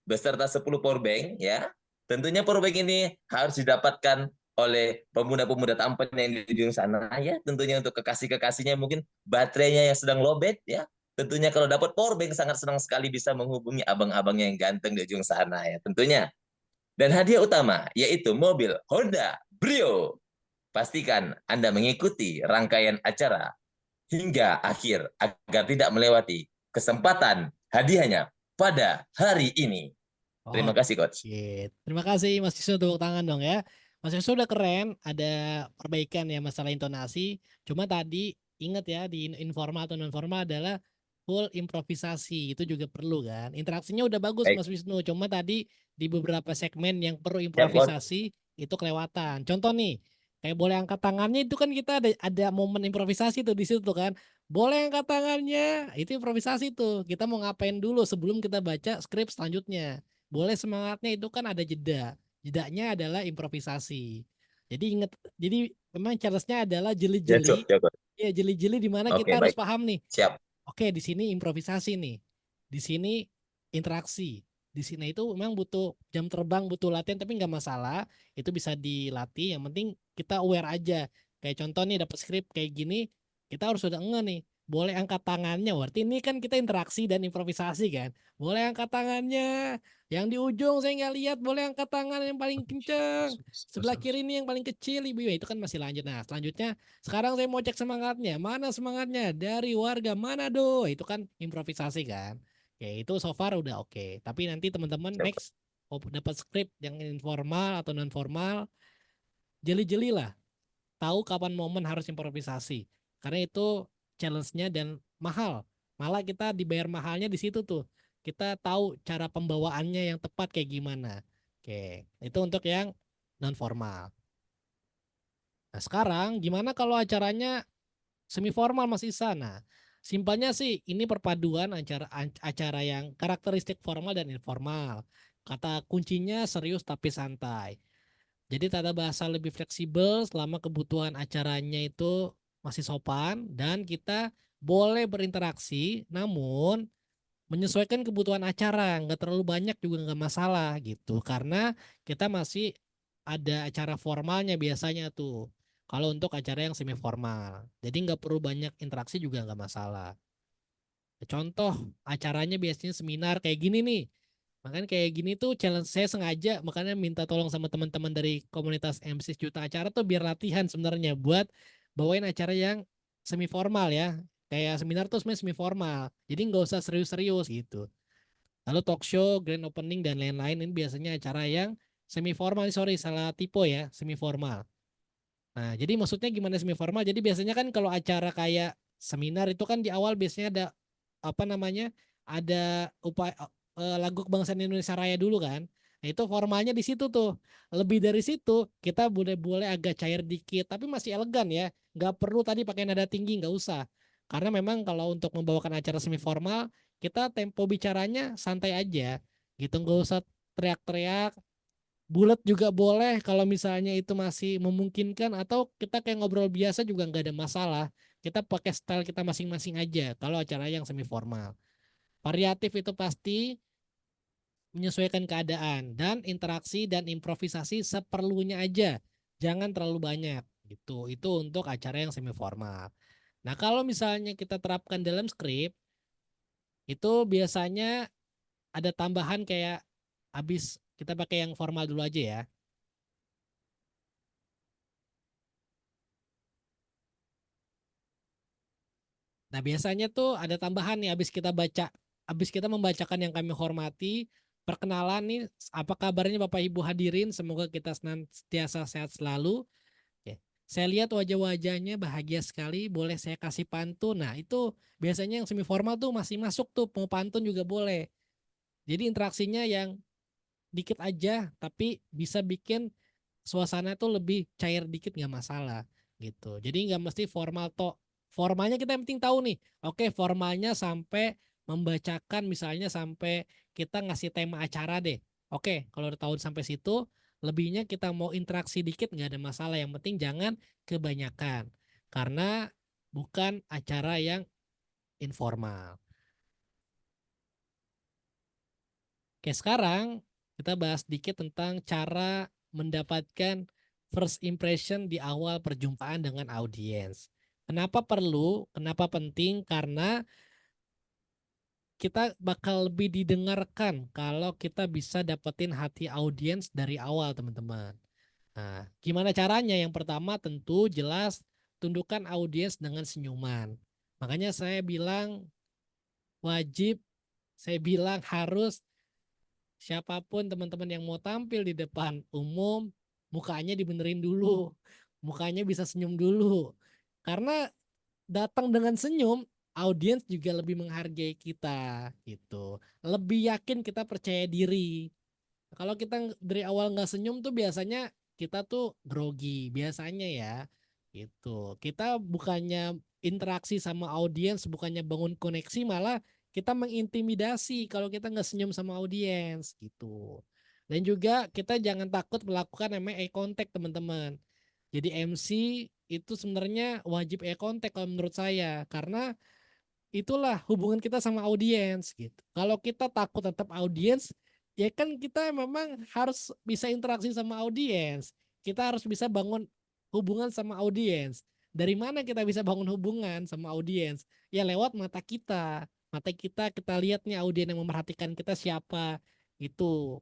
[SPEAKER 6] beserta 10 powerbank ya. Tentunya powerbank ini harus didapatkan oleh pemuda-pemuda tampan yang di ujung sana ya. Tentunya untuk kekasih-kekasihnya mungkin baterainya yang sedang lowbat ya. Tentunya kalau dapat powerbank sangat senang sekali bisa menghubungi abang-abang yang ganteng di ujung sana ya tentunya. Dan hadiah utama yaitu mobil Honda Brio. Pastikan Anda mengikuti rangkaian acara hingga akhir agar tidak melewati kesempatan hadiahnya pada hari ini. Terima kasih, Coach.
[SPEAKER 2] Terima kasih Mas Wisnu, tepuk tangan dong ya. Mas Wisnu udah keren, ada perbaikan ya masalah intonasi. Cuma tadi ingat ya di informal atau non formal adalah full improvisasi, itu juga perlu kan. Interaksinya udah bagus
[SPEAKER 6] Baik.
[SPEAKER 2] Mas Wisnu, cuma tadi di beberapa segmen yang perlu improvisasi itu kelewatan. Contoh nih, kayak boleh angkat tangannya itu kan kita ada momen improvisasi tuh di situ tuh kan. Boleh angkat tangannya, itu improvisasi tuh. Kita mau ngapain dulu sebelum kita baca skrip selanjutnya. Boleh semangatnya itu kan ada jeda. Jedanya adalah improvisasi. Jadi ingat, jadi memang Charles-nya adalah jeli-jeli. Ya, jeli-jeli di mana
[SPEAKER 6] Oke,
[SPEAKER 2] kita harus
[SPEAKER 6] baik.
[SPEAKER 2] paham nih.
[SPEAKER 6] Siap.
[SPEAKER 2] Oke, di sini improvisasi nih. Di sini interaksi. Di sini itu memang butuh jam terbang, butuh latihan, tapi nggak masalah. Itu bisa dilatih. Yang penting kita aware aja. Kayak contoh nih dapat skrip kayak gini, kita harus udah enggak nih. boleh angkat tangannya. Berarti ini kan kita interaksi dan improvisasi kan. Boleh angkat tangannya. Yang di ujung saya nggak lihat, boleh angkat tangan yang paling kenceng. Sebelah kiri ini yang paling kecil, ibu ya, itu kan masih lanjut. Nah selanjutnya sekarang saya mau cek semangatnya. Mana semangatnya? Dari warga Manado. Itu kan improvisasi kan. Oke, itu so far udah oke. Tapi nanti teman-teman next dapat skrip yang informal atau non formal, jeli-jeli lah. Tahu kapan momen harus improvisasi. Karena itu challenge-nya dan mahal. Malah kita dibayar mahalnya di situ tuh. Kita tahu cara pembawaannya yang tepat kayak gimana. Oke, itu untuk yang non formal. Nah, sekarang gimana kalau acaranya semi formal Mas Isa? Nah, simpelnya sih ini perpaduan acara yang karakteristik formal dan informal. Kata kuncinya serius tapi santai. Jadi tata bahasa lebih fleksibel selama kebutuhan acaranya itu masih sopan dan kita boleh berinteraksi namun menyesuaikan kebutuhan acara, nggak terlalu banyak juga nggak masalah gitu karena kita masih ada acara formalnya biasanya tuh kalau untuk acara yang semi formal. Jadi nggak perlu banyak interaksi juga nggak masalah. Contoh acaranya biasanya seminar kayak gini nih. Makanya kayak gini tuh challenge saya sengaja makanya minta tolong sama teman-teman dari komunitas MC Juta Acara tuh biar latihan sebenarnya buat bawain acara yang semi formal ya. Kayak seminar tuh sebenarnya semi formal. Jadi nggak usah serius-serius gitu. Lalu talk show, grand opening dan lain-lain ini biasanya acara yang semi formal. Sorry salah tipe ya, semi formal. Nah, jadi maksudnya gimana semi formal? Jadi biasanya kan kalau acara kayak seminar itu kan di awal biasanya ada apa namanya? Ada upaya lagu kebangsaan Indonesia Raya dulu kan. Nah, itu formalnya di situ tuh. Lebih dari situ kita boleh-boleh agak cair dikit tapi masih elegan ya. Nggak perlu tadi pakai nada tinggi, nggak usah. Karena memang kalau untuk membawakan acara semi formal, kita tempo bicaranya santai aja. Gitu nggak usah teriak-teriak, bulat juga boleh kalau misalnya itu masih memungkinkan atau kita kayak ngobrol biasa juga nggak ada masalah. Kita pakai style kita masing-masing aja kalau acara yang semi formal. Variatif itu pasti menyesuaikan keadaan dan interaksi dan improvisasi seperlunya aja. Jangan terlalu banyak gitu. Itu untuk acara yang semi formal. Nah, kalau misalnya kita terapkan dalam skrip itu biasanya ada tambahan kayak habis kita pakai yang formal dulu aja ya. Nah, biasanya tuh ada tambahan nih habis kita membacakan yang kami hormati, perkenalan nih, apa kabarnya Bapak Ibu hadirin, semoga kita senantiasa sehat selalu. Oke. Saya lihat wajah-wajahnya bahagia sekali, boleh saya kasih pantun. Nah, itu biasanya yang semi formal tuh masih masuk tuh, mau pantun juga boleh. Jadi interaksinya yang dikit aja, tapi bisa bikin suasana tuh lebih cair dikit nggak masalah gitu. Jadi nggak mesti formal toh. Formalnya kita yang penting tahu nih. Oke, formalnya sampai membacakan misalnya sampai kita ngasih tema acara deh. Oke, kalau udah tahu sampai situ, lebihnya kita mau interaksi dikit nggak ada masalah. Yang penting jangan kebanyakan. Karena bukan acara yang informal. Oke, sekarang kita bahas dikit tentang cara mendapatkan first impression di awal perjumpaan dengan audiens. Kenapa perlu? Kenapa penting? Karena kita bakal lebih didengarkan kalau kita bisa dapetin hati audiens dari awal, teman-teman. Nah, gimana caranya? Yang pertama tentu jelas tundukkan audiens dengan senyuman. Makanya saya bilang wajib, saya bilang harus siapapun teman-teman yang mau tampil di depan umum, mukanya dibenerin dulu. Mukanya bisa senyum dulu. Karena datang dengan senyum, audiens juga lebih menghargai kita gitu. Lebih yakin kita percaya diri. Kalau kita dari awal nggak senyum tuh biasanya kita tuh grogi biasanya ya. Gitu. Kita bukannya interaksi sama audiens, bukannya bangun koneksi, malah kita mengintimidasi kalau kita nggak senyum sama audiens gitu. Dan juga kita jangan takut melakukan namanya eye contact, teman-teman. Jadi MC itu sebenarnya wajib eye contact kalau menurut saya karena itulah hubungan kita sama audiens gitu. Kalau kita takut tetap audiens, ya kan kita memang harus bisa interaksi sama audiens. Kita harus bisa bangun hubungan sama audiens. Dari mana kita bisa bangun hubungan sama audiens? Ya lewat mata kita. Mata kita lihat nih audien yang memperhatikan kita siapa gitu.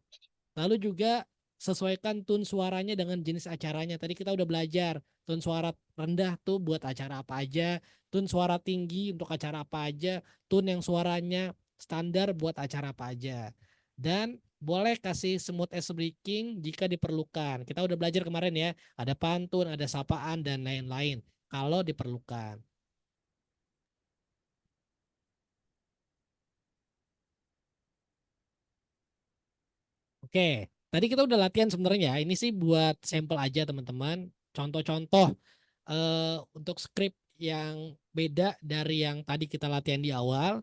[SPEAKER 2] Lalu juga sesuaikan tone suaranya dengan jenis acaranya. Tadi kita udah belajar tone suara rendah tuh buat acara apa aja, tone suara tinggi untuk acara apa aja, tone yang suaranya standar buat acara apa aja. Dan boleh kasih smooth as breaking jika diperlukan. Kita udah belajar kemarin ya, ada pantun, ada sapaan dan lain-lain kalau diperlukan. Oke, tadi kita udah latihan sebenarnya. Ini sih buat sampel aja teman-teman. Contoh-contoh untuk skrip yang beda dari yang tadi kita latihan di awal.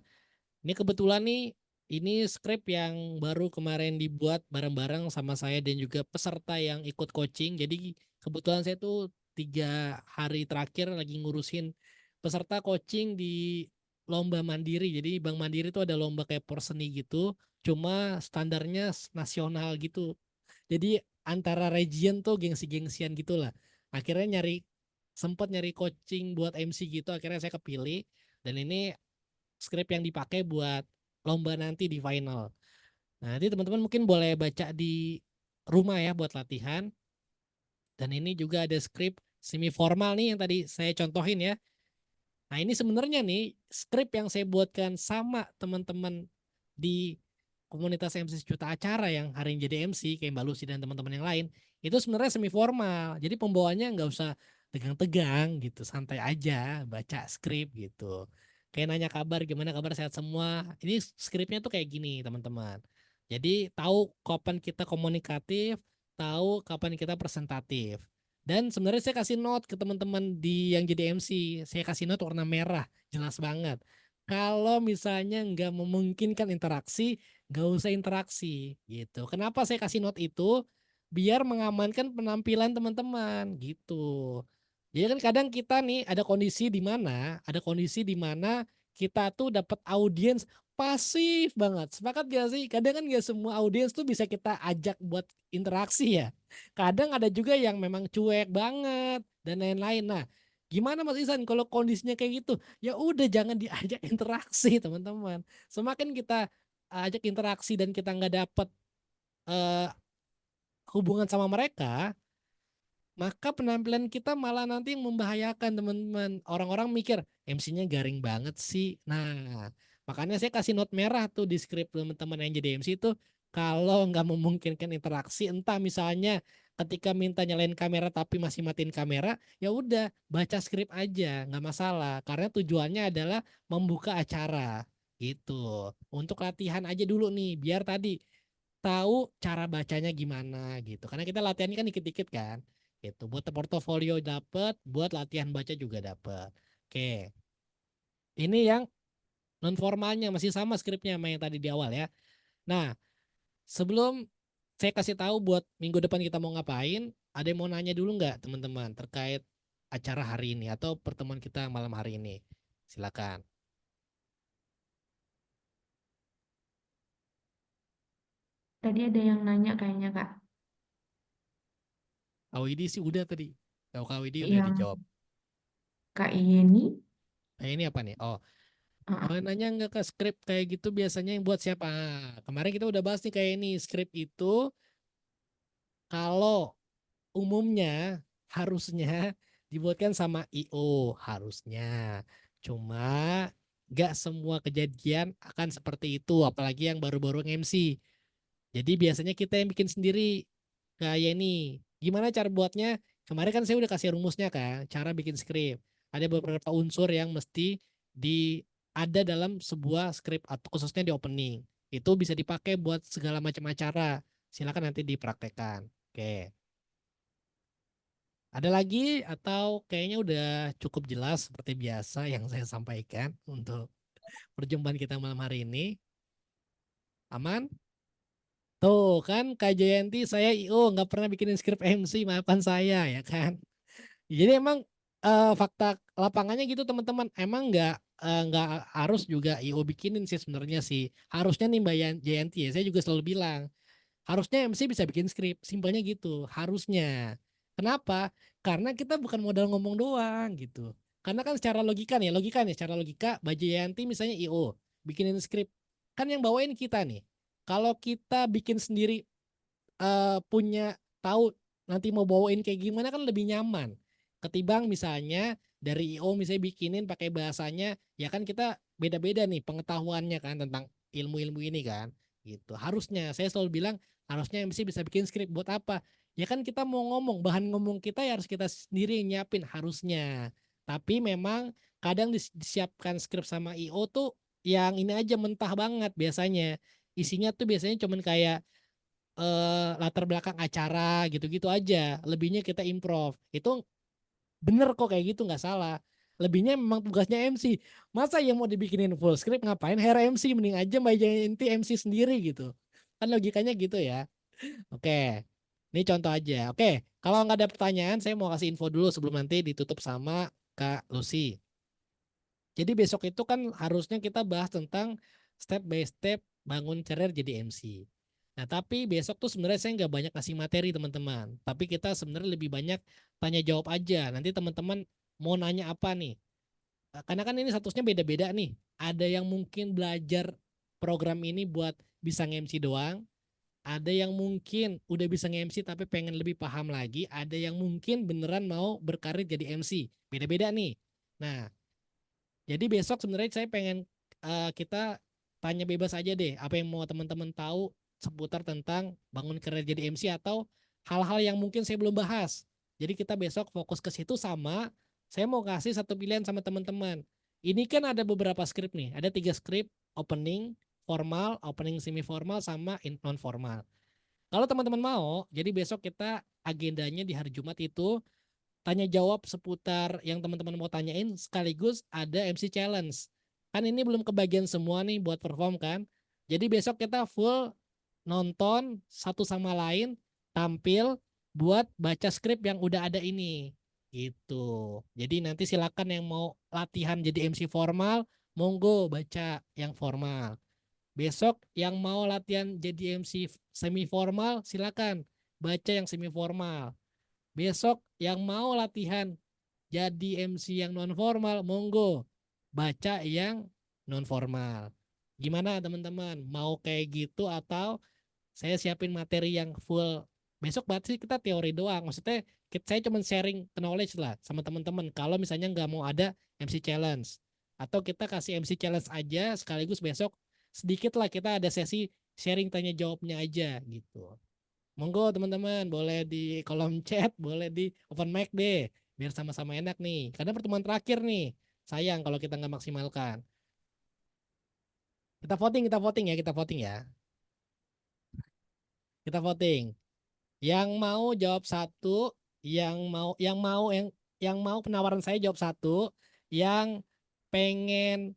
[SPEAKER 2] Ini kebetulan nih, ini skrip yang baru kemarin dibuat bareng-bareng sama saya dan juga peserta yang ikut coaching. Jadi kebetulan saya tuh 3 hari terakhir lagi ngurusin peserta coaching di lomba mandiri. Jadi Bank Mandiri itu ada lomba kayak porseni gitu, cuma standarnya nasional gitu. Jadi antara region tuh gengsi-gengsian gitulah. Akhirnya sempat nyari coaching buat MC gitu, akhirnya saya kepilih dan ini skrip yang dipakai buat lomba nanti di final. Nah, nanti teman-teman mungkin boleh baca di rumah ya buat latihan. Dan ini juga ada skrip semi formal nih yang tadi saya contohin ya. Nah, ini sebenarnya nih skrip yang saya buatkan sama teman-teman di komunitas MC Sejuta Acara yang hari ini jadi MC kayak Mbak Lucy dan teman-teman yang lain, itu sebenarnya semi formal. Jadi pembawaannya nggak usah tegang-tegang gitu, santai aja baca skrip gitu. Kayak nanya kabar, gimana kabar, sehat semua. Ini skripnya tuh kayak gini teman-teman. Jadi tahu kapan kita komunikatif, tahu kapan kita presentatif. Dan sebenarnya saya kasih note ke teman-teman yang jadi MC. Saya kasih note warna merah, jelas banget. Kalau misalnya nggak memungkinkan interaksi, nggak usah interaksi gitu. Kenapa saya kasih note itu? Biar mengamankan penampilan teman-teman gitu. Jadi kan kadang kita nih ada kondisi di mana kita tuh dapat audiens pasif banget. Sepakat gak sih? Kadang kan gak semua audiens tuh bisa kita ajak buat interaksi ya. Kadang ada juga yang memang cuek banget dan lain-lain. Nah, gimana Mas Isan kalau kondisinya kayak gitu? Ya udah jangan diajak interaksi teman-teman. Semakin kita ajak interaksi dan kita nggak dapet eh, hubungan sama mereka, maka penampilan kita malah nanti yang membahayakan teman-teman. Orang-orang mikir MC-nya garing banget sih. Nah, makanya saya kasih note merah tuh di skrip teman-teman yang jadi MC itu kalau nggak memungkinkan interaksi, entah misalnya ketika minta nyalain kamera tapi masih matiin kamera, ya udah baca skrip aja, nggak masalah. Karena tujuannya adalah membuka acara gitu. Untuk latihan aja dulu nih, biar tadi tahu cara bacanya gimana gitu. Karena kita latihannya kan dikit-dikit kan. Gitu. Buat portofolio dapat, buat latihan baca juga dapat. Oke. Ini yang non formalnya masih sama skripnya sama yang tadi di awal ya. Nah, sebelum saya kasih tahu buat minggu depan kita mau ngapain, ada yang mau nanya dulu nggak teman-teman terkait acara hari ini atau pertemuan kita malam hari ini? Silakan.
[SPEAKER 1] Tadi ada yang nanya kayaknya Kak.
[SPEAKER 2] Kak Widi sih udah tadi. Kalau Kak Widi udah
[SPEAKER 1] Yang
[SPEAKER 2] dijawab.
[SPEAKER 1] Kak Yeni.
[SPEAKER 2] Ini apa nih? Oh,
[SPEAKER 1] Ah,
[SPEAKER 2] nanya nggak ke skrip kayak gitu biasanya yang buat siapa? Kemarin kita udah bahas nih kayak ini skrip itu kalau umumnya harusnya dibuatkan sama IO harusnya. Cuma nggak semua kejadian akan seperti itu, apalagi yang baru-baru MC. Jadi biasanya kita yang bikin sendiri kayak ini. Gimana cara buatnya? Kemarin kan saya udah kasih rumusnya kan, cara bikin skrip. Ada beberapa unsur yang mesti ada dalam sebuah skrip atau khususnya di opening. Itu bisa dipakai buat segala macam acara. Silakan nanti dipraktekkan. Oke. Ada lagi atau kayaknya udah cukup jelas seperti biasa yang saya sampaikan untuk perjumpaan kita malam hari ini. Aman? Tuh kan Kak Jayanti saya IO nggak pernah bikinin skrip MC, maafkan saya ya kan. Jadi emang fakta lapangannya gitu teman-teman. Emang nggak harus juga IO bikinin sih sebenarnya sih. Harusnya nih Mbak Jayanti ya, saya juga selalu bilang harusnya MC bisa bikin skrip, simpelnya gitu, harusnya. Kenapa? Karena kita bukan modal ngomong doang gitu. Karena kan secara logika nih, secara logika Baju Yanti misalnya IO, bikinin skrip. Kan yang bawain kita nih. Kalau kita bikin sendiri punya tahu nanti mau bawain kayak gimana kan lebih nyaman. Ketimbang misalnya dari IO misalnya bikinin pakai bahasanya, ya kan kita beda-beda nih pengetahuannya kan tentang ilmu-ilmu ini kan. Gitu. Harusnya saya selalu bilang harusnya MC bisa bikin skrip buat apa? Ya kan kita mau ngomong, bahan ngomong kita ya harus kita sendiri yang nyiapin harusnya. Tapi memang kadang disiapkan skrip sama IO tuh yang ini aja mentah banget biasanya. Isinya tuh biasanya cuman kayak latar belakang acara gitu-gitu aja. Lebihnya kita improv. Itu bener kok kayak gitu nggak salah. Lebihnya memang tugasnya MC. Masa yang mau dibikinin full script ngapain hire MC, mending aja Mbak Jayanti MC sendiri gitu. Kan logikanya gitu ya. Oke. Ini contoh aja. Oke, kalau nggak ada pertanyaan saya mau kasih info dulu sebelum nanti ditutup sama Kak Lucy. Jadi besok itu kan harusnya kita bahas tentang step by step bangun karir jadi MC. Nah tapi besok tuh sebenarnya saya nggak banyak kasih materi teman-teman. Tapi kita sebenarnya lebih banyak tanya jawab aja. Nanti teman-teman mau nanya apa nih? Karena kan ini statusnya beda-beda nih. Ada yang mungkin belajar program ini buat bisa nge-MC doang. Ada yang mungkin udah bisa nge-MC tapi pengen lebih paham lagi. Ada yang mungkin beneran mau berkarir jadi MC. Beda-beda nih. Nah jadi besok sebenarnya saya pengen kita tanya bebas aja deh. Apa yang mau teman-teman tahu seputar tentang bangun karir jadi MC atau hal-hal yang mungkin saya belum bahas. Jadi kita besok fokus ke situ sama saya mau kasih satu pilihan sama teman-teman. Ini kan ada beberapa skrip nih. Ada 3 skrip, opening, formal, opening semi formal, sama non formal. Kalau teman-teman mau, jadi besok kita agendanya di hari Jumat itu tanya jawab seputar yang teman-teman mau tanyain sekaligus ada MC challenge. Kan ini belum kebagian semua nih buat perform kan. Jadi besok kita full nonton satu sama lain tampil buat baca skrip yang udah ada ini. Gitu. Jadi nanti silakan yang mau latihan jadi MC formal, monggo baca yang formal. Besok yang mau latihan jadi MC semi formal silakan baca yang semi formal. Besok yang mau latihan jadi MC yang non formal, monggo baca yang non formal. Gimana teman-teman? Mau kayak gitu atau saya siapin materi yang full? Besok berarti kita teori doang. Maksudnya saya cuma sharing knowledge lah sama teman-teman. Kalau misalnya nggak mau ada MC challenge. Atau kita kasih MC challenge aja sekaligus besok sedikit lah kita ada sesi sharing tanya jawabnya aja gitu. Monggo teman-teman, boleh di kolom chat, boleh di open mic deh, biar sama-sama enak nih. Karena pertemuan terakhir nih, sayang kalau kita nggak maksimalkan. Kita voting ya, kita voting ya. Kita voting. Yang mau jawab satu, yang mau penawaran saya jawab satu, yang pengen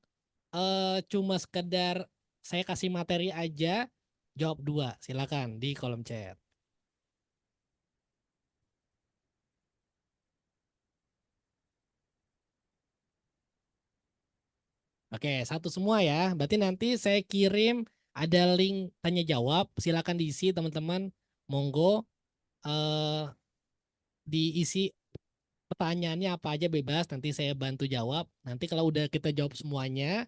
[SPEAKER 2] cuma sekedar saya kasih materi aja, jawab 2. Silakan di kolom chat. Oke, satu semua ya. Berarti nanti saya kirim ada link tanya jawab. Silakan diisi teman-teman. Monggo diisi pertanyaannya apa aja bebas. Nanti saya bantu jawab. Nanti kalau udah kita jawab semuanya,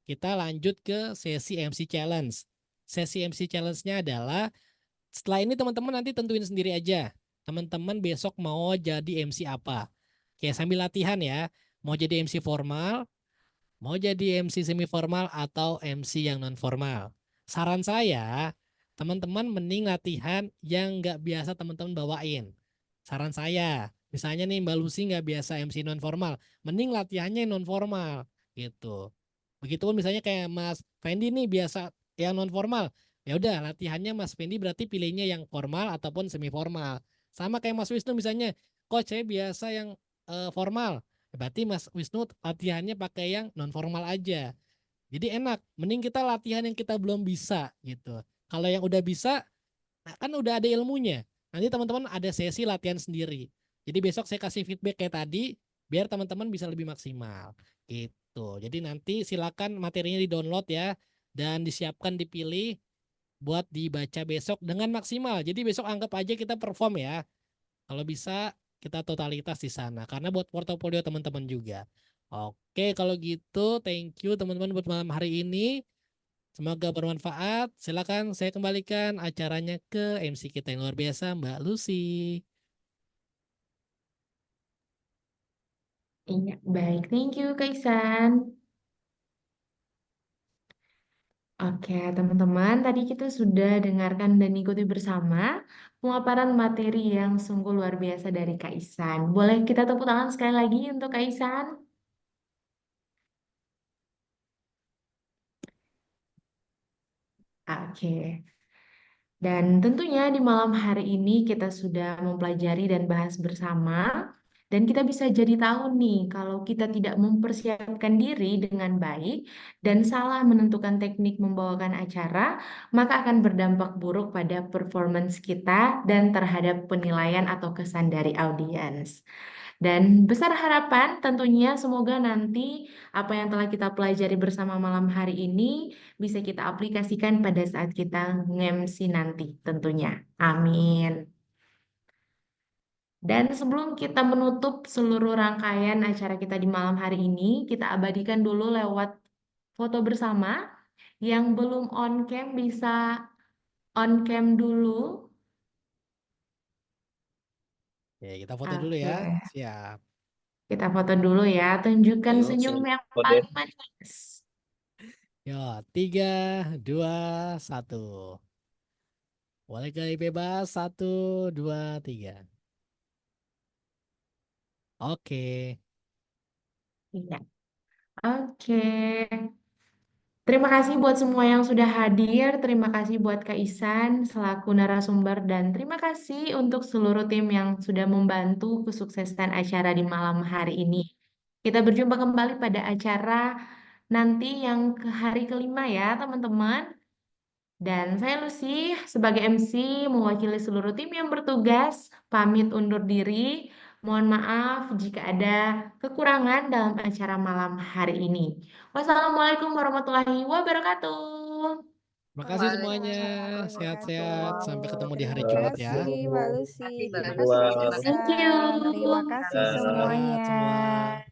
[SPEAKER 2] kita lanjut ke sesi MC Challenge. Sesi MC Challenge-nya adalah setelah ini teman-teman nanti tentuin sendiri aja. Teman-teman besok mau jadi MC apa. Oke, sambil latihan ya. Mau jadi MC formal, mau jadi MC semi formal atau MC yang non formal. Saran saya, teman-teman mending latihan yang nggak biasa teman-teman bawain. Saran saya, misalnya nih Mbak Lucy nggak biasa MC non formal, mending latihannya non formal gitu. Begitupun misalnya kayak Mas Fendi nih biasa yang non formal, ya udah latihannya Mas Fendi berarti pilihnya yang formal ataupun semi formal. Sama kayak Mas Wisnu misalnya, coach saya biasa yang formal. Berarti Mas Wisnu latihannya pakai yang non formal aja. Jadi enak, mending kita latihan yang kita belum bisa gitu. Kalau yang udah bisa, nah kan udah ada ilmunya. Nanti teman-teman ada sesi latihan sendiri. Jadi besok saya kasih feedback kayak tadi, biar teman-teman bisa lebih maksimal. Gitu. Jadi nanti silakan materinya di-download ya, dan disiapkan dipilih buat dibaca besok dengan maksimal. Jadi besok anggap aja kita perform ya. Kalau bisa kita totalitas di sana karena buat portofolio teman-teman juga. Oke, kalau gitu thank you teman-teman buat malam hari ini. Semoga bermanfaat. Silakan saya kembalikan acaranya ke MC kita yang luar biasa, Mbak Lucy.
[SPEAKER 1] Iya, baik. Thank you, Kak Ihsan. Oke, teman-teman, tadi kita sudah dengarkan dan ikuti bersama pemaparan materi yang sungguh luar biasa dari Kak Ihsan. Boleh kita tepuk tangan sekali lagi untuk Kak Ihsan? Oke. Dan tentunya di malam hari ini kita sudah mempelajari dan bahas bersama. Dan kita bisa jadi tahu nih, kalau kita tidak mempersiapkan diri dengan baik dan salah menentukan teknik membawakan acara, maka akan berdampak buruk pada performance kita dan terhadap penilaian atau kesan dari audiens. Dan besar harapan tentunya semoga nanti apa yang telah kita pelajari bersama malam hari ini bisa kita aplikasikan pada saat kita nge-MC nanti tentunya. Amin. Dan sebelum kita menutup seluruh rangkaian acara kita di malam hari ini, kita abadikan dulu lewat foto bersama. Yang belum on cam bisa on cam dulu.
[SPEAKER 2] Oke, kita foto dulu ya.
[SPEAKER 1] Oke,
[SPEAKER 2] Siap.
[SPEAKER 1] kita foto dulu ya. Tunjukkan
[SPEAKER 6] Ayo,
[SPEAKER 1] senyum
[SPEAKER 6] saya
[SPEAKER 1] yang
[SPEAKER 6] kode.
[SPEAKER 1] paling manis.
[SPEAKER 2] Yo, 3, 2, 1. Boleh kali bebas. 1, 2, 3. Oke.
[SPEAKER 1] Iya. Oke. Terima kasih buat semua yang sudah hadir. Terima kasih buat Kak Ihsan selaku narasumber dan terima kasih untuk seluruh tim yang sudah membantu kesuksesan acara di malam hari ini. Kita berjumpa kembali pada acara nanti yang ke hari kelima ya, teman-teman. Dan saya Lucy sebagai MC mewakili seluruh tim yang bertugas, pamit undur diri. Mohon maaf jika ada kekurangan dalam acara malam hari ini. Wassalamualaikum warahmatullahi wabarakatuh.
[SPEAKER 2] Makasih semuanya.
[SPEAKER 7] Waalaikumsalam
[SPEAKER 2] Sehat-sehat. Sampai ketemu di hari
[SPEAKER 7] warahmatullahi
[SPEAKER 2] Jumat
[SPEAKER 3] Terima
[SPEAKER 2] ya.
[SPEAKER 3] kasih Mbak
[SPEAKER 7] wabarakatuh.
[SPEAKER 3] Lucy,
[SPEAKER 7] Terima
[SPEAKER 3] terima
[SPEAKER 7] kasih
[SPEAKER 3] kasih
[SPEAKER 7] Kak
[SPEAKER 3] Kak
[SPEAKER 7] Ihsan.
[SPEAKER 1] Thank
[SPEAKER 3] Ihsan, terima
[SPEAKER 1] you.
[SPEAKER 3] kasih
[SPEAKER 2] Istirahat
[SPEAKER 3] semuanya.
[SPEAKER 2] semua.